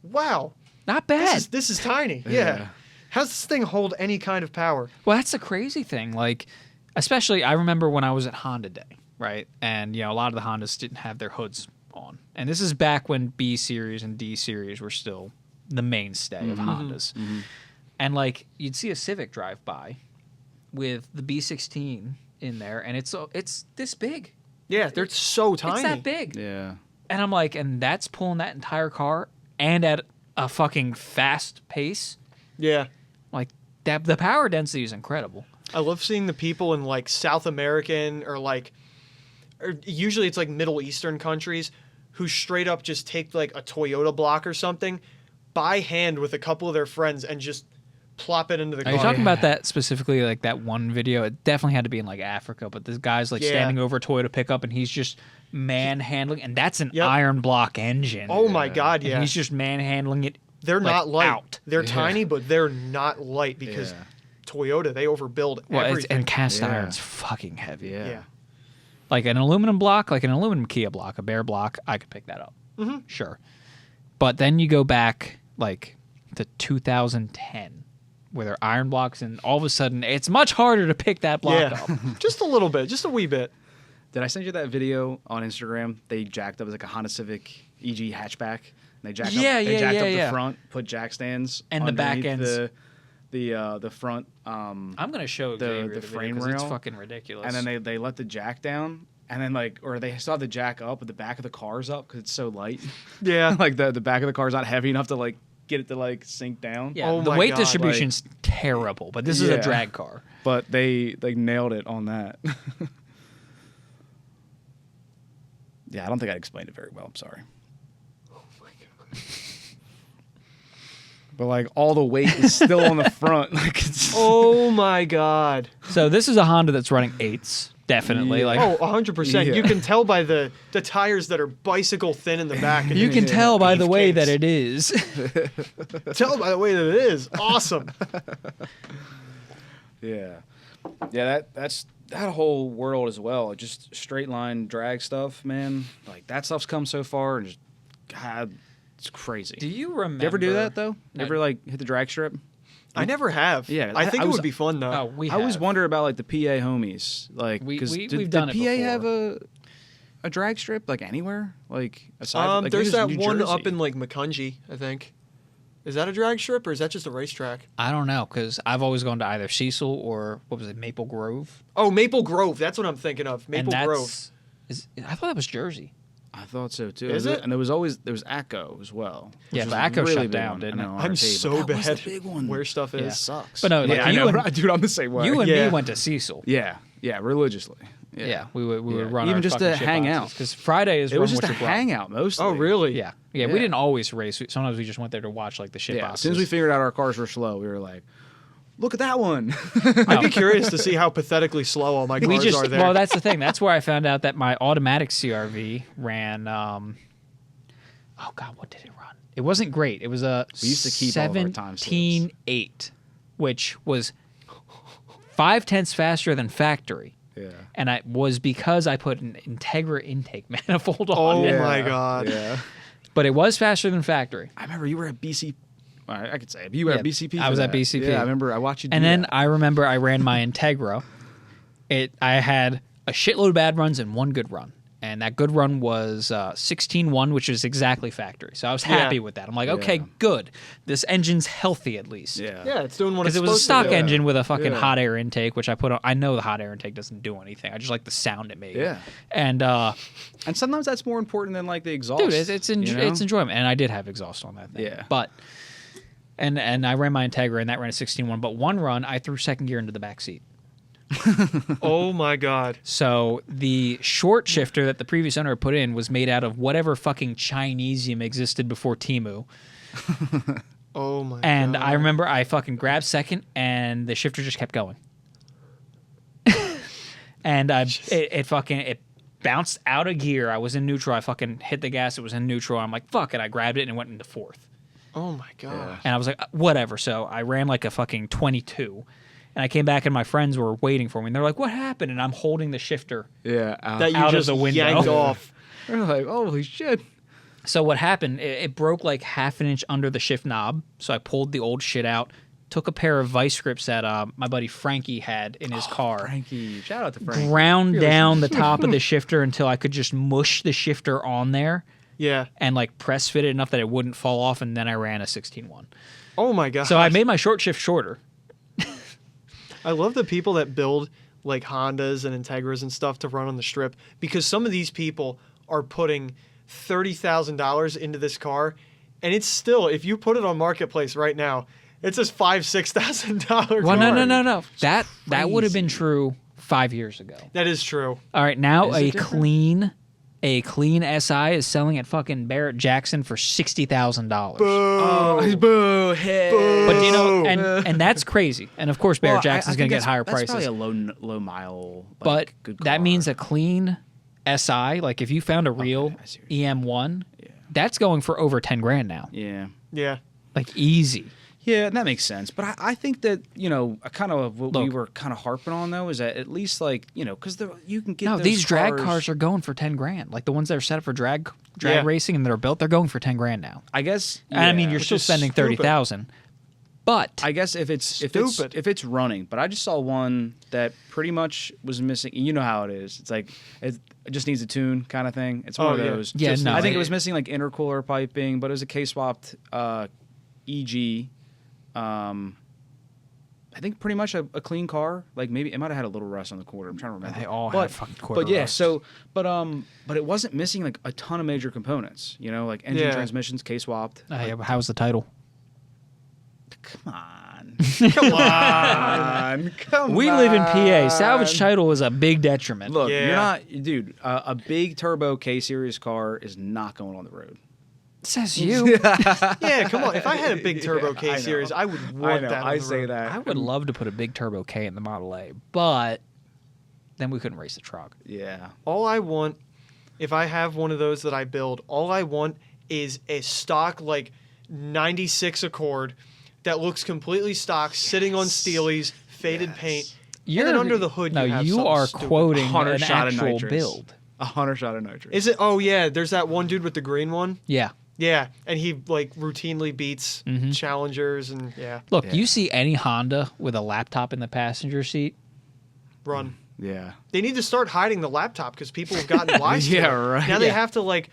wow. Not bad. This is tiny. Yeah. How does this thing hold any kind of power? Well, that's the crazy thing. Like, especially, I remember when I was at Honda Day, right? And, a lot of the Hondas didn't have their hoods on. And this is back when B Series and D Series were still the mainstay of Hondas. Mm-hmm. And, like, you'd see a Civic drive by with the B16 in there, and it's this big. Yeah, they're so tiny. It's that big. Yeah. And I'm like, and that's pulling that entire car and at a fucking fast pace. Yeah. Like, the power density is incredible. I love seeing the people in like South American or usually it's like Middle Eastern countries who straight up just take like a Toyota block or something by hand with a couple of their friends and just plop it into the car. Are you talking about that specifically, like that one video? It definitely had to be in like Africa, but this guy's like standing over a Toyota pickup and he's just manhandling, and that's an iron block engine. Oh my God, and he's just manhandling it. They're like, not light. Out. They're tiny, but they're not light because Toyota, they overbuild everything. And cast iron's fucking heavy. Yeah. Like an aluminum block, like an aluminum Kia block, a bare block, I could pick that up. Mm-hmm. Sure. But then you go back like to 2010 where they're iron blocks, and all of a sudden it's much harder to pick that block up. Just a little bit, just a wee bit. Did I send you that video on Instagram? They jacked up like a Honda Civic EG hatchback. And they jacked up the front, put jack stands and the back ends. The front. I'm gonna show the frame rail. It's fucking ridiculous. And then they let the jack down, and then or they still have the jack up, but the back of the car's up because it's so light. Yeah, like the back of the car's not heavy enough to get it to sink down. Yeah, the weight distribution's terrible, but this is a drag car. But they nailed it on that. Yeah, I don't think I explained it very well. I'm sorry. Oh my God. But all the weight is still on the front. Oh my God. So this is a Honda that's running 8s, definitely. Yeah. 100%. Yeah. You can tell by the tires that are bicycle thin in the back. You can tell by the way that it is. Tell by the way that it is. Awesome. Yeah. Yeah, that's that whole world as well. Just straight line drag stuff, man. That stuff's come so far, and just God, it's crazy. Do you remember? You ever do that though? Ever hit the drag strip? I never have. Yeah, I think it would be fun though. I always wonder about the PA homies. We've done it PA before. have a drag strip anywhere? Aside, there's that New one Jersey. up in Macungie, I think. Is that a drag strip or is that just a racetrack? I don't know, because I've always gone to either Cecil or what was it, Maple Grove. Oh, Maple Grove. That's what I'm thinking of. Maple Grove. I thought that was Jersey. I thought so too. Is it? And there was ACCO as well. Yeah, which but was ACCO really shut big down, one. didn't I it? know, I'm RT, so but that bad was the big one. where stuff is. Yeah. Sucks. But no, yeah, I know. Dude, I'm the same way. You and Yeah. me went to Cecil. Yeah, religiously. Yeah, we would run even our just to fucking shit hang boxes, out. because Friday is It was run just a what you brought. hangout mostly. Oh, really? Yeah, Yeah. we didn't always race. Sometimes we just went there to watch the shit Yeah. boxes. As soon as we figured out our cars were slow, we were like, "Look at that one." I'd be curious to see how pathetically slow all my cars are there. Well, that's the thing. That's where I found out that my automatic CRV ran. Oh God, what did it run? It wasn't great. It was a We used to keep all of our time slips. 17.8, which was 0.5 faster than factory. Yeah. And it was because I put an Integra intake manifold on Oh it. my God. Yeah. But it was faster than factory. I remember you were at BC. I could say it. You were at BCP. I was at that. BCP. Yeah, I remember. I watched you. And do then that. I remember I ran my Integra. I had a shitload of bad runs and one good run. And that good run was 16.1, which is exactly factory. So I was happy with that. I'm like, okay, good. This engine's healthy at least. Yeah. Yeah, it's doing what it's Because it was a supposed stock to do. engine with a fucking Yeah. hot air intake, which I put on. I know the hot air intake doesn't do anything. I just like the sound it made. Yeah. And And sometimes that's more important than the exhaust. dude, it's you know? it's enjoyment. And I did have exhaust on that thing. Yeah. But and I ran my Integra and that ran a 16.1. But one run, I threw second gear into the back seat. Oh my God. So the short shifter that the previous owner put in was made out of whatever fucking Chinesium existed before Temu. Oh my And God. I remember I fucking grabbed second and the shifter just kept going. And it bounced out of gear. I was in neutral. I fucking hit the gas. It was in neutral. I'm like, fuck it. I grabbed it and it went into fourth. Oh my God. And I was like, whatever. So I ran a fucking 22. And I came back and my friends were waiting for me. And they're like, what happened? And I'm holding the shifter. Yeah. That you out of just the window. yanked off. We're like, holy shit. So what happened, it broke like half an inch under the shift knob. So I pulled the old shit out, took a pair of vice grips that my buddy Frankie had in his car. Frankie. Shout out to Frankie. Ground down the top of the shifter until I could just mush the shifter on there Yeah. and press fit it enough that it wouldn't fall off. And then I ran a 16.1. Oh my God. So I made my short shift shorter. I love the people that build Hondas and Integras and stuff to run on the strip, because some of these people are putting $30,000 into this car, and it's still, if you put it on Marketplace right now, it's just $5,000-$6,000. Well, car. no. That would have been true 5 years ago. That is true. All right, now Is a it different? clean A clean SI is selling at fucking Barrett Jackson for $60,000. Oh, boo! Hey. But do you know, and that's crazy. And of course, Barrett Jackson's going to get higher That's prices. probably a low mile. Like, But good that car. means a clean SI, like if you found a real I see what you're EM1, that's going for over 10 grand now. Yeah. Yeah. Like easy. Yeah, that makes sense. But I think that, kind of what we Look. were kind of harping on, though, is that at least, like, because you can get No, those these drag cars are going for 10 grand. Like the ones that are set up for drag racing and that are built, they're going for 10 grand now. I guess. And I mean, you're Which still is spending stupid. 30,000. But I guess if it's running, but I just saw one that pretty much was missing. You know how it is. It's like it just needs a tune kind of thing. It's one of those. Yeah, no, I think it was missing like intercooler piping, but it was a K-swapped EG. I think pretty much a clean car. Like maybe it might have had a little rust on the quarter. I'm trying to remember. they all have fucking quarter But yeah, rust. but it wasn't missing like a ton of major components. Like engine transmissions, K-swapped. How's the title? Come on. Come on. Come We on. live in PA. Salvage title is a big detriment. Look, Yeah. you're not, dude. A big turbo K series car is not going on the road. Says you. Yeah, come on. If I had a big turbo I K know. series, I would I want know. that. I on the say road. that. I would love to put a big turbo K in the Model A, but then we couldn't race the truck. Yeah. All I want, if I have one of those that I build, all I want is a stock like 96 Accord that looks completely stock, sitting on Steelies, faded paint. And then under the hood, no, you have you something are stupid. quoting 100 an shot of actual nitrous. build. 100 shot of nitrous. Is it? Oh yeah, there's that one dude with the green one. Yeah. Yeah, and he like routinely beats Mm-hmm. challengers and yeah, Look, Yeah. you see any Honda with a laptop in the passenger seat? run. Yeah. They need to start hiding the laptop because people have gotten wise to Yeah, it. right. Now they Yeah. have to like,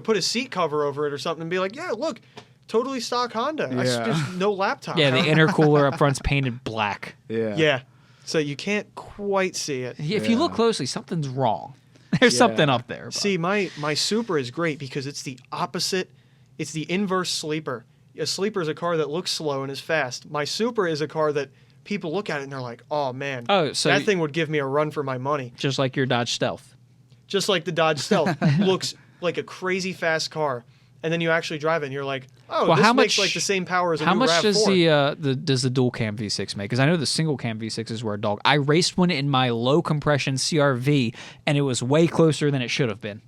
put a seat cover over it or something and be like, yeah, look, totally stock Honda. Yeah. There's no laptop. Yeah, the intercooler up front's painted black. Yeah. Yeah. So you can't quite see it. If you look Yeah. closely, something's wrong. There's Yeah. something up there. but- See, my Supra is great because it's the opposite. It's the inverse sleeper. A sleeper is a car that looks slow and is fast. My Supra is a car that people look at it and they're like, oh man, Oh, so that you- thing would give me a run for my money. just like your Dodge Stealth. Just like the Dodge Stealth looks like a crazy fast car. And then you actually drive it and you're like, oh, Well, this how makes much- like the same power as a How new much RAV4. does the dual cam V6 make? Because I know the single cam V6s were a dog. I raced one in my low compression CRV, and it was way closer than it should have been.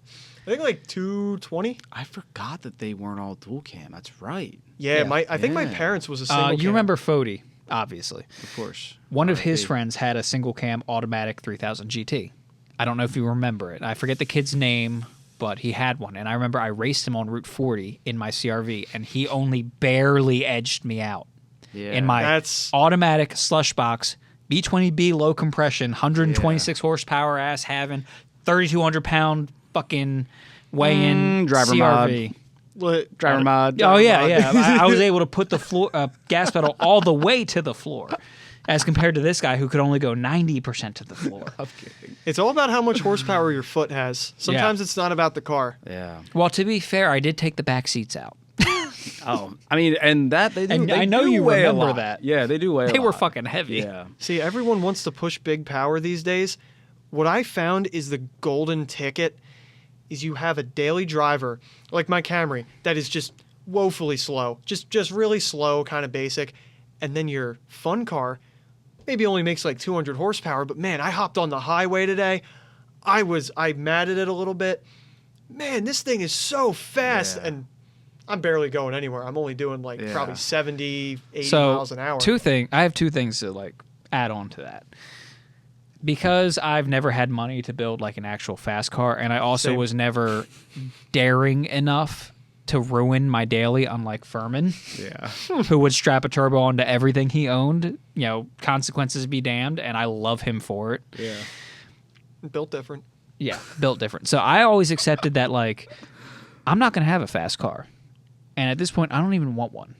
I think like 220. I forgot that they weren't all dual cam. That's right. Yeah, Yeah. I think my Yeah. parents was a single You cam. remember Fody, obviously. Of course. One of his RIP. friends had a single cam automatic 3000 GT. I don't know if you remember it. I forget the kid's name, but he had one. And I remember I raced him on Route 40 in my CRV, and he only barely edged me out Yeah. in my That's- automatic slush box, B20B low compression, 126 horsepower ass having, 3,200 pound fucking weigh-in driver CRV. driver mod. Oh driver yeah, mod. yeah. I was able to put the floor gas pedal all the way to the floor, as compared to this guy who could only go 90% to the floor. I'm kidding. It's all about how much horsepower your foot has. Sometimes it's not about the car. Yeah. Well, to be fair, I did take the back seats out. Oh, I mean, and that they do. And they I know do you weigh a remember lot. that. Yeah, they do weigh. They a were lot. fucking heavy. Yeah. See, everyone wants to push big power these days. What I found is the golden ticket is you have a daily driver, like my Camry, that is just woefully slow. Just really slow, kind of basic. And then your fun car maybe only makes like 200 horsepower, but man, I hopped on the highway today. I matted it a little bit. Man, this thing is so fast Yeah. and I'm barely going anywhere. I'm only doing like Yeah. probably 70, 80 So miles an hour. I have two things to like add on to that. Because I've never had money to build like an actual fast car, and I also Same. was never daring enough to ruin my daily, unlike Furman, Yeah. who would strap a turbo onto everything he owned. Consequences be damned, and I love him for it. Yeah. Built different. Yeah, built different. So I always accepted that, like, I'm not going to have a fast car. And at this point, I don't even want one.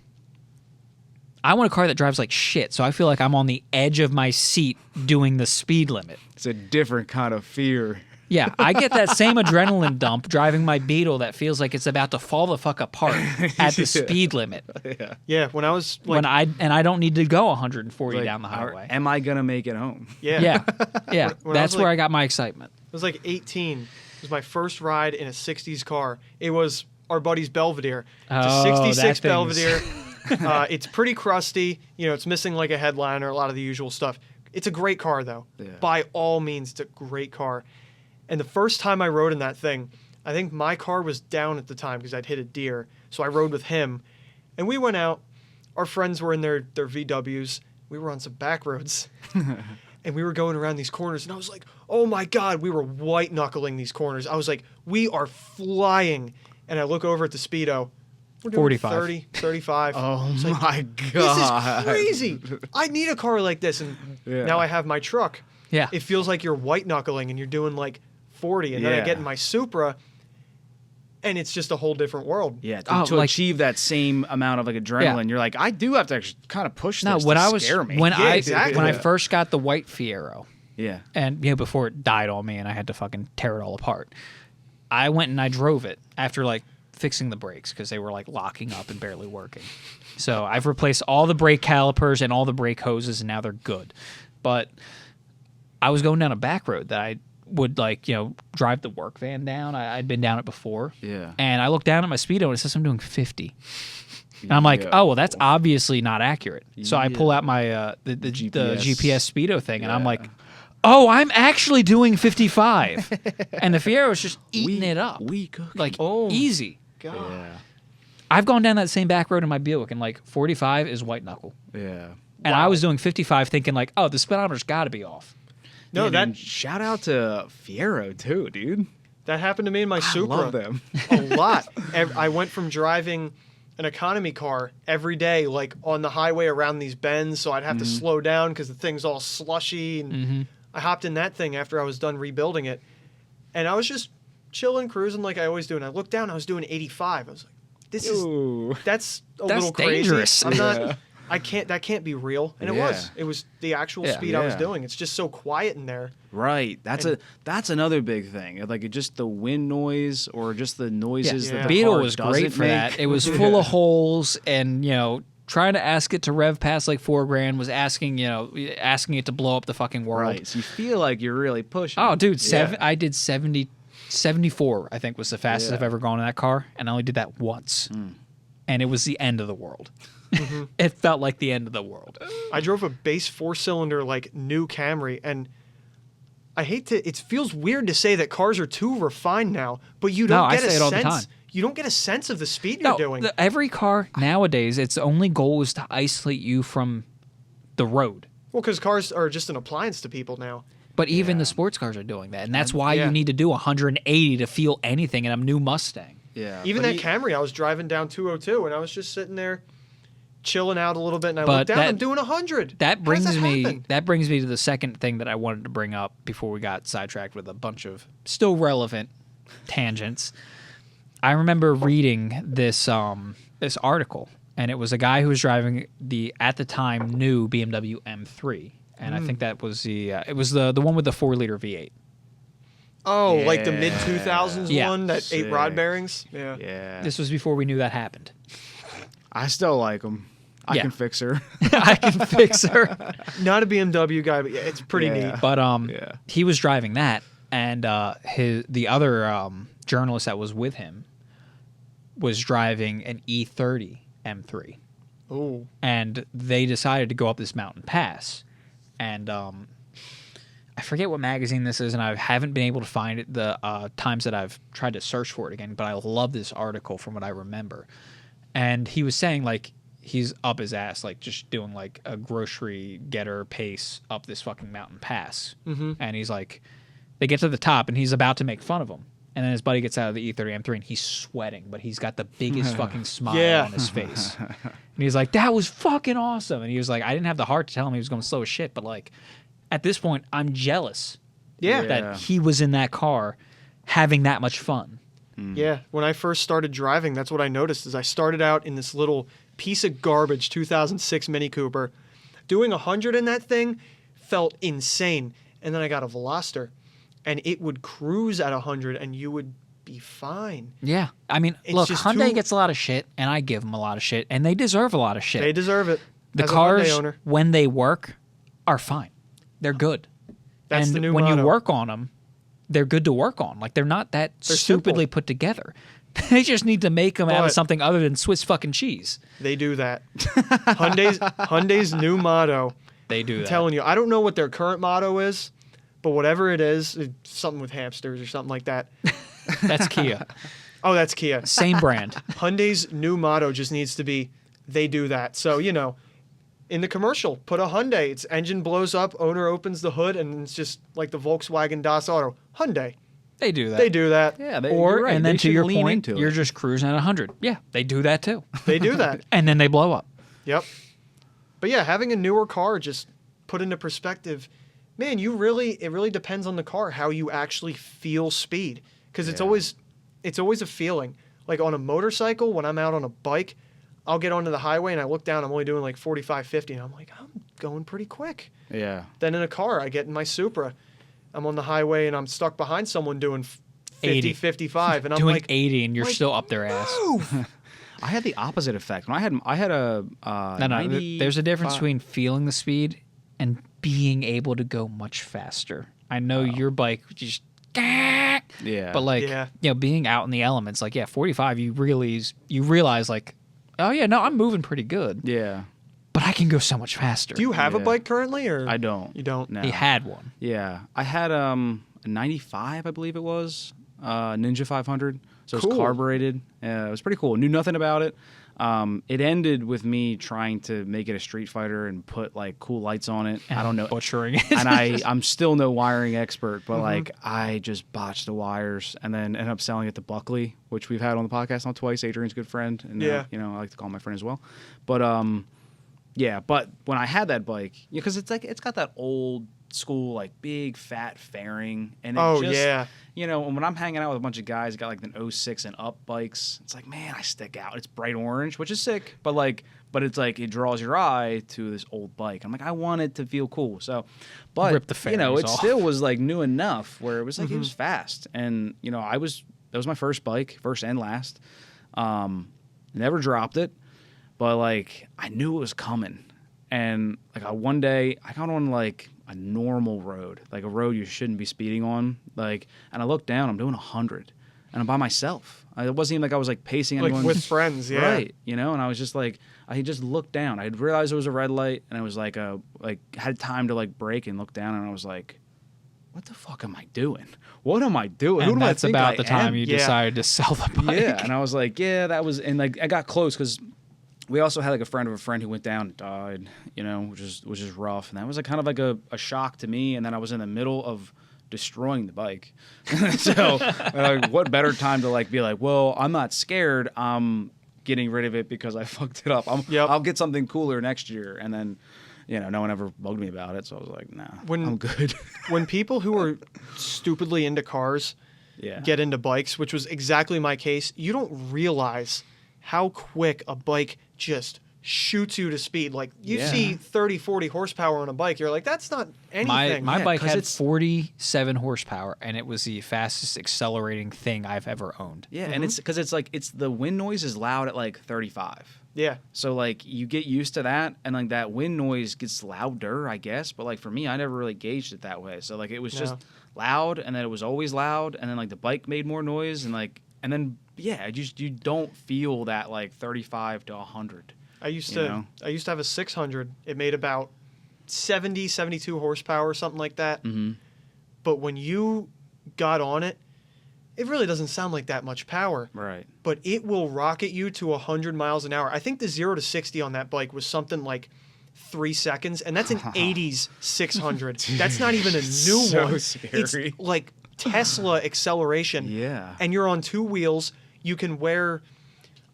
I want a car that drives like shit, so I feel like I'm on the edge of my seat doing the speed limit. It's a different kind of fear. Yeah, I get that same adrenaline dump driving my Beetle that feels like it's about to fall the fuck apart at the speed limit. Yeah. Yeah, when I was like, I don't need to go 140 Like, down the highway. Am I gonna make it home? yeah, Yeah, yeah. When I That's was where like- I got my excitement. I was like 18, It was my first ride in a 60s car. It was our buddy's Belvedere. It's Oh, a that 66 thing's- Belvedere. It's pretty crusty. You know, it's missing like a headliner, a lot of the usual stuff. It's a great car, though. Yeah. By all means, it's a great car. And the first time I rode in that thing, I think my car was down at the time because I'd hit a deer. So I rode with him. And we went out. Our friends were in their VWs. We were on some back roads. And we were going around these corners. And I was like, oh my God, we were white knuckling these corners. I was like, we are flying. And I look over at the Speedo. We're doing 45. 30, 35. Oh It's like, my this god. is crazy. I need a car like this. And Yeah. now I have my truck. Yeah. It feels like you're white knuckling and you're doing like 40. And then I Yeah. get in my Supra and it's just a whole different world. Yeah, to like- achieve that same amount of like adrenaline, you're like, I do have to actually kind of push No, this when to I was scare me. when Yeah, I exactly. when I Yeah. first got the white Fiero, yeah, and before it died on me and I had to fucking tear it all apart, I went and I drove it after like fixing the brakes because they were like locking up and barely working. So I've replaced all the brake calipers and all the brake hoses, and now they're good. But I was going down a back road that I would like, drive the work van down. I'd been down it before. Yeah. And I looked down at my speedo and it says I'm doing 50. And I'm like, Yeah. oh, well, that's obviously not accurate. So I pull Yeah. out my the GPS. GPS speedo thing, and I'm Yeah. like, oh, I'm actually doing 55. And the Fiero was just eating it up, Weak. like Oh. easy. God. Yeah. I've gone down that same back road in my Buick, and like 45 is white knuckle. Yeah. And I was doing 55 thinking like, oh, the speedometer's got to be off. No, Yeah, that dude, shout out to Fiero too, dude. that happened to me in my I Supra. love them. A lot. I went from driving an economy car every day, like on the highway around these bends, so I'd have to slow down because the thing's all slushy. And I hopped in that thing after I was done rebuilding it, and I was just chilling, cruising like I always do. And I looked down, I was doing 85. I was like, Ooh. that's a That's little crazy. dangerous. I'm Yeah. not. That can't be real. And Yeah. it was the actual Yeah. speed I was Yeah. doing. It's just so quiet in there. Right. And- That's another big thing. Like just the wind noise or just the noises Yeah. that the Beetle car was doesn't great for make. that. It was full of holes, and trying to ask it to rev past like $4,000 was asking it to blow up the fucking world. Right. So you feel like you're really pushing. Oh, dude, Yeah. I did 74, I think was the fastest Yeah. I've ever gone in that car, and I only did that once. And it was the end of the world. It felt like the end of the world. I drove a base 4-cylinder like new Camry, and I hate to. It feels weird to say that cars are too refined now, but you don't No, I get a say it all the sense. time. You don't get a sense of the speed you're No, doing. every car nowadays, its only goal is to isolate you from the road. Well, because cars are just an appliance to people now. But even Yeah. the sports cars are doing that, and that's why Yeah. you need to do 180 to feel anything in a new Mustang. Yeah. Even but that Camry, I was driving down 202, and I was just sitting there, chilling out a little bit, and I But looked down. that- I'm doing 100. That How does brings that me. happen? That brings me to the second thing that I wanted to bring up before we got sidetracked with a bunch of still relevant tangents. I remember reading this article, and it was a guy who was driving the at the time new BMW M3, and I think that was it was the one with the 4-liter V8. Oh, like the Yeah. mid 2000s Yeah. one that ate rod Sick. bearings. Yeah. Yeah. This was before we knew that happened. I still like them. I Yeah. can fix her. I can fix her. Not a BMW guy, but yeah, it's pretty Yeah. neat. But Yeah. he was driving that, and the other journalist that was with him was driving an E30 M3, Oh, and they decided to go up this mountain pass, and I forget what magazine this is, and I haven't been able to find it the times that I've tried to search for it again. But I love this article from what I remember, and he was saying like he's up his ass, like just doing like a grocery getter pace up this fucking mountain pass. And he's like, they get to the top and he's about to make fun of him. And then his buddy gets out of the E30 M3 and he's sweating, but he's got the biggest fucking smile Yeah. on his face. And he's like, that was fucking awesome. And he was like, I didn't have the heart to tell him he was going slow as shit, but like at this point, I'm jealous yeah. Yeah. that he was in that car having that much fun. Yeah, when I first started driving, that's what I noticed. Is I started out in this little piece of garbage 2006 Mini Cooper, doing 100 in that thing felt insane, and then I got a Veloster, and it would cruise at 100, and you would be fine. Yeah. I mean, It's look, just Hyundai too- gets a lot of shit, and I give them a lot of shit, and they deserve a lot of shit. They deserve it. The As a cars, Hyundai owner, when they work, are fine. They're good. that's and the new when motto. you work on them, they're good to work on. Like they're not that They're stupidly simple. put together. They just need to make them out of But- something other than Swiss fucking cheese. They do that. Hyundai's new motto. They do I'm that. telling you, I don't know what their current motto is, but whatever it is, it's something with hamsters or something like that. That's Kia. Oh, that's Kia. Same brand. Hyundai's new motto just needs to be, they do that. So, in the commercial, put a Hyundai. Its engine blows up, owner opens the hood, and it's just like the Volkswagen Das Auto. Hyundai. They do that. They do that. Yeah, Or, you're right. and then They to should your lean point, into you're it. just cruising at 100. Yeah, they do that too. They do that. And then they blow up. Yep. But yeah, having a newer car just put into perspective, man, it really depends on the car how you actually feel speed, because it's always a feeling. Like on a motorcycle, when I'm out on a bike, I'll get onto the highway and I look down, I'm only doing like 45, 50, and I'm like, I'm going pretty quick. Yeah. Then in a car, I get in my Supra. I'm on the highway and I'm stuck behind someone doing 50, 80. 55, and I'm Doing like, 80 and you're like, still up their ass. move. I had the opposite effect. When I had a No, 90 there's a difference between feeling the speed and being able to go much faster. I know your bike just, Yeah. but like, Yeah. being out in the elements, like, 45, you realize like, oh yeah, no, I'm moving pretty good, yeah. but I can go so much faster. Do you have a Yeah. bike currently, or I don't. You don't. No. He had one. Yeah. I had a 95, I believe it was, Ninja 500. So it Cool. was carbureted. It was pretty cool. Knew nothing about it. It ended with me trying to make it a Street Fighter and put like cool lights on it. I don't know. Butchering it. And I'm still no wiring expert, but like I just botched the wires and then ended up selling it to Buckley, which we've had on the podcast now twice. Adrian's a good friend, and Yeah. I like to call him my friend as well. But yeah. But when I had that bike, because it's got that old school like big fat fairing, and it Oh, just, yeah. and when I'm hanging out with a bunch of guys that got like an 06 and up bikes, it's like, man, I stick out. It's bright orange, which is sick, but it's like it draws your eye to this old bike. I'm like, I want it to feel cool. So, but Rip the fairings it off. still was like new enough where it was like it was fast, and that was my first bike, first and last. Never dropped it, but like I knew it was coming, and like one day I got on like a normal road, like a road you shouldn't be speeding on, like, and I looked down, I'm doing 100, and I'm by myself. It wasn't even like I was like pacing Like anyone. with friends, yeah. Right, and I was just like, I just looked down. I had realized it was a red light, and I was like, had time to like brake and look down, and I was like, what the fuck am I doing? What am I doing? Who And do I that's think about I the time am? you Yeah. decided to sell the bike. Yeah, and I was like, yeah, that was, and like I got close because we also had like a friend of a friend who went down and died, which is rough, and that was like kind of like a shock to me. And then I was in the middle of destroying the bike, so what better time to like be like, well, I'm not scared, I'm getting rid of it because I fucked it up. I'll get something cooler next year, and then no one ever bugged me about it, so I was like, nah, I'm good. When people who are stupidly into cars Yeah. get into bikes, which was exactly my case, you don't realize how quick a bike just shoots you to speed. Like you Yeah. see 30, 40 horsepower on a bike, you're like, that's not anything. My Yeah, bike 'cause had it's- 47 horsepower, and it was the fastest accelerating thing I've ever owned. Yeah, and it's because it's the wind noise is loud at like 35. Yeah. So like you get used to that, and like that wind noise gets louder, I guess. But like for me, I never really gauged it that way. So like it was just No. loud, and then it was always loud, and then like the bike made more noise, and then you don't feel that like 35 to 100. I used You to know? have a 600. It made about 70, 72 horsepower, something like that. Mm-hmm. But when you got on it, it really doesn't sound like that much power. Right. But it will rocket you to 100 miles an hour. I think the 0 to 60 on that bike was something like 3 seconds, and that's an 80s 600. That's not even a new So one. scary. It's like Tesla acceleration. Yeah. And you're on two wheels. You can wear.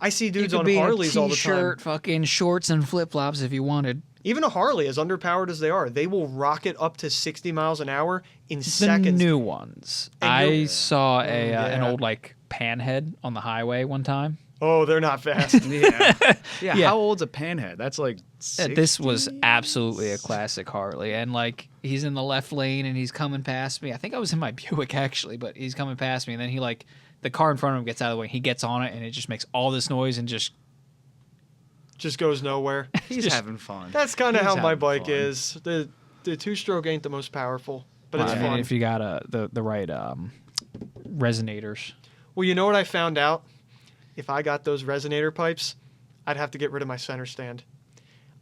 I see dudes you could on be Harleys in a all the t-shirt, time. fucking shorts and flip-flops if you wanted. Even a Harley, as underpowered as they are, they will rocket up to 60 miles an hour in The seconds. new ones. And I you're- saw an yeah. old like panhead on the highway one time. Oh, they're not fast. Yeah. yeah. Yeah. How old's a panhead? That's like This was 60s? absolutely a classic Harley, and like he's in the left lane and he's coming past me. I think I was in my Buick actually, but he's coming past me, and then he like the car in front of him gets out of the way. He gets on it, and it just makes all this noise and just Just goes nowhere. He's just- having fun. That's kind of He's how my having bike fun. is. The two-stroke ain't the most powerful, but it's I mean, fun. if you got the right resonators. Well, you know what I found out? If I got those resonator pipes, I'd have to get rid of my center stand.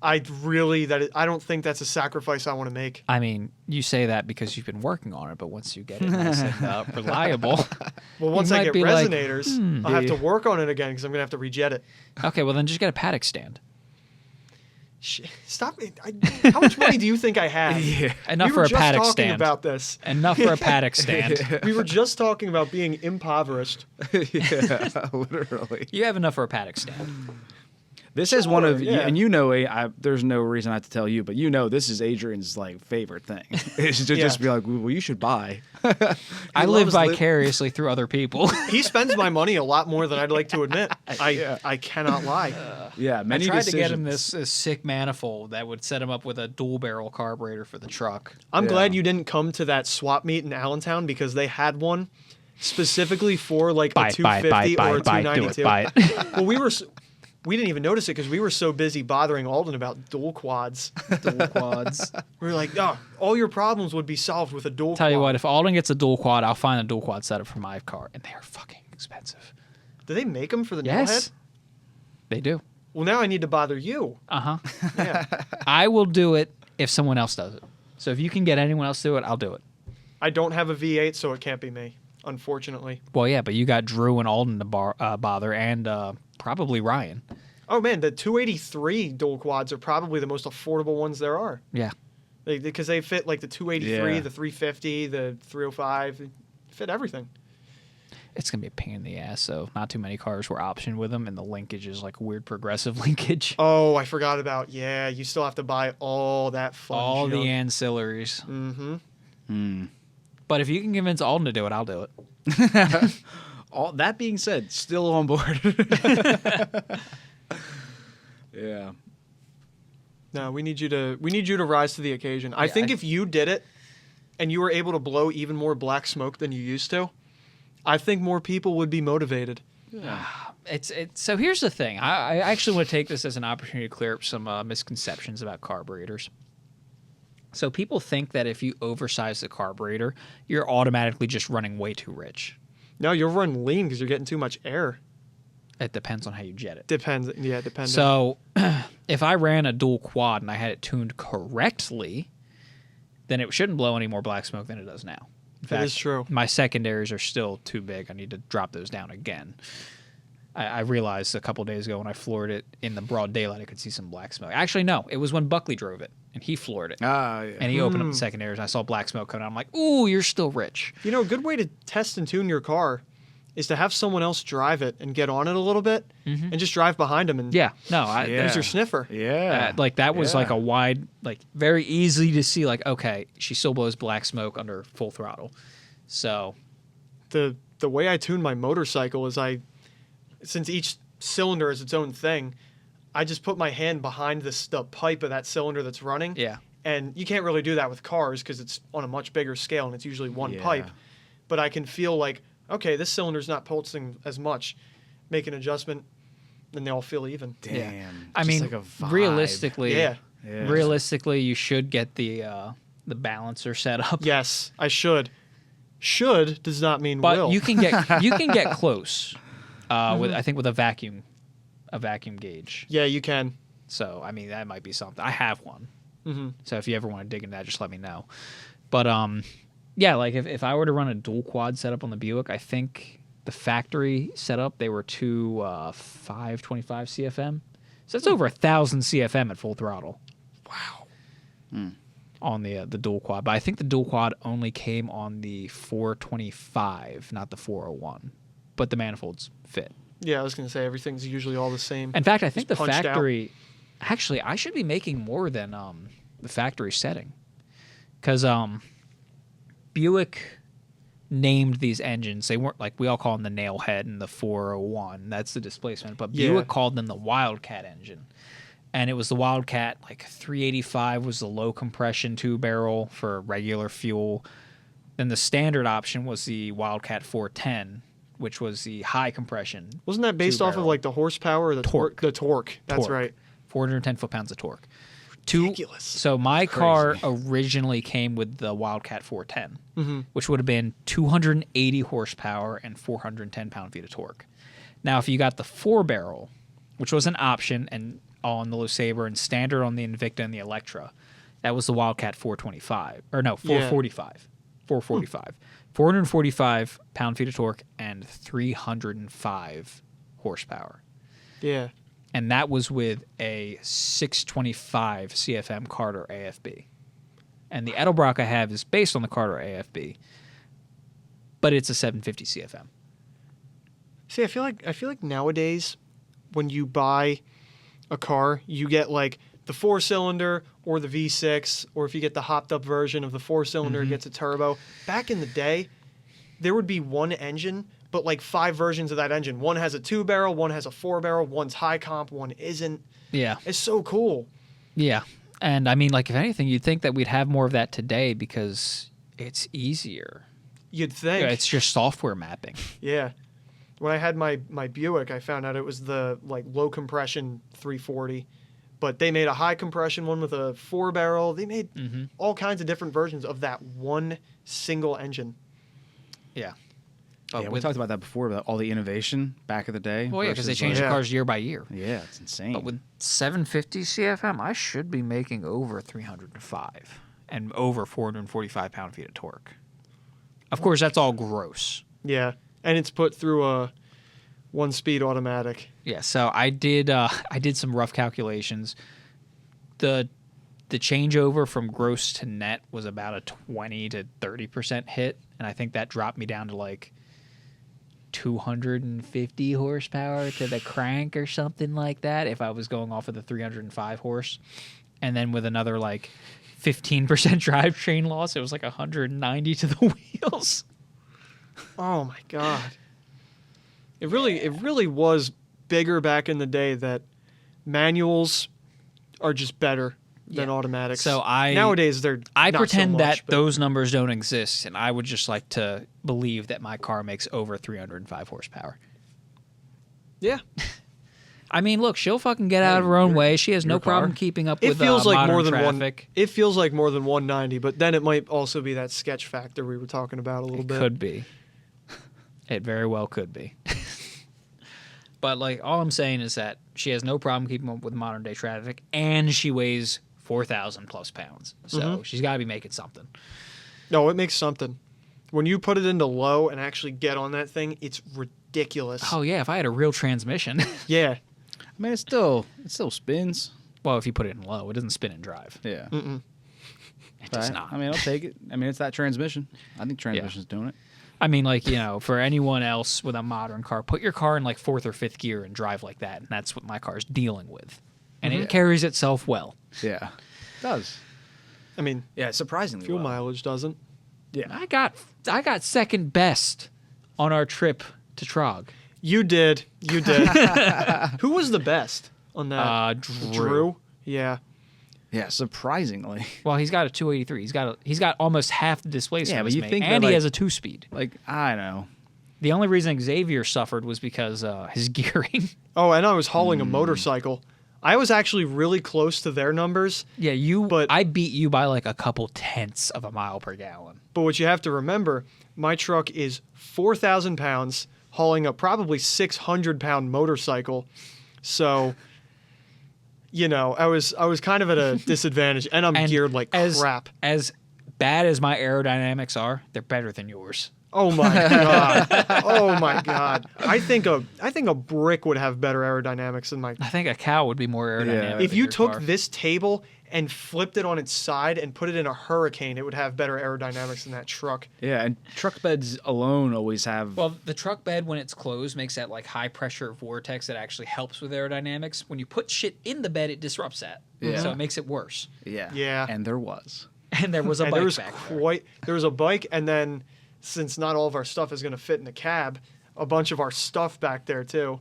I don't think that's a sacrifice I want to make. I mean, you say that because you've been working on it, but once you get it nice and reliable, Well, once you I might get be like, resonators, I'll have to work on it again because I'm going to have to rejet it. okay, well then just get a paddock stand. Stop it. How much money do you think I have? Yeah. Enough we for were a just paddock talking stand. about this. Enough for a paddock stand. We were just talking about being impoverished. Yeah, literally. You have enough for a paddock stand. This is one of, yeah. and there's no reason I have to tell you, but this is Adrian's like favorite thing. Is to just be like, well, you should buy. I live vicariously through other people. He spends my money a lot more than I'd like to admit. I cannot lie. Yeah, I many tried decisions. to get him this sick manifold that would set him up with a dual barrel carburetor for the truck. I'm Yeah. glad you didn't come to that swap meet in Allentown because they had one specifically for like a 250 or a 292. Buy it. Well, we didn't even notice it because we were so busy bothering Alden about dual quads. Dual quads. We were like, oh, all your problems would be solved with a dual Tell quad. you what, if Alden gets a dual quad, I'll find a dual quad setup for my car, and they are fucking expensive. Do they make them for the Yes, nailhead? they do. Well, now I need to bother you. Uh-huh. Yeah. I will do it if someone else does it. So if you can get anyone else to do it, I'll do it. I don't have a V8, so it can't be me, unfortunately. Well, yeah, but you got Drew and Alden to bother, and probably Ryan. Oh, man, the 283 dual quads are probably the most affordable ones there are. Yeah. Because they fit like the 283, Yeah. the 350, the 305. They fit everything. It's going to be a pain in the ass, so not too many cars were optioned with them, and the linkage is like a weird progressive linkage. Oh, I forgot about, you still have to buy all that fun All the junk. ancillaries. Mm-hmm. But if you can convince Alden to do it, I'll do it. All that being said, still on board. Yeah. No, we need you to rise to the occasion. I think if you did it and you were able to blow even more black smoke than you used to, I think more people would be motivated. So here's the thing. I actually want to take this as an opportunity to clear up some misconceptions about carburetors. So people think that if you oversize the carburetor, you're automatically just running way too rich. No, you're running lean because you're getting too much air. It depends on how you jet it. Depends. So if I ran a dual quad and I had it tuned correctly, then it shouldn't blow any more black smoke than it does now. In fact, That is true. My secondaries are still too big. I need to drop those down again. I realized a couple days ago when I floored it in the broad daylight, I could see some black smoke. Actually, no. It was when Buckley drove it, and he floored it. Yeah. And he opened up the secondaries, and I saw black smoke coming out. I'm like, ooh, you're still rich. You know, a good way to test and tune your car is to have someone else drive it and get on it a little bit and just drive behind them and Yeah. No, use your sniffer. Yeah. like that was Yeah. like a wide, like very easy to see, like, okay, she still blows black smoke under full throttle. So The way I tune my motorcycle is since each cylinder is its own thing, I just put my hand behind the pipe of that cylinder that's running. yeah. And you can't really do that with cars because it's on a much bigger scale and it's usually one Yeah. pipe. But I can feel like, okay, this cylinder's not pulsing as much. Make an adjustment, and they all feel even. Damn. Yeah. I Just mean, like a vibe. realistically, Yeah. Yeah. realistically, you should get the balancer set up. Yes, I should. Should does not mean But will. you can get close with, I think, with a vacuum gauge. Yeah, you can. So I mean, that might be something. I have one. Mm-hmm. So if you ever want to dig into that, just let me know. But yeah, like if I were to run a dual quad setup on the Buick, I think the factory setup they were 525 CFM. So that's over 1,000 CFM at full throttle. Wow. On the dual quad, but I think the dual quad only came on the 425, not the 401. But the manifolds fit. Yeah, I was going to say everything's usually all the same. In fact, I think the Just punched out. factory. Actually, I should be making more than the factory setting, because Buick named these engines. They weren't like we all call them the Nailhead and the 401. That's the displacement, but Yeah. Buick called them the Wildcat engine, and it was the Wildcat. Like 385 was the low compression 2-barrel for regular fuel. Then the standard option was the Wildcat 410, which was the high compression. Wasn't that based off of 2-barrel. like the horsepower or the torque? The torque. That's Torque. right. 410 foot-pounds of torque. ridiculous. So my car originally came with the Wildcat 410, which would have been 280 horsepower and 410 pound-feet of torque. Now, if you got the 4-barrel, which was an option and on the LeSabre and standard on the Invicta and the Electra, that was the Wildcat 425. Or no, 445. 445. 445 pound-feet of torque and 305 horsepower. Yeah. And that was with a 625 CFM Carter AFB. And the Edelbrock I have is based on the Carter AFB, but it's a 750 CFM. See, I feel like nowadays when you buy a car, you get like the 4-cylinder or the V6, or if you get the hopped up version of the 4-cylinder, it gets a turbo. Back in the day, there would be one engine, but like 5 versions of that engine. One has a 2-barrel, one has a 4-barrel, one's high comp, one isn't. Yeah. It's so cool. Yeah. And I mean, like, if anything, you'd think that we'd have more of that today because it's easier. You'd think. Yeah, it's just software mapping. Yeah. When I had my Buick, I found out it was the like low compression 340, but they made a high compression one with a 4-barrel. They made all kinds of different versions of that one single engine. Yeah. Yeah, we talked about that before, about all the innovation back in the day. Well, yeah, because they versus, change like- the cars year by year. Yeah, it's insane. But with 750 CFM, I should be making over 305 and over 445 pound-feet of torque. Of course, that's all gross. Yeah, and it's put through a 1-speed automatic. Yeah, so I did some rough calculations. The changeover from gross to net was about a 20 to 30% hit, and I think that dropped me down to like 250 horsepower to the crank or something like that if I was going off of the 305 horse. And then with another like 15% drivetrain loss, it was like 190 to the wheels. Oh my god. It really was bigger back in the day that manuals are just better than automatics. So nowadays they're I not pretend so that much, but those numbers don't exist, and I would just like to believe that my car makes over 305 horsepower. yeah. I mean, look, she'll fucking get out of her own way. She has no your car. problem keeping up It with feels like modern more than traffic. It feels like more than 190, but then it might also be that sketch factor we were talking about a little bit. Could be. It very well could be. But like, all I'm saying is that she has no problem keeping up with modern day traffic, and she weighs 4,000 plus pounds. So she's got to be making something. No, it makes something. When you put it into low and actually get on that thing, it's ridiculous. Oh yeah, if I had a real transmission. Yeah. I mean, it still spins. Well, if you put it in low, it doesn't spin and drive. Yeah. It does not. I mean, I'll take it. I mean, it's that transmission. I think transmission's doing it. I mean, like, you know, for anyone else with a modern car, put your car in like 4th or 5th gear and drive like that, and that's what my car's dealing with. And it carries itself well. Yeah. It does. I mean, Yeah, surprisingly fuel well. mileage doesn't. Yeah. I got second best on our trip to Trog. You did. You did. Who was the best on that? Drew. Yeah. Yeah, surprisingly. Well, he's got a 283. He's got almost half the displacement. Yeah, but as you me, think and that, he like- has a 2-speed. Like, I know. The only reason Xavier suffered was because his gearing. Oh, and I was hauling a motorcycle. I was actually really close to their numbers, Yeah, But- I beat you by like a couple tenths of a mile per gallon. but what you have to remember, my truck is 4,000 pounds, hauling a probably 600-pound motorcycle. So, you know, I was kind of at a disadvantage, and I'm geared like crap. As bad as my aerodynamics are, they're better than yours. Oh my god! Oh my god! I think a brick would have better aerodynamics than my. I think a cow would be more aerodynamic. If than you your took car. this table and flipped it on its side and put it in a hurricane, it would have better aerodynamics than that truck. Yeah, and truck beds alone always have. Well, the truck bed, when it's closed, makes that like high pressure vortex that actually helps with aerodynamics. When you put shit in the bed, it disrupts that. Yeah. So it makes it worse. Yeah. And there was. And there was a And bike there was back there. there was a bike, and then since not all of our stuff is going to fit in the cab, a bunch of our stuff back there too.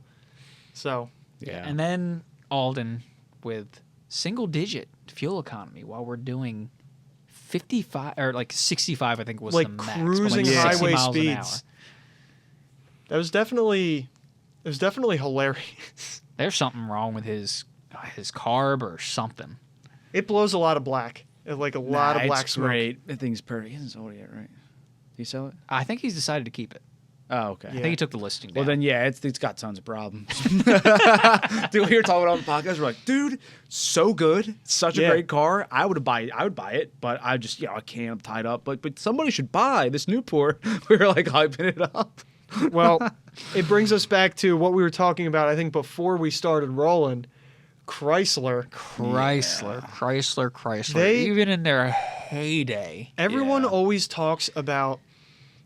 So Yeah. And then Alden with single digit fuel economy while we're doing 55 or like 65, I think was like the max. but, cruising 60 highway miles an speeds. That was definitely hilarious. There's something wrong with his carb or something. It blows a lot of black. Like a lot of black it's smoke. great. That thing's perfect. He hasn't sold it yet, right? Did he sell it? I think he's decided to keep it. Oh, okay. I think he took the listing down. Well, then, yeah, it's got tons of problems. Dude, we were talking on the podcast. We're like, dude, so good, such a great car. I would buy it, but I just, I can't. I'm tied up. But somebody should buy this Newport. We were like hyping it up. Well, it brings us back to what we were talking about. I think before we started rolling, Chrysler. Chrysler. Even in their heyday. Everyone always talks about.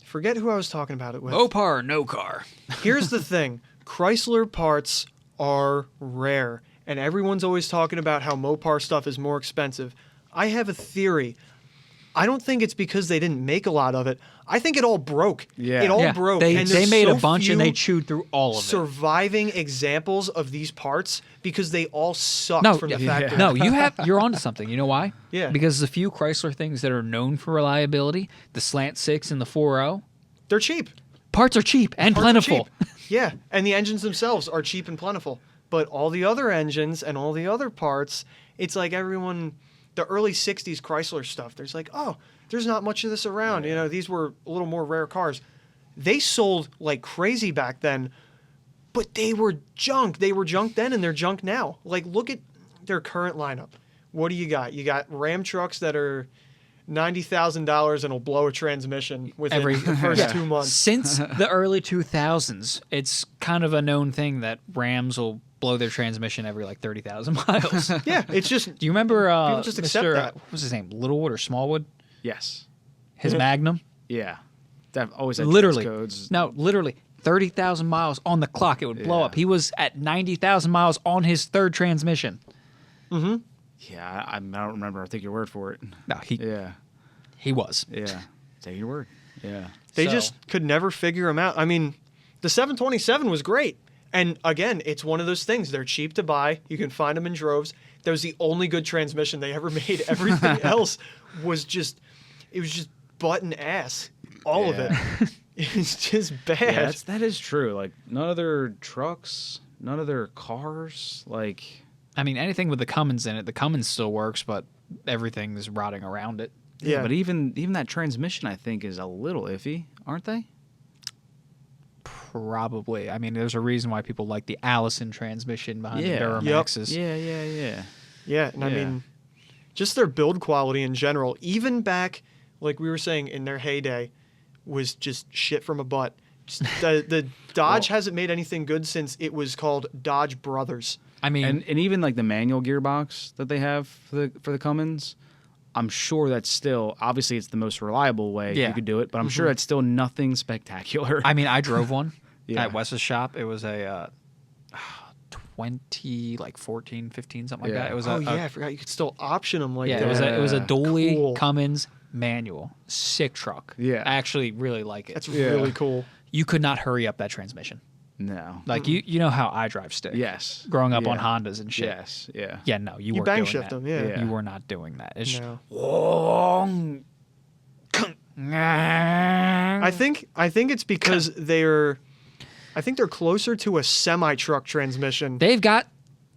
Forget who I was talking about it with. Mopar, no car. Here's the thing. Chrysler parts are rare, and everyone's always talking about how Mopar stuff is more expensive. I have a theory. I don't think it's because they didn't make a lot of it. I think it all broke. Yeah. It all broke. They and there's made so a bunch and few they chewed through all of it. surviving examples of these parts because they all sucked No, from the factory. no, you're onto something. You know why? Yeah. Because the few Chrysler things that are known for reliability, the Slant 6 and the 4.0, They're cheap. parts are cheap and Parts are plentiful. cheap. Yeah, and the engines themselves are cheap and plentiful. But all the other engines and all the other parts, it's like everyone, the early 60s Chrysler stuff, there's like, oh, there's not much of this around. These were a little more rare cars. They sold like crazy back then, but they were junk. They were junk then and they're junk now. Like, look at their current lineup. What do you got? You got Ram trucks that are $90,000 and will blow a transmission within the first 2 months. Since the early 2000s, it's kind of a known thing that Rams will blow their transmission every like 30,000 miles. Yeah, it's just Do you remember people just accept that. what was his name? Littlewood or Smallwood? Yes. His Magnum? Yeah. That always had Literally. codes. No, literally 30,000 miles on the clock, it would blow Yeah. up. He was at 90,000 miles on his third transmission. Yeah, I don't remember. I'll take your word for it. No, Yeah. he was. Yeah. Take your word. Yeah. They So- just could never figure them out. I mean, the 727 was great. And again, it's one of those things. They're cheap to buy. You can find them in droves. That was the only good transmission they ever made. Everything else was just butt and ass. All of it. It's just bad. Yeah, that is true. Like, none of their trucks, none of their cars, like... I mean, anything with the Cummins in it, the Cummins still works, but everything is rotting around it. Yeah. But even that transmission, I think, is a little iffy, aren't they? Probably. I mean, there's a reason why people like the Allison transmission behind the Yeah. Duramaxes. Yeah. Yeah, and I Yeah. mean, just their build quality in general, even back, like we were saying, in their heyday, was just shit from a butt. Just the Dodge hasn't made anything good since it was called Dodge Brothers. I mean, And even like the manual gearbox that they have for the Cummins, I'm sure that's still, obviously it's the most reliable way Yeah. you could do it, but I'm sure that's still nothing spectacular. I mean, I drove one Yeah. at Wes's shop. It was a 14, 15, something like Yeah. that. It was I forgot you could still option them like yeah, that. it was a Yeah. Dolly Cool. Cummins manual. Sick truck. Yeah. I actually really like it. That's Yeah. really cool. You could not hurry up that transmission. No. Like you know how I drive stick. Yes. Growing up on Yeah. Hondas and shit. Yes. Yeah. Yeah, no, you weren't bang doing shift that. them, yeah. You were not doing that. It's No. I I think it's because they're closer to a semi truck transmission. they've got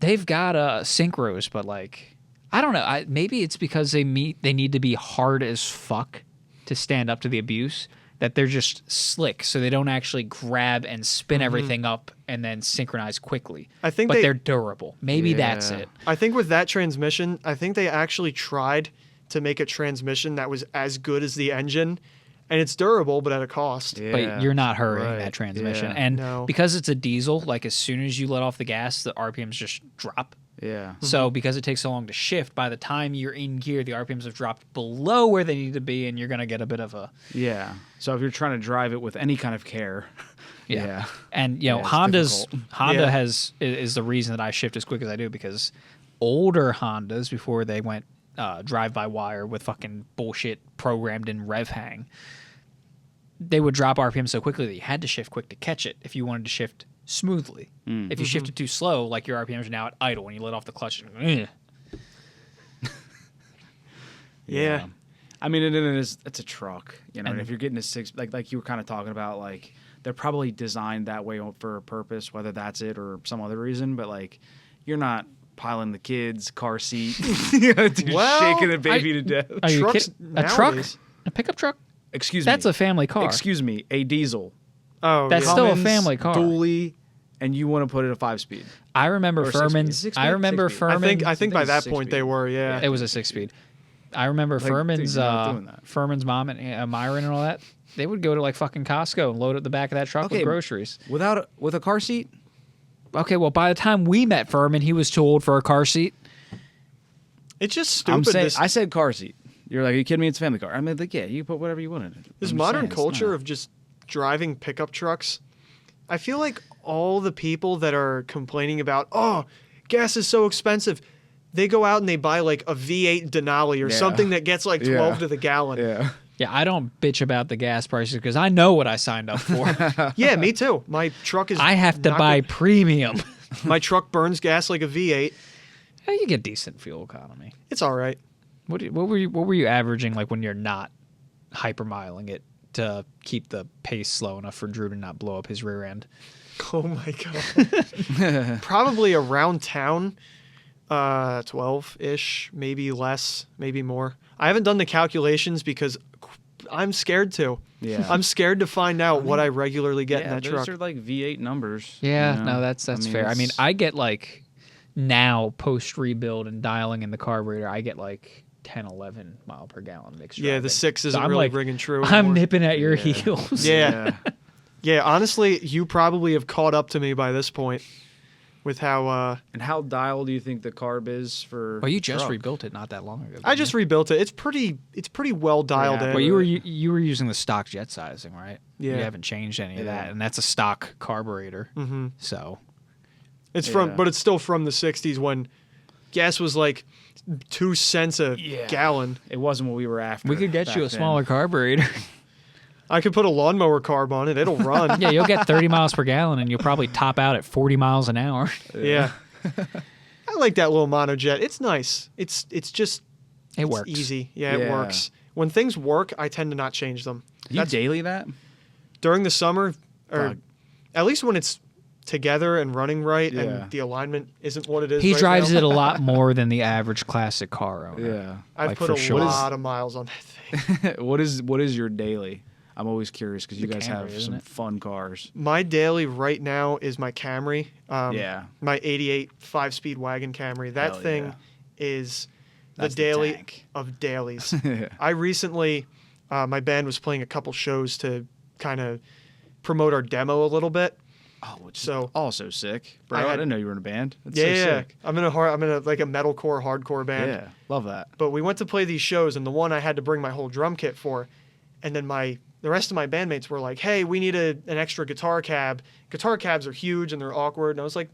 synchros, but like I don't know. Maybe it's because they need to be hard as fuck to stand up to the abuse. That they're just slick, so they don't actually grab and spin everything up and then synchronize quickly. I think but they're durable. Maybe that's Yeah. it. I think with that transmission, I think they actually tried to make a transmission that was as good as the engine, and it's durable, but at a cost. Yeah. But you're not hurrying Right. that transmission. Yeah. And No. because it's a diesel, like as soon as you let off the gas, the RPMs just drop. Yeah. So because it takes so long to shift, by the time you're in gear, the RPMs have dropped below where they need to be, and you're going to get a bit of a Yeah. So if you're trying to drive it with any kind of care, yeah. And Yeah, it's Honda Yeah. is the reason that I shift as quick as I do, because older Hondas, before they went drive by wire with fucking bullshit programmed in rev hang, they would drop RPM so quickly that you had to shift quick to catch it if you wanted to shift smoothly. If you shifted too slow, like your RPMs are now at idle when you let off the clutch. Yeah. I mean, it's a truck, and if you're getting a six, like you were kind of talking about, like they're probably designed that way for a purpose, whether that's it or some other reason. But like, you're not piling the kids, car seat, dude, Well, shaking the baby to death. Are you Trucks kidding? A truck? nowadays- A pickup truck? Excuse me. That's a family car. Excuse me, a diesel. Oh, That's yeah. still a Cummins, family car. Dually, and you want to put it at 5-speed. I remember Or 6-speed. Furman's. Is it 6-speed? I remember 6-speed. Furman. I think by it's that 6 point speed. they were, yeah. It was a 6-speed. I remember Like, dude, Furman's you're not doing that. Furman's mom and Myron and all that. They would go to like fucking Costco and load up the back of that truck Okay. with groceries. With a car seat? Okay, well by the time we met Furman, he was too old for a car seat. It's just stupid. I'm saying, this I said car seat. You're like, are you kidding me? It's a family car. I mean, like, yeah, you put whatever you want in it. this I'm modern saying it's culture not. of just driving pickup trucks. I feel like all the people that are complaining about, oh, gas is so expensive, they go out and they buy like a V8 Denali or Yeah. something that gets like 12 Yeah. to the gallon. Yeah. Yeah, I don't bitch about the gas prices because I know what I signed up for. Yeah, me too. My truck is. I have to not buy good. premium. My truck burns gas like a V8. Yeah, you get decent fuel economy. It's all right. What were you averaging like when you're not hypermiling it to keep the pace slow enough for Drew to not blow up his rear end? Oh my god. Probably around town, 12-ish, maybe less, maybe more. I haven't done the calculations because I'm scared to. Yeah. I'm scared to find out what I regularly get in Yeah, that those truck. are like V8 numbers. Yeah, you know? no, that's fair. I mean, it's- I get like now post rebuild and dialing in the carburetor, I get like 10, 11 mile per gallon mixed. Yeah, the driving. 6 isn't So I'm really like, ringing true I'm anymore. nipping at your Yeah. heels. Yeah. Yeah, honestly, you probably have caught up to me by this point with how And how dialed do you think the carb is for? Well, you just truck? rebuilt it not that long ago. I didn't just you? rebuilt it. It's pretty well dialed Yeah, in. Well, you were using the stock jet sizing, right? Yeah. You haven't changed any of Yeah. that, and that's a stock carburetor. Mhm. So It's Yeah. but it's still from the 60s when gas was like 2 cents a Yeah. gallon. It wasn't what we were after. we could get back you a then. smaller carburetor. I could put a lawnmower carb on it. It'll run. Yeah, you'll get 30 miles per gallon, and you'll probably top out at 40 miles an hour. Yeah. I like that little monojet. It's nice. It's just It it's works. easy. Yeah, it Yeah. works. When things work, I tend to not change them. You That's daily that? during the summer, or Fuck. at least when it's together and running right, Yeah. and the alignment isn't what it is. He right drives now. it a lot more than the average classic car owner. Yeah. I've like, put for a sure. lot of miles on that thing. what is your daily? I'm always curious because you The guys Camry, have isn't some it? fun cars. My daily right now is my Camry. Yeah. My 88 5-speed wagon Camry. That Hell thing yeah. is That's the the daily tank. of dailies. I recently, my band was playing a couple shows to kind of promote our demo a little bit. Oh, which So- is also sick, bro. I I, had- didn't know you were in a band. That's yeah, so yeah. sick. I'm in a like a metalcore hardcore band. Yeah, love that. But we went to play these shows, and the one I had to bring my whole drum kit for, and then the rest of my bandmates were like, "Hey, we need an extra guitar cab. Guitar cabs are huge and they're awkward." And I was like,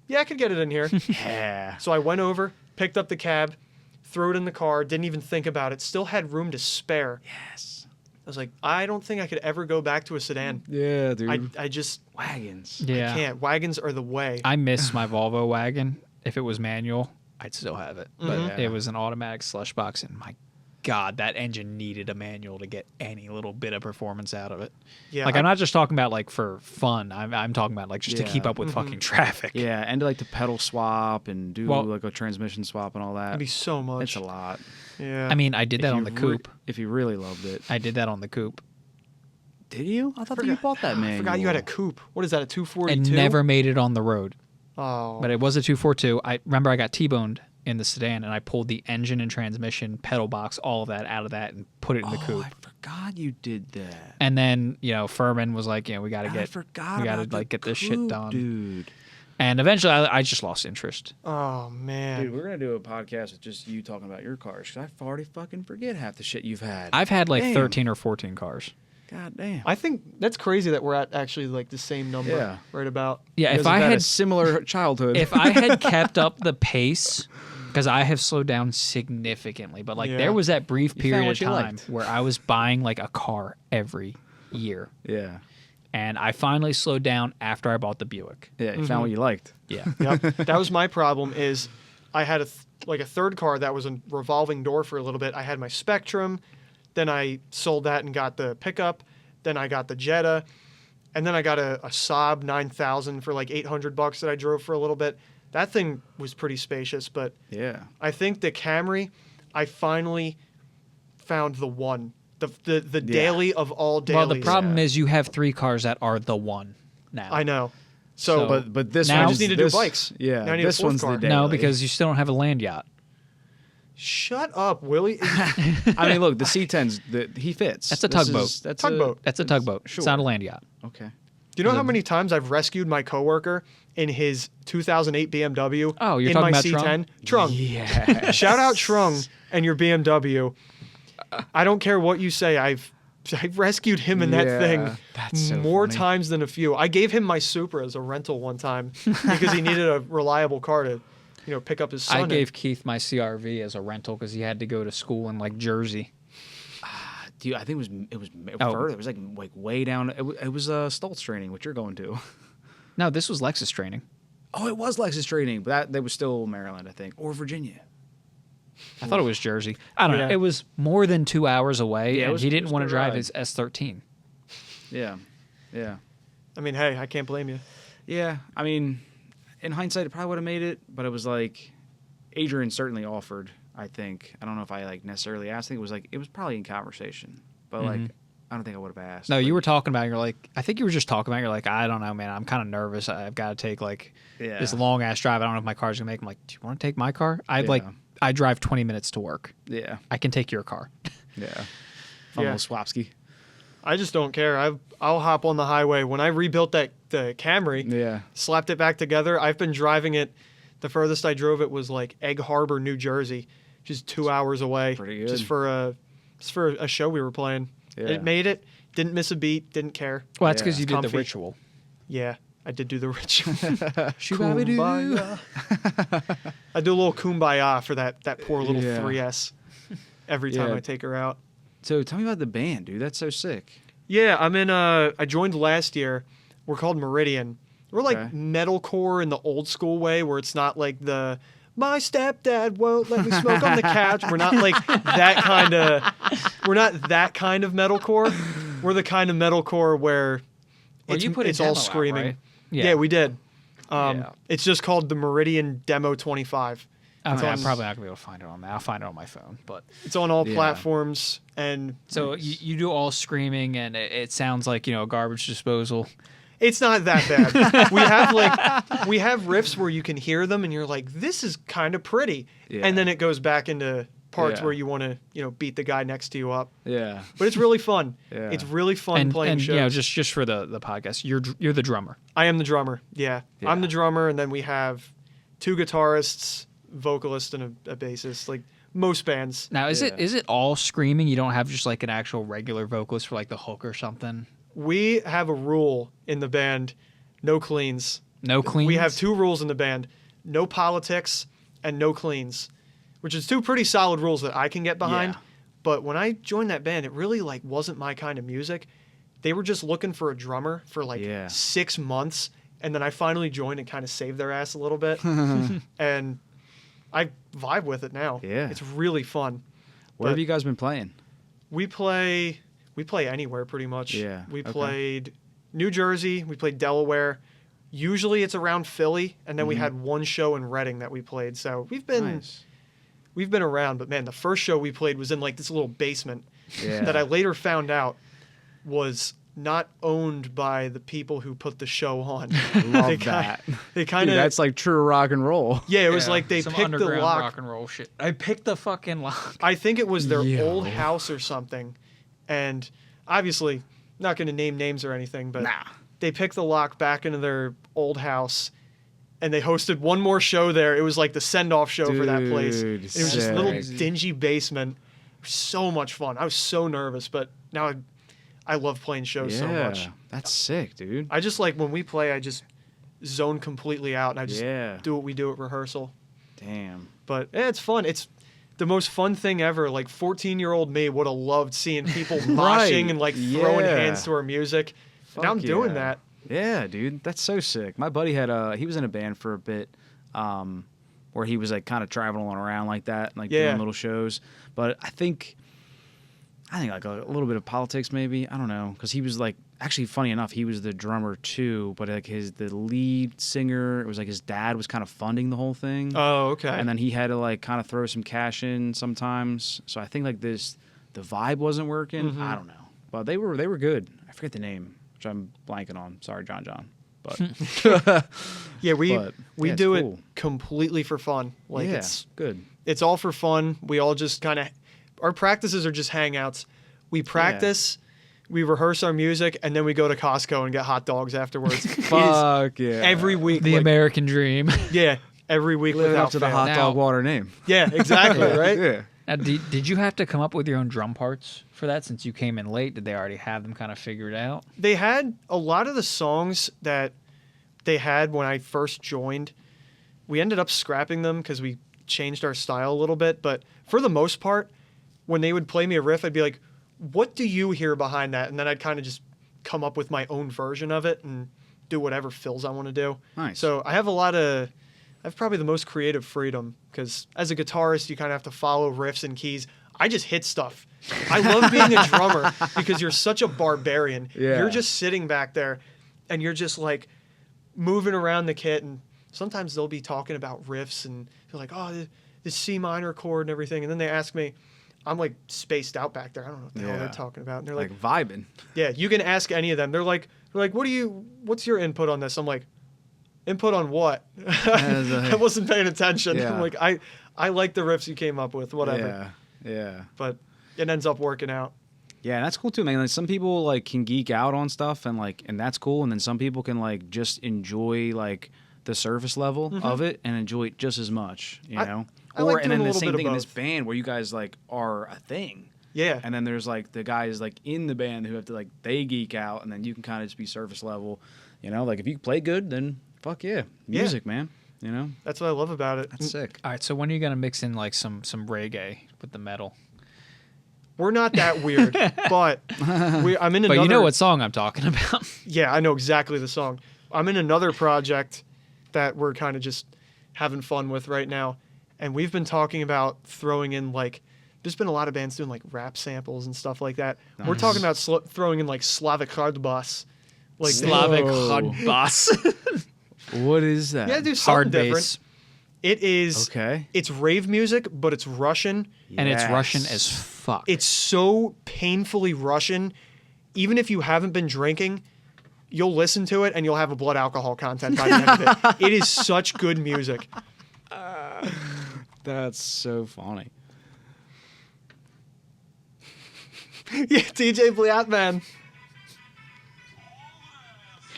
"Yeah, I could get it in here." Yeah. So I went over, picked up the cab, threw it in the car, didn't even think about it. Still had room to spare. Yes. I was like, I don't think I could ever go back to a sedan. Yeah, dude. I just Wagons. Yeah. I can't. Wagons are the way. I miss my Volvo wagon. If it was manual, I'd still have it. But Mhm. it was an automatic slush box, and my God, that engine needed a manual to get any little bit of performance out of it. Yeah, Like, I'm not just talking about like for fun. I'm talking about like just to Yeah. keep up with fucking traffic. Yeah, and to like to pedal swap and do Well- like a transmission swap and all that. It'd be so much. It's a lot. Yeah. I mean, I did that If on you the re- coupe. if you really loved it. I did that on the coupe. Did you? I thought that you bought that, man. I forgot you had a coupe. What is that? A 242? It never made it on the road, Oh. but it was a 242. I remember I got T-boned in the sedan, and I pulled the engine and transmission, pedal box, all of that out of that, and put it in the coupe. I forgot you did that. And then, Furman was like, we got to I get, forgot we got about to like the get this shit coupe, done. dude. And eventually, I just lost interest. Oh man. Dude, we're gonna do a podcast with just you talking about your cars because I already fucking forget half the shit you've had. I've had like Damn. 13 or 14 cars. God damn. I think that's crazy that we're at actually like the same number. Yeah. Right about. Yeah, You if guys I have a had similar childhood. if I had kept up the pace, because I have slowed down significantly, but like Yeah. there was that brief You found period what of you time liked. where I was buying like a car every year, yeah, and I finally slowed down after I bought the Buick. yeah, you found what you liked. Yeah, Yep. That was my problem. Is I had a third car that was a revolving door for a little bit. I had my Spectrum, then I sold that and got the pickup. Then I got the Jetta, and then I got a Saab 9000 for like $800 that I drove for a little bit. that thing was pretty spacious. But Yeah. I think the Camry, I finally found the one, the daily of all dailies. Well, the problem is you have 3 cars that are the one now. I know. So, But this now- one I just need to do bikes. Yeah. Now I need a this 4th one's car. the daily. No, because you still don't have a land yacht. shut up, Willie. I mean, look, the C10's he fits. That's a This tugboat. is- That's Tugboat. That's a tugboat. Sure. It's not a land yacht. Okay. Do you know how many times I've rescued my coworker in his 2008 BMW? Oh, you're in talking my about C10? Trung. Yeah. Shout out Trung and your BMW. I don't care what you say. I've rescued him in that Yeah, thing that's so more funny. times than a few. I gave him my Supra as a rental one time because he needed a reliable car to, pick up his son. I in. gave Keith my CRV as a rental because he had to go to school in like Jersey. Dude, I think it was Oh. further. It was like way down. It was Stoltz training, which you're going to. No, this was Lexus training. Oh, it was Lexus training, but that was still Maryland, I think, or Virginia. I thought it was Jersey. I don't know. Yeah. It was more than 2 hours away, Yeah, it and was- he it didn't was want to good drive ride. his S13. Yeah. Yeah. I mean, hey, I can't blame you. Yeah. I mean, in hindsight, it probably would have made it, but it was like Adrian certainly offered. I think I don't know if I necessarily asked. I think it was probably in conversation, but I don't think I would have asked. No, but- you were talking about. You're like, I think you were just talking about. You're like, I don't know, man. I'm kind of nervous. I've got to take Yeah. this long ass drive. I don't know if my car's gonna make. I'm like, do you want to take my car? Yeah. I drive 20 minutes to work. Yeah. I can take your car. Yeah. Yeah. Almost Swapsky. I just don't care. I'll hop on the highway. When I rebuilt the Camry, Yeah. slapped it back together, I've been driving it. The furthest I drove it was like Egg Harbor, New Jersey, just 2 hours away. Pretty good. Just for a show we were playing. Yeah. It made it. Didn't miss a beat. Didn't care. Well, that's Yeah. because you did the Comfy. ritual. Yeah, I did do the ritual. Shoo-ba-ba-doo. Kumbaya. I do a little kumbaya for that poor little Yeah. 3S every time Yeah. I take her out. So tell me about the band, dude. That's so sick. Yeah, I'm in. I joined last year. We're called Meridian. We're like Okay. metalcore in the old school way, where it's not like the my stepdad won't let me smoke on the couch. We're not like that kind of. We're not that kind of metalcore. We're the kind of metalcore where Well, you put a it's all demo out, screaming. right? Yeah. We did. Yeah. It's just called the Meridian Demo 25. I'm It's probably on- not gonna be able to find it on that. I'll find it on my phone. But It's on all Yeah. platforms, and so you do all screaming, and it sounds like a garbage disposal. it's not that bad. we have riffs where you can hear them, and you're like, "This is kind of pretty," Yeah. and then it goes back into parts Yeah. where you want to, beat the guy next to you up. Yeah. But it's really fun. Yeah. It's really fun playing and shows. just for the podcast, you're the drummer. I am the drummer. Yeah. Yeah. I'm the drummer, and then we have 2 guitarists, vocalist, and a bassist. Like most bands. Now, is Yeah. it all screaming? You don't have just like an actual regular vocalist for like the hook or something? We have a rule in the band: no cleans. No cleans? We have 2 rules in the band: no politics and no cleans, which is 2 pretty solid rules that I can get behind. Yeah. But when I joined that band, it really wasn't my kind of music. They were just looking for a drummer for Yeah. 6 months, and then I finally joined and kind of saved their ass a little bit. And I vibe with it now. Yeah. It's really fun. Where have But you guys been playing? We play anywhere pretty much. Yeah, We okay. played New Jersey, we played Delaware. Usually it's around Philly, and then we had one show in Reading that we played. So we've been Nice. we've been around, but man, the first show we played was in like this little basement Yeah. that I later found out was not owned by the people who put the show on. Love they that. They kind Dude, of that's like true rock and roll. yeah. It was like they Some picked the underground lock. rock and roll shit. I picked the fucking lock. I think it was their Yo. old house or something, and obviously not going to name names or anything, but Nah. they picked the lock back into their old house. And they hosted one more show there. It was like the send-off show for that place. Dude, It was just a little sick. dingy basement. So much fun. I was so nervous, but now I love playing shows so much. That's sick, dude. I just like when we play, I just zone completely out and I just Yeah. do what we do at rehearsal. Damn. But yeah, it's fun. It's the most fun thing ever. Like 14-year-old me would have loved seeing people moshing and like throwing Yeah. hands to our music. And now I'm Fuck doing yeah. that. Yeah, dude, that's so sick. My buddy had he was in a band for a bit, where he was like kind of traveling around like that, like Yeah. doing little shows. But I think like a little bit of politics, maybe. I don't know, because he was like actually, funny enough, he was the drummer too, but like the lead singer, it was like his dad was kind of funding the whole thing. Oh, okay. And then he had to like kind of throw some cash in sometimes. So I think like the vibe wasn't working. Mhm. I don't know, but they were good. I forget the name, which I'm blanking on. Sorry, John. But yeah, we it's do cool. it completely for fun. Like Yeah, it's good. all for fun. We all just kind of, our practices are just hangouts. We practice, we rehearse our music, and then we go to Costco and get hot dogs afterwards. It is Fuck yeah. every week. The like, American dream. yeah, every week Living without up to the fail. hot Now- dog water name. Yeah, exactly, right? Yeah. Now, did you have to come up with your own drum parts for that since you came in late? Did they already have them kind of figured out? They had a lot of the songs that they had when I first joined. We ended up scrapping them because we changed our style a little bit. But for the most part, when they would play me a riff, I'd be like, what do you hear behind that? And then I'd kind of just come up with my own version of it and do whatever fills I want to do. Nice. So I have probably the most creative freedom because as a guitarist, you kind of have to follow riffs and keys. I just hit stuff. I love being a drummer because you're such a barbarian. Yeah. You're just sitting back there and you're just like moving around the kit. And sometimes they'll be talking about riffs and you're like, oh, the C minor chord and everything. And then they ask me, I'm like spaced out back there. I don't know what the hell they're Yeah. talking about. And they're Like like, vibing. yeah, you can ask any of them. They're like, what's your input on this? I'm like, input on what? I wasn't paying attention. Yeah. I'm like, I like the riffs you came up with, whatever. Yeah. But it ends up working out. Yeah, that's cool too, man. Like some people like can geek out on stuff and that's cool, and then some people can like just enjoy like the surface level of it and enjoy it just as much, you know. I like and doing then a the little same bit of thing in this both. band where you guys like are a thing. Yeah. And then there's like the guys like in the band who have to like they geek out, and then you can kind of just be surface level, you know. Like if you play good, then fuck yeah, music, man. You know, That's what I love about it. that's sick. All right, so when are you gonna mix in like some reggae with the metal? We're not that weird, but I'm in another. But you know what song I'm talking about. Yeah, I know exactly the song. I'm in another project that we're kind of just having fun with right now, and we've been talking about throwing in like. There's been a lot of bands doing like rap samples and stuff like that. We're Nice. talking about throwing in like Slavic hard bass, like Slavic Whoa. hard bass. What is that? yeah, do something Hard different. bass. It is. Okay. It's rave music, but it's Russian. And it's Yes. Russian as fuck. It's so painfully Russian. Even if you haven't been drinking, you'll listen to it and you'll have a blood alcohol content by the end of it. It is such good music. That's so funny. Yeah, DJ Bliatman.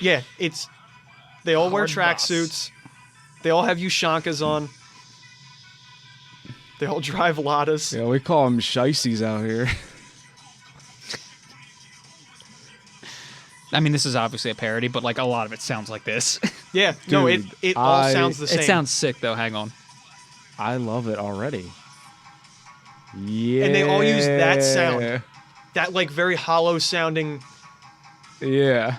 Yeah, it's. They all wear Hard boss. tracksuits. They all have Ushankas on. They all drive Ladas. Yeah, we call them shiesties out here. I mean, this is obviously a parody, but like a lot of it sounds like this. Yeah, no, Dude, it all I- sounds the same. It sounds sick though. Hang on. I love it already. Yeah. And they all use that sound. That like very hollow sounding. Yeah.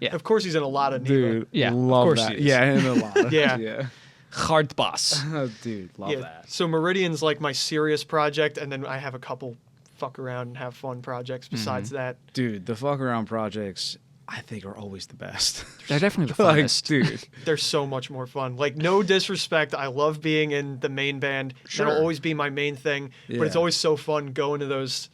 Yeah. Of course, he's in a lot of Neva. Dude, Yeah, of love course that. he is. Yeah, and a lot. Yeah. Yeah. Hard boss. Oh, dude, love Yeah. that. So Meridian's like my serious project, and then I have a couple fuck around and have fun projects besides that. Dude, the fuck around projects, I think, are always the best. They're definitely the like, funnest. dude. They're so much more fun. Like, no disrespect, I love being in the main band. Sure. That'll always be my main thing. But it's Yeah. always so fun going to those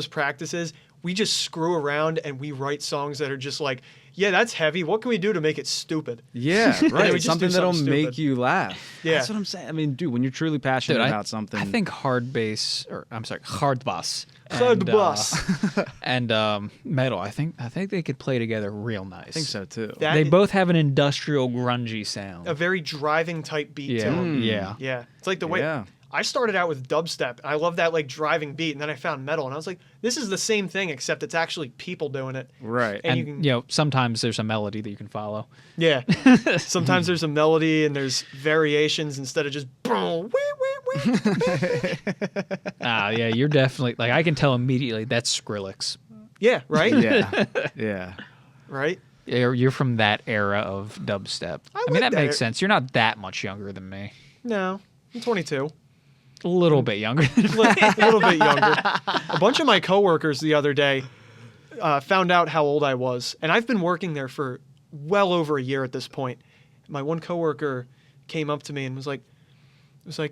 practices. We just screw around and we write songs that are just like, yeah, that's heavy. What can we do to make it stupid? Yeah, we right. just Something do that'll something make stupid. you laugh. Yeah. That's what I'm saying. I mean, dude, when you're truly passionate Dude, about something. I think hard bass, or I'm sorry, hard bass. Hard bass. And metal. I think they could play together real nice. I think so, too. That They is both have an industrial grungy sound. a very driving type beat yeah, to 'em. yeah. Yeah. It's like the way Yeah. I started out with dubstep. I love that like driving beat, and then I found metal, and I was like, this is the same thing except it's actually people doing it. Right. And And you can- you know, sometimes there's a melody that you can follow. Yeah. Sometimes there's a melody and there's variations instead of just boom, wee, wee, wee. Yeah, you're definitely like I can tell immediately that's Skrillex. Yeah, right? yeah. Yeah. Right? You're from that era of dubstep. I mean, like that makes that. sense. You're not that much younger than me. No. I'm 22. A little bit younger. A little bit younger. A bunch of my coworkers the other day, found out how old I was, and I've been working there for well over a year at this point. My one coworker came up to me and was like,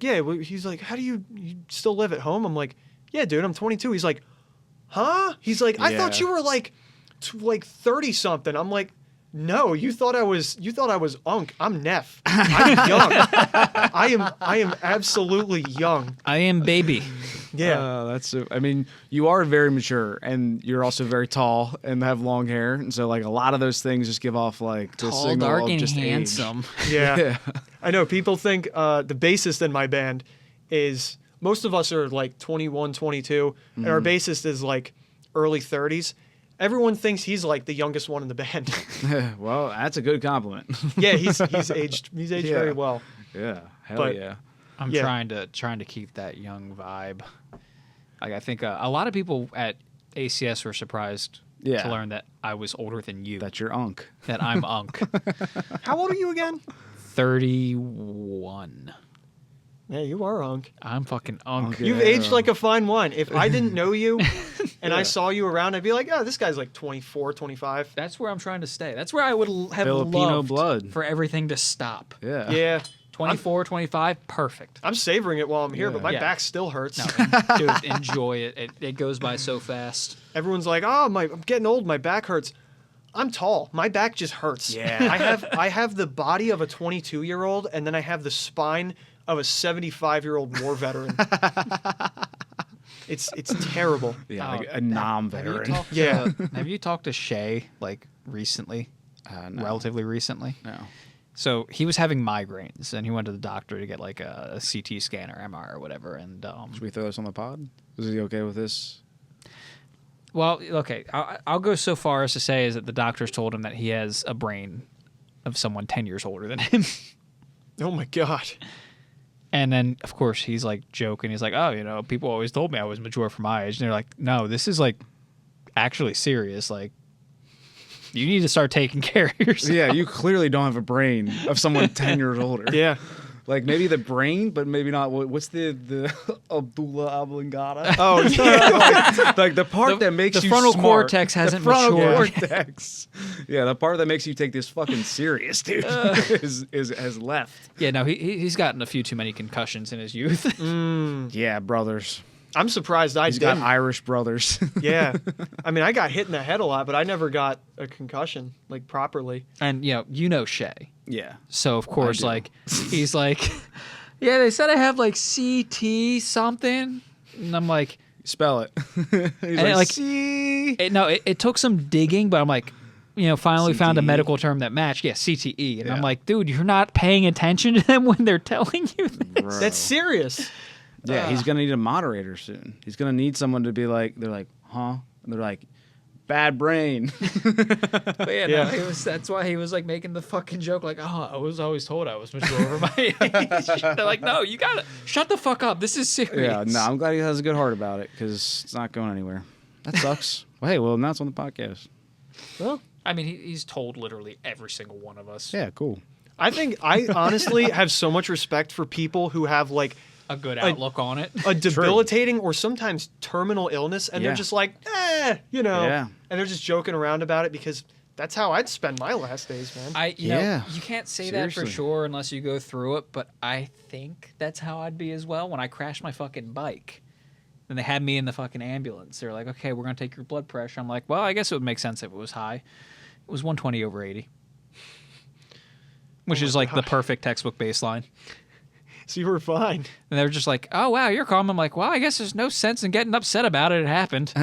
yeah, he's like, how do you still live at home? I'm like, yeah, dude, I'm 22. He's like, huh? He's like, I thought you were like 30 something. I'm like, no, you thought I was unk. I'm Neff. I'm young. I am absolutely young. I am baby. Yeah. I mean, you are very mature, and you're also very tall and have long hair, and so like a lot of those things just give off like the Tall, signal dark, of and just handsome. Yeah. I know people think the bassist in my band is, most of us are like 21, 22, and our bassist is like early 30s. Everyone thinks he's like the youngest one in the band. Age. Well, that's a good compliment. Yeah, he's aged very well. Yeah, hell But- yeah. I'm Yeah. trying to keep that young vibe. Like I think a lot of people at ACS were surprised Yeah. to learn that I was older than you. That's your unk. That I'm unk. How old are you again? 31. Yeah, you are unk. I'm fucking unk. Okay. You've Yeah. aged like a fine wine. If I didn't know you and I Yeah. saw you around, I'd be like, oh, this guy's like 24, 25. That's where I'm trying to stay. That's where I would have Filipino loved blood. for everything to stop. Yeah. Yeah. 24, 25 perfect. I'm savoring it while I'm here, Yeah. but my Yeah. back still hurts. No, dude, enjoy it. It goes by so fast. Everyone's like, oh, I'm getting old. My back hurts. I'm tall. My back just hurts. Yeah. I have the body of a 22-year-old, and then I have the spine of a 75-year-old war veteran. It's terrible. Yeah, Oh, like a non-veteran. Yeah. Have you talked to Shay like recently? No. Relatively recently? No. So he was having migraines, and he went to the doctor to get like a CT scan or MRI or whatever. And Should we throw this on the pod? Is he okay with this? well, okay, I'll go so far as to say is that the doctors told him that he has a brain of someone 10 years older than him. Oh, my God. And then, of course, he's like joking. He's like, oh, people always told me I was mature for my age. And they're like, no, this is like actually serious. Like, you need to start taking care of yourself. Yeah, you clearly don't have a brain of someone 10 years older. Yeah. Like maybe the brain, but maybe not. What's the Abdullah oblongata? Oh, yeah. Like the part that makes the you frontal smart. cortex hasn't the frontal matured. cortex. Yeah, the part that makes you take this fucking serious, dude, has left. Yeah, no, he's gotten a few too many concussions in his youth. Yeah, brothers. I'm surprised I He's got didn't. Irish brothers. Yeah. I mean, I got hit in the head a lot, but I never got a concussion, like, properly. And, you know Shay. Yeah. So, of course, do. like, he's like, yeah, they said I have, like, CT something. And I'm like, Spell it. He's And like, it, see. it took some digging, but I'm like, finally found a CTE. medical term that matched. Yeah, CTE. And I'm Yeah. like, dude, you're not paying attention to them when they're telling you this. Bro. That's serious. Yeah, he's gonna need a moderator soon. He's gonna need someone to be like, they're like, huh? And they're like, bad brain. But yeah, Yeah. No, that's why he was like making the fucking joke, like, oh, I was always told I was mature over my age. They're like, no, you gotta shut the fuck up. This is serious. Yeah, no, I'm glad he has a good heart about it because it's not going anywhere. That sucks. Well, hey, now it's on the podcast. Well, I mean, he's told literally every single one of us Yeah, cool. I think I honestly have so much respect for people who have, like, a good outlook on it. a debilitating or sometimes terminal illness, and Yeah. they're just like, Yeah. and they're just joking around about it because that's how I'd spend my last days, man. Yeah. You can't say that for Seriously. sure unless you go through it, but I think that's how I'd be as well when I crashed my fucking bike. And they had me in the fucking ambulance. They're like, okay, we're going to take your blood pressure. I'm like, well, I guess it would make sense if it was high. It was 120/80, which Oh is my like the gosh. perfect textbook baseline. So you were fine. And they're just like, oh, wow, you're calm. I'm like, well, I guess there's no sense in getting upset about it. It happened.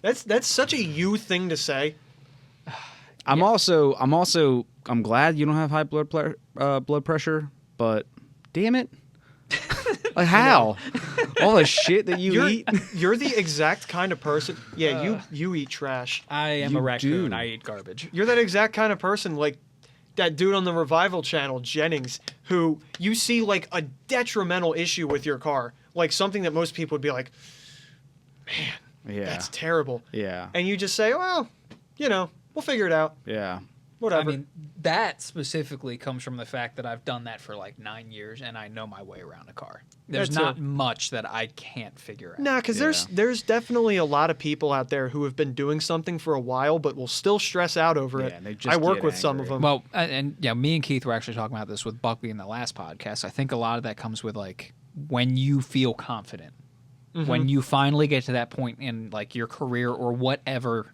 That's such a you thing to say. I'm glad you don't have high blood pressure, but damn it. Like how? All the shit that you eat. You're the exact kind of person. Yeah, you eat trash. I am You a raccoon. do. I eat garbage. You're that exact kind of person, like that dude on the Revival channel, Jennings, who you see like a detrimental issue with your car, like something that most people would be like, Yeah. that's terrible. Yeah. And you just say, well, we'll figure it out. Yeah. Whatever. I mean, that specifically comes from the fact that I've done that for like 9 years and I know my way around a car. There's That's not much that I can't figure out. Nah, because there's definitely a lot of people out there who have been doing something for a while, but will still stress out over it. and they just I work get with some of angry. them. Well, and yeah, me and Keith were actually talking about this with Buckley in the last podcast. I think a lot of that comes with like when you feel confident, when you finally get to that point in like your career or whatever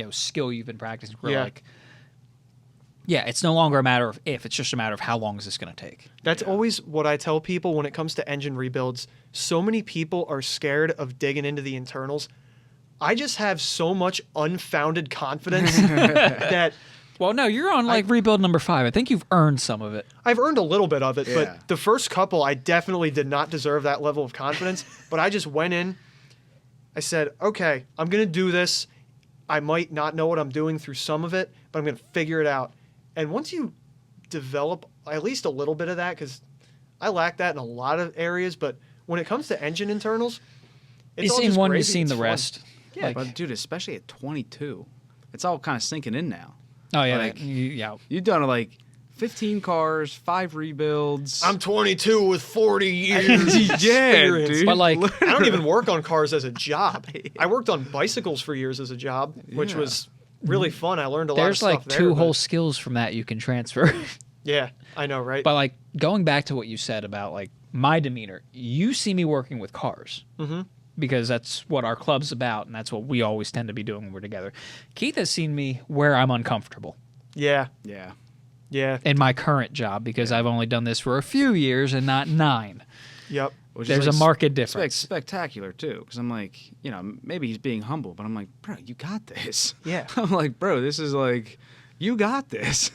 skill you've been practicing. Where like, yeah, it's no longer a matter of if; it's just a matter of how long is this going to take. That's always what I tell people when it comes to engine rebuilds. So many people are scared of digging into the internals. I just have so much unfounded confidence that Well, no, you're on like rebuild number 5. I think you've earned some of it. I've earned a little bit of it, Yeah. but the first couple, I definitely did not deserve that level of confidence. But I just went in. I said, okay, I'm going to do this. I might not know what I'm doing through some of it, but I'm going to figure it out. And once you develop at least a little bit of that, because I lack that in a lot of areas, but when it comes to engine internals, it's You've all seen just one, gravy. you've seen It's the fun. rest. Yeah, But dude, especially at 22, it's all kind of sinking in now. Oh yeah, Like- yeah. You've done like 15 cars, 5 rebuilds. I'm 22 with 40 years experience. dude. But like, I don't even work on cars as a job. I worked on bicycles for years as a job, which Yeah. was really fun. I learned a lot of there's stuff like there. two but- whole skills from that you can transfer. Yeah, I know, right? But like going back to what you said about like my demeanor, you see me working with cars because that's what our club's about, and that's what we always tend to be doing when we're together. Keith has seen me where I'm uncomfortable yeah, yeah. yeah, in my current job because I've only done this for a few years and not 9. yep. Which is, There's like, a market difference. spectacular too, because I'm like, maybe he's being humble, but I'm like, bro, you got this. Yeah. I'm like, bro, this is like, you got this.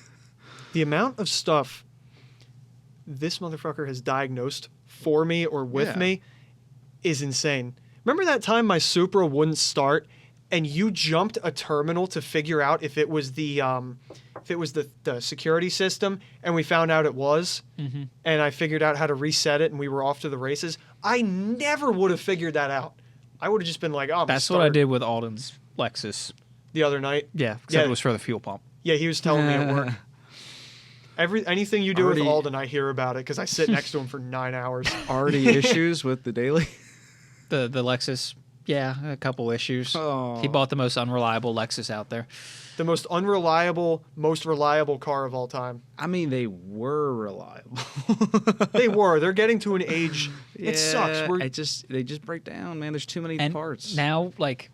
The amount of stuff this motherfucker has diagnosed for me or with Yeah. me is insane. Remember that time my Supra wouldn't start and you jumped a terminal to figure out if it was the security system, and we found out it was, and I figured out how to reset it and we were off to the races? I never would have figured that out. I would have just been like, oh, I'm That's gonna what I start did with Alden's Lexus. the other night. Yeah, except Yeah. it was for the fuel pump. Yeah, he was telling me at work. Anything you do with Already- Alden, I hear about it because I sit next to him for 9 hours. Already issues with the daily. The Lexus, yeah, a couple issues. Oh. He bought the most unreliable Lexus out there. The most unreliable, most reliable car of all time. I mean, they were reliable. They were. They're getting to an age. It sucks. Yeah, We're, they just break down, man. There's too many And parts. now, like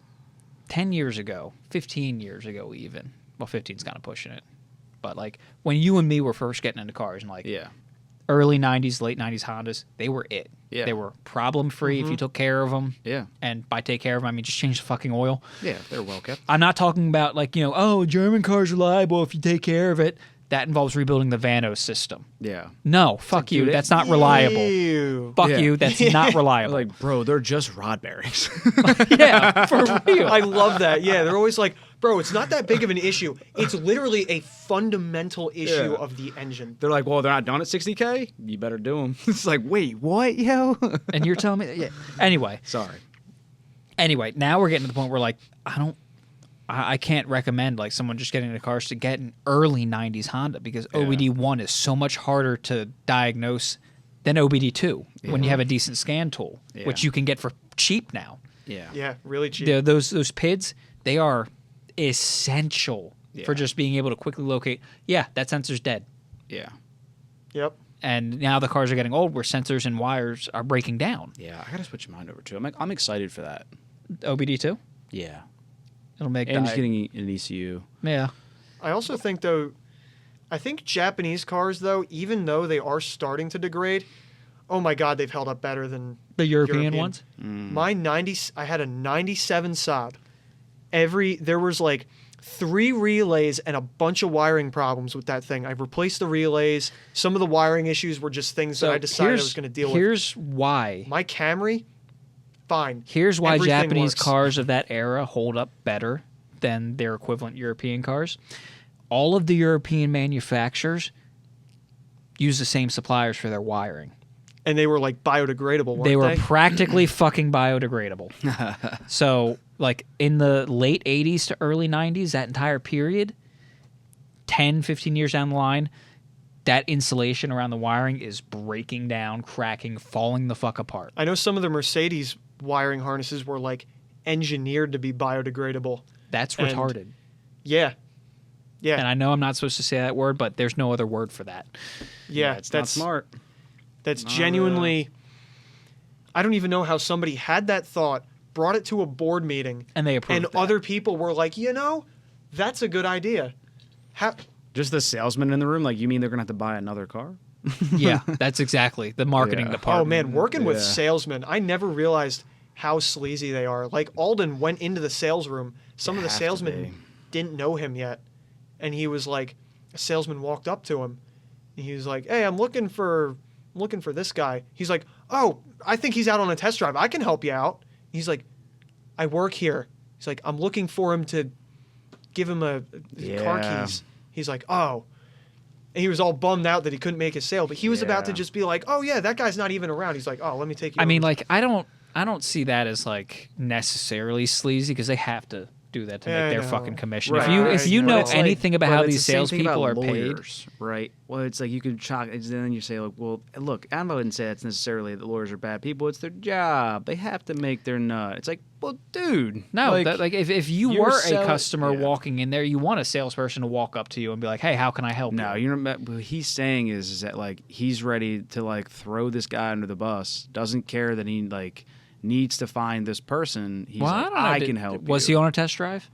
10 years ago, 15 years ago even, well, 15's kind of pushing it, but like when you and me were first getting into cars and like yeah. early 90s, late 90s Hondas, they were it. Yeah. They were problem-free if you took care of them. Yeah. And by take care of them, I mean just change the fucking oil. Yeah, they're well kept. I'm not talking about like, oh, German car's reliable if you take care of it. That involves rebuilding the Vanos system. Yeah. No, fuck you. dude, That's not reliable. Ew. Fuck Yeah. you. That's not reliable. Like, bro, they're just rod bearings. yeah, for real. I love that. Yeah, they're always like, bro, it's not that big of an issue. It's literally a fundamental issue Yeah. of the engine. They're like, well, they're not done at 60K? You better do them. It's like, wait, what, yo? And you're telling me that? Yeah. Anyway, now we're getting to the point where like I can't recommend like someone just getting into cars to get an early 90s Honda because OBD1 is so much harder to diagnose than OBD2 when you have a decent scan tool, which you can get for cheap now. Yeah. Yeah, really cheap. Those PIDs, they are essential for just being able to quickly locate, that sensor's dead. Yeah. Yep. And now the cars are getting old where sensors and wires are breaking down. Yeah, I got to switch mine over too. I'm excited for that. OBD2? Yeah. It'll make And just getting an ECU. Yeah. I also think, though, Japanese cars, though, even though they are starting to degrade, oh my God, they've held up better than The European ones? My 90s, I had a 97 Saab. There was like 3 relays and a bunch of wiring problems with that thing. I replaced the relays. Some of the wiring issues were just things that I decided I was going to deal with. Here's why. My Camry, fine. Here's why Everything Japanese works. cars of that era hold up better than their equivalent European cars. All of the European manufacturers use the same suppliers for their wiring. And they were like biodegradable, weren't they? They were practically fucking biodegradable. So, like in the late 80s to early 90s, that entire period, 10, 15 years down the line, that insulation around the wiring is breaking down, cracking, falling the fuck apart. I know some of the Mercedes wiring harnesses were like engineered to be biodegradable. That's And- retarded. Yeah. Yeah. And I know I'm not supposed to say that word, but there's no other word for that. Yeah. It's not that's smart. That's genuinely. I don't even know how somebody had that thought, brought it to a board meeting, And they approved and that. other people were like, that's a good idea. How, Just the salesman in the room. Like, you mean they're gonna have to buy another car? Yeah, that's exactly the marketing Yeah. department. oh man, working with Yeah. salesmen, I never realized how sleazy they are. Like Alden went into the sales room. Some They of the have to salesmen be. didn't know him yet, and he was like, a salesman walked up to him, and he was like, "Hey, I'm looking for this guy." He's like, "Oh, I think he's out on a test drive. I can help you out." He's like, "I work here." He's like, "I'm looking for him to give him car Yeah. keys." He's like, "Oh." And he was all bummed out that he couldn't make his sale, but he was about to Yeah. just be like, "Oh yeah, that guy's not even around." He's like, "Oh, let me take you." I mean, over." like I don't see that as like necessarily sleazy because they have to do that to Yeah, I make their know. fucking commission. Right. If you But know it's like- anything about But how it's these the same thing salespeople are about paid, lawyers, right? Well, it's like you could chalk, and then you say, like, well, look, I wouldn't say that's necessarily that lawyers are bad people. It's their job. They have to make their nut. It's like, well, dude, no, if you you're were a selling- customer yeah. walking in there, you want a salesperson to walk up to you and be like, "Hey, how can I help no, you?" you know what he's saying is that like he's ready to like throw this guy under the bus. Doesn't care that he like needs to find this person. He's Well, like, I don't know. I can help. Was he you. on a test drive?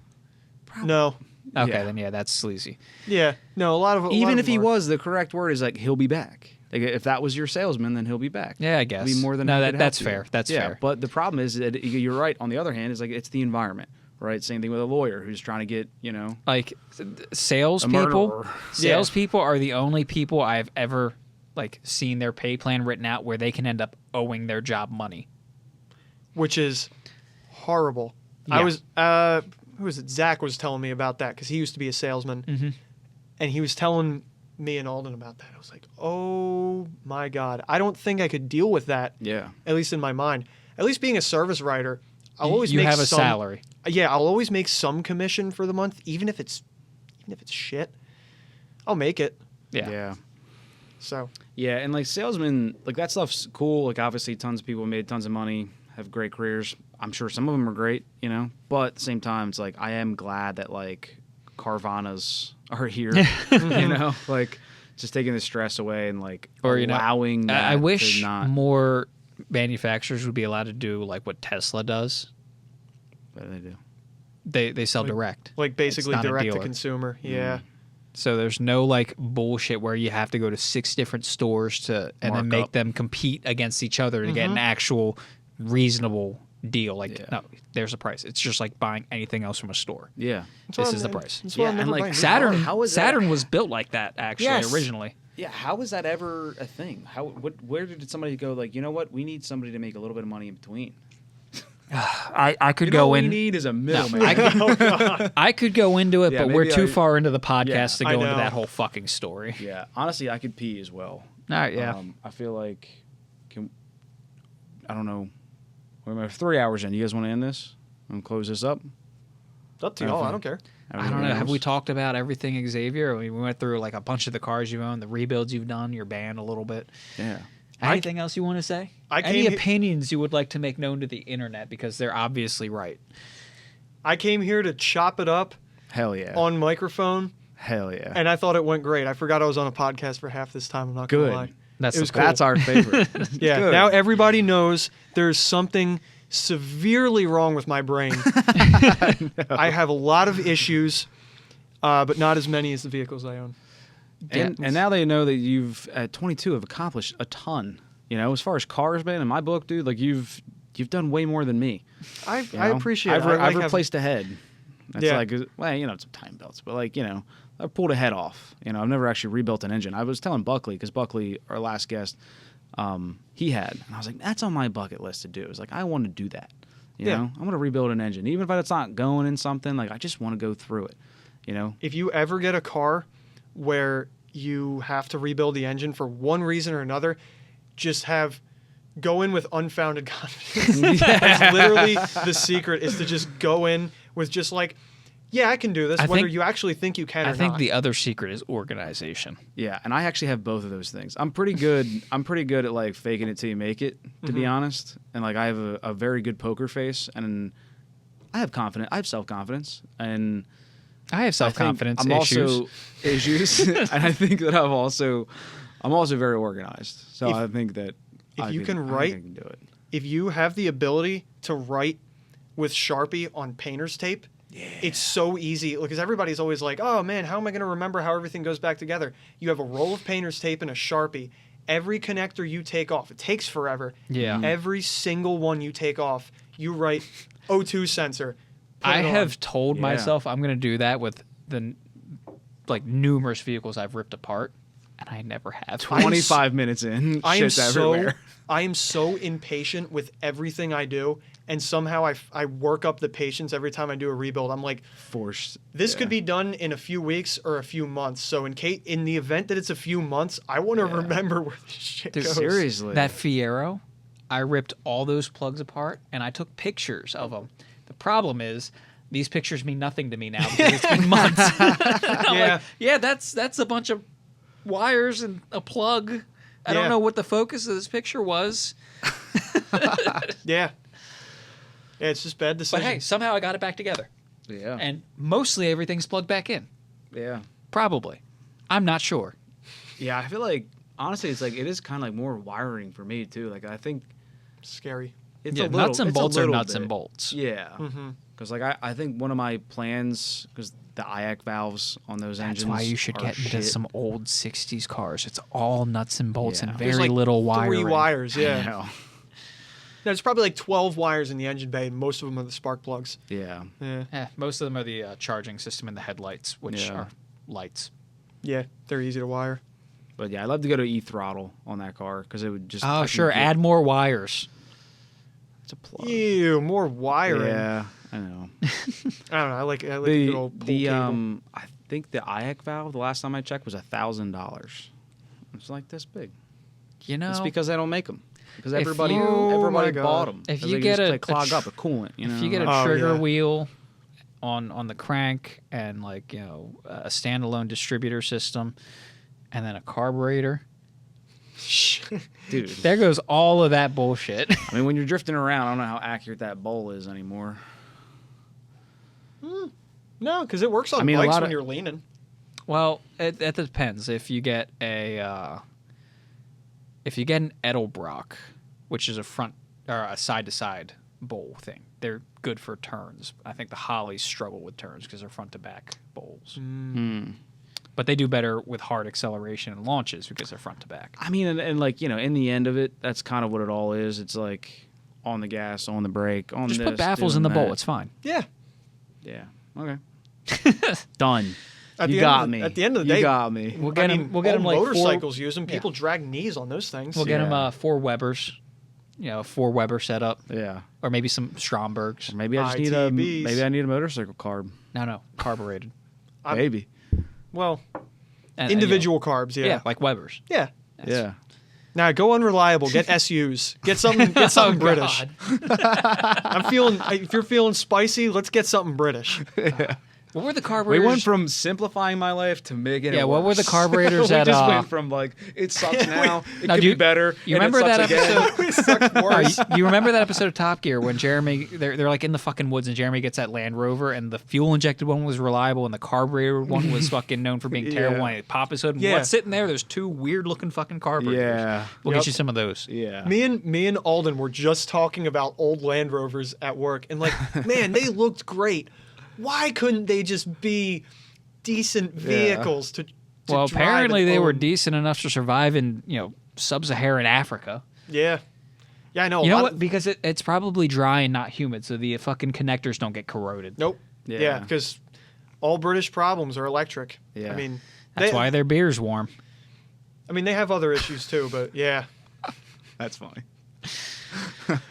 no, Okay, Yeah. then yeah, that's sleazy. yeah, no, a lot of Even if he them are. was, the correct word is like he'll be back. Like if that was your salesman, then he'll be back. Yeah, I guess. Be more than no, happy to that's help you. fair. That's yeah, fair. But the problem is that you're right. On the other hand, is like it's the environment, right? Same thing with a lawyer who's trying to get Like a salespeople, murderer. salespeople are the only people I've ever like seen their pay plan written out where they can end up owing their job money. which is horrible. Yeah. I was who was it? Zach was telling me about that because he used to be a salesman, and he was telling me and Alden about that. I was like, oh my god, I don't think I could deal with that. Yeah. At least in my mind. At least being a service writer, I'll always you make have a some, salary. Yeah, I'll always make some commission for the month, even if it's shit. I'll make it. Yeah. Yeah. So Yeah, and like salesmen, like that stuff's cool. Like obviously, tons of people made tons of money, have great careers. I'm sure some of them are great, But at the same time, it's like I am glad that like Carvanas are here, like just taking the stress away and like Or, allowing. that I wish to not. more manufacturers would be allowed to do like what Tesla does. What do they do? They sell direct. like basically not a direct to dealer. consumer. Yeah. So there's no like bullshit where you have to go to 6 different stores to and Mark then make up. them compete against each other to get an actual reasonable deal. Like Yeah. no, there's a price. It's just like buying anything else from a store. Yeah. why This is the I'm- price. that's why Yeah, I'm and, never like, buying new Saturn cars. How is that- Saturn was built like that actually Yes. originally. Yeah, how is that ever a thing? Where did somebody go like, you know what? We need somebody to make a little bit of money in between. I could You know go what in. we need is a middleman. I could, Oh god. I could go into it, Yeah, but we're maybe too I- far into the podcast to I go into know. that whole fucking story. Yeah, honestly, I could pee as well. All right, yeah. I feel like, I don't know. We're 3 hours in. You guys want to end this and close this up? It's up to y'all. I don't care. I don't know. Have we talked about everything, Xavier? We went through like a bunch of the cars you've owned, the rebuilds you've done, your band a little bit. Yeah. Anything else you want to say? I Any came he- opinions you would like to make known to the internet because they're obviously right. I came here to chop it up Hell yeah. on microphone, Hell yeah. and I thought it went great. I forgot I was on a podcast for half this time. I'm not Good. gonna lie. That's It was the cool. That's our favorite. Yeah. Good. Now everybody knows there's something severely wrong with my brain. I have a lot of issues, but not as many as the vehicles I own. And now they know that you've at 22 have accomplished a ton. As far as cars, man, in my book, dude, like you've done way more than me. I you know? appreciate I've, it. I I've like replaced a head. That's Yeah. like, well, some time belts, but like, I pulled a head off. I've never actually rebuilt an engine. I was telling Buckley, because Buckley, our last guest, he had, and I was like, that's on my bucket list to do. It was like, I want to do that. You Yeah. know, I'm going to rebuild an engine, even if it's not going in something. Like, I just want to go through it. If you ever get a car where you have to rebuild the engine for one reason or another, just go in with unfounded confidence. That's literally the secret, is to just go in with just like, yeah, I can do this, I whether think- you actually think you can or I think not. the other secret is organization. Yeah, and I actually have both of those things. I'm pretty good. I'm pretty good at like faking it till you make it, to be honest. And like I have a very good poker face, and I have confidence. I have self confidence, and I have self-confidence I'm issues. also issues, and I think that I'm also very organized. So If- I think that if I you can can I write- think I can do it. If you have the ability to write with Sharpie on painter's tape, it's so easy because everybody's always like, oh man, how am I going to remember how everything goes back together? You have a roll of painter's tape and a Sharpie. Every connector you take off, it takes forever. Yeah. Every single one you take off, you write O2 sensor. put I it on. have told Yeah. myself I'm going to do that with the like numerous vehicles I've ripped apart, and I never have. 25 minutes in, I am shit's everywhere. I am so impatient with everything I do, and somehow I work up the patience every time I do a rebuild. I'm like, Force. this yeah. could be done in a few weeks or a few months. So in the event that it's a few months, I want to remember where this shit Dude, goes. Seriously. That Fiero, I ripped all those plugs apart and I took pictures of them. The problem is these pictures mean nothing to me now because it's been months. I'm Yeah. like, yeah, that's a bunch of wires and a plug. I Yeah. don't know what the focus of this picture was, Yeah. Yeah, it's just bad but decisions. hey, somehow I got it back together, Yeah. and mostly everything's plugged back in. yeah. Probably, I'm not sure. Yeah, I feel like honestly, it's like it is kind of like more wiring for me too. Like I think Scary. it's Yeah, a little, nuts and it's a bolts are little nuts bit. and bolts. Yeah, Mm-hmm. because like I think one of my plans because the IAC valves on those That's engines. why you should are get into shit. some old '60s cars. It's all nuts and bolts Yeah. and There's very like little wiring. 3 wires, I yeah. know. There's probably like 12 wires in the engine bay, and most of them are the spark plugs. Yeah. Yeah. Most of them are the charging system in the headlights, which Yeah. are lights. Yeah, they're easy to wire. But yeah, I'd love to go to e-throttle on that car because it would just. I Oh, can sure. get- Add more wires. It's a plug. Ew, more wiring. Yeah, I know. I don't know. I like a good old pull cable. I think the IAC valve the last time I checked was $1,000. It's like this big. You know, It's because they don't make them. Because If everybody you- Oh my God. bought them. If you get a clog tr- up a coolant, you know. if you get a Oh, trigger yeah. wheel on the crank and like a standalone distributor system, and then a carburetor, dude. there goes all of that bullshit. I mean, when you're drifting around, I don't know how accurate that bowl is anymore. No, because it works on I mean, a bikes lot when of- you're leaning. Well, it depends. If you get an Edelbrock, which is a front or a side to side bowl thing, they're good for turns. I think the Hollies struggle with turns because they're front to back bowls, but they do better with hard acceleration and launches because they're front to back. I mean, and like, you know, in the end of it, that's kind of what it all is. It's like on the gas, on the brake, on Just this, put baffles in doing the bowl. that. It's fine. Yeah. Yeah. Okay. Done. At You the got end me. At the end of the You day, got me. We'll get I them. mean, We'll get all them like motorcycles use them. People drag knees on those things. We'll get them Yeah. 4 Webers. 4 Weber setup, Yeah. or maybe some Strombergs. Or maybe I just ITBs. maybe I need a motorcycle carb. No, carbureted. Maybe. Well, And, individual carbs, yeah. yeah, like Webers. Yeah. Yeah. Now go unreliable. Get SUs. Get something. Get something Oh, British. God. If you're feeling spicy, let's get something British. What were the We carburetors? went from simplifying my life to making it Yeah, what were the worse. carburetors we at, just went from like it sucks now, it Now, could do you- be better. you and remember it that sucks again. episode? We suck worse. You remember that episode of Top Gear when Jeremy they're like in the fucking woods and Jeremy gets that Land Rover and the fuel injected one was reliable and the carburetor one was fucking known for being terrible Yeah. and it pop his hood and Yeah. what's sitting there? There's 2 weird looking fucking carburetors. Yeah. We'll Yep. get you some of those. Yeah. Me and Alden were just talking about old Land Rovers at work, and like, man, they looked great. Why couldn't they just be decent vehicles to Well, drive apparently and they were own? decent enough to survive in, sub-Saharan Africa. Yeah, yeah, I know. You know a lot what? of- Because it's probably dry and not humid, so the fucking connectors don't get corroded. Nope. Yeah. Yeah, because all British problems are electric. Yeah. I mean, That's they, why their beer's warm. I mean, they have other issues too, but yeah. That's funny.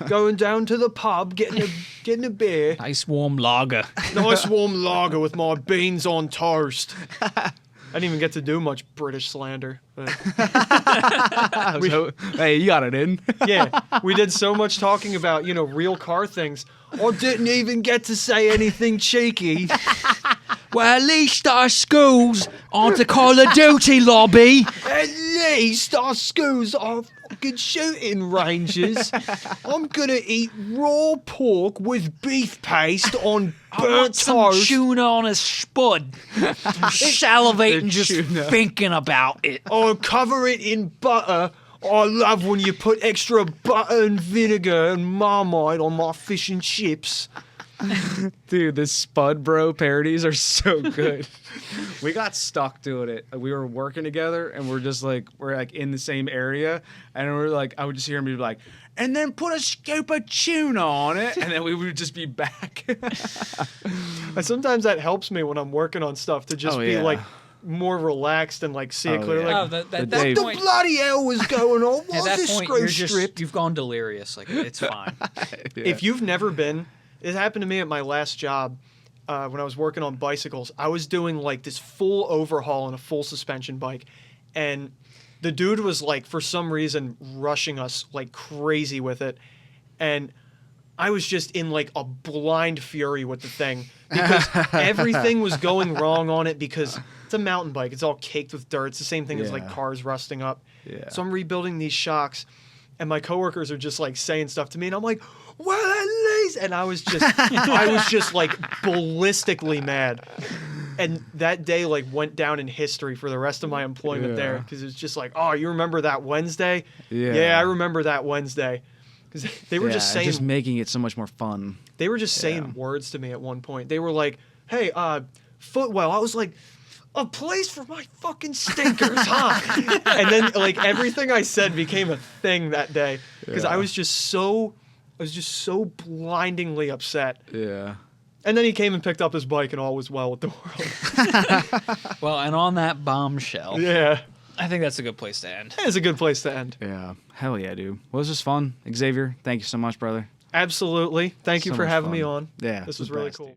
Going down to the pub, getting a beer, Nice warm lager. nice warm lager with my beans on toast. I didn't even get to do much British slander. But Hey, you got it in. yeah, we did so much talking about real car things. I didn't even get to say anything cheeky. Well, at least our schools aren't a Call of Duty lobby. At least our schools are fucking shooting ranges. I'm gonna eat raw pork with beef paste on I want burnt some toast. tuna on a spud. Salivating just tuna. thinking about it. I'll cover it in butter. I love when you put extra butter and vinegar and Marmite on my fish and chips. Dude, the Spud Bro parodies are so good. We got stuck doing it. We were working together, and we're in the same area, and we're like, I would just hear him be like, and then put a scoop of tuna on it, and then we would just be back. And sometimes that helps me when I'm working on stuff to just Oh, be yeah. like more relaxed and like see it Oh, clearly. yeah. Oh, Like, that Dave- what the bloody hell was going on? At Why that is this point, screw you're just, stripped? you've gone delirious. Like, it's fine. Yeah. If you've never been, it happened to me at my last job when I was working on bicycles. I was doing like this full overhaul on a full suspension bike, and the dude was like, for some reason, rushing us like crazy with it, and I was just in like a blind fury with the thing because everything was going wrong on it because it's a mountain bike. It's all caked with dirt. It's the same thing as like Yeah. cars rusting up. Yeah. So I'm rebuilding these shocks, and my coworkers are just like saying stuff to me, and I'm like, well, at least, and I was just like ballistically mad. And that day like went down in history for the rest of my employment there Yeah. because it's just like, oh, you remember that Wednesday? Yeah. Yeah, I remember that Wednesday. Because they were just saying making it so much more fun. they were just saying Yeah. words to me at one point. They were like, "Hey, Footwell." I was like, "A place for my fucking stinkers, huh?" And then like everything I said became a thing that day because Yeah. I was just so blindingly upset. Yeah. And then he came and picked up his bike, and all was well with the world. Well, and on that bombshell, Yeah, I think that's a good place to end. it's a good place to end. Yeah. Hell yeah, dude. Well, this was fun. Xavier, thank you so much, brother. Absolutely. Thank you So for much having me fun. on. Yeah. This the was really best, cool. dude.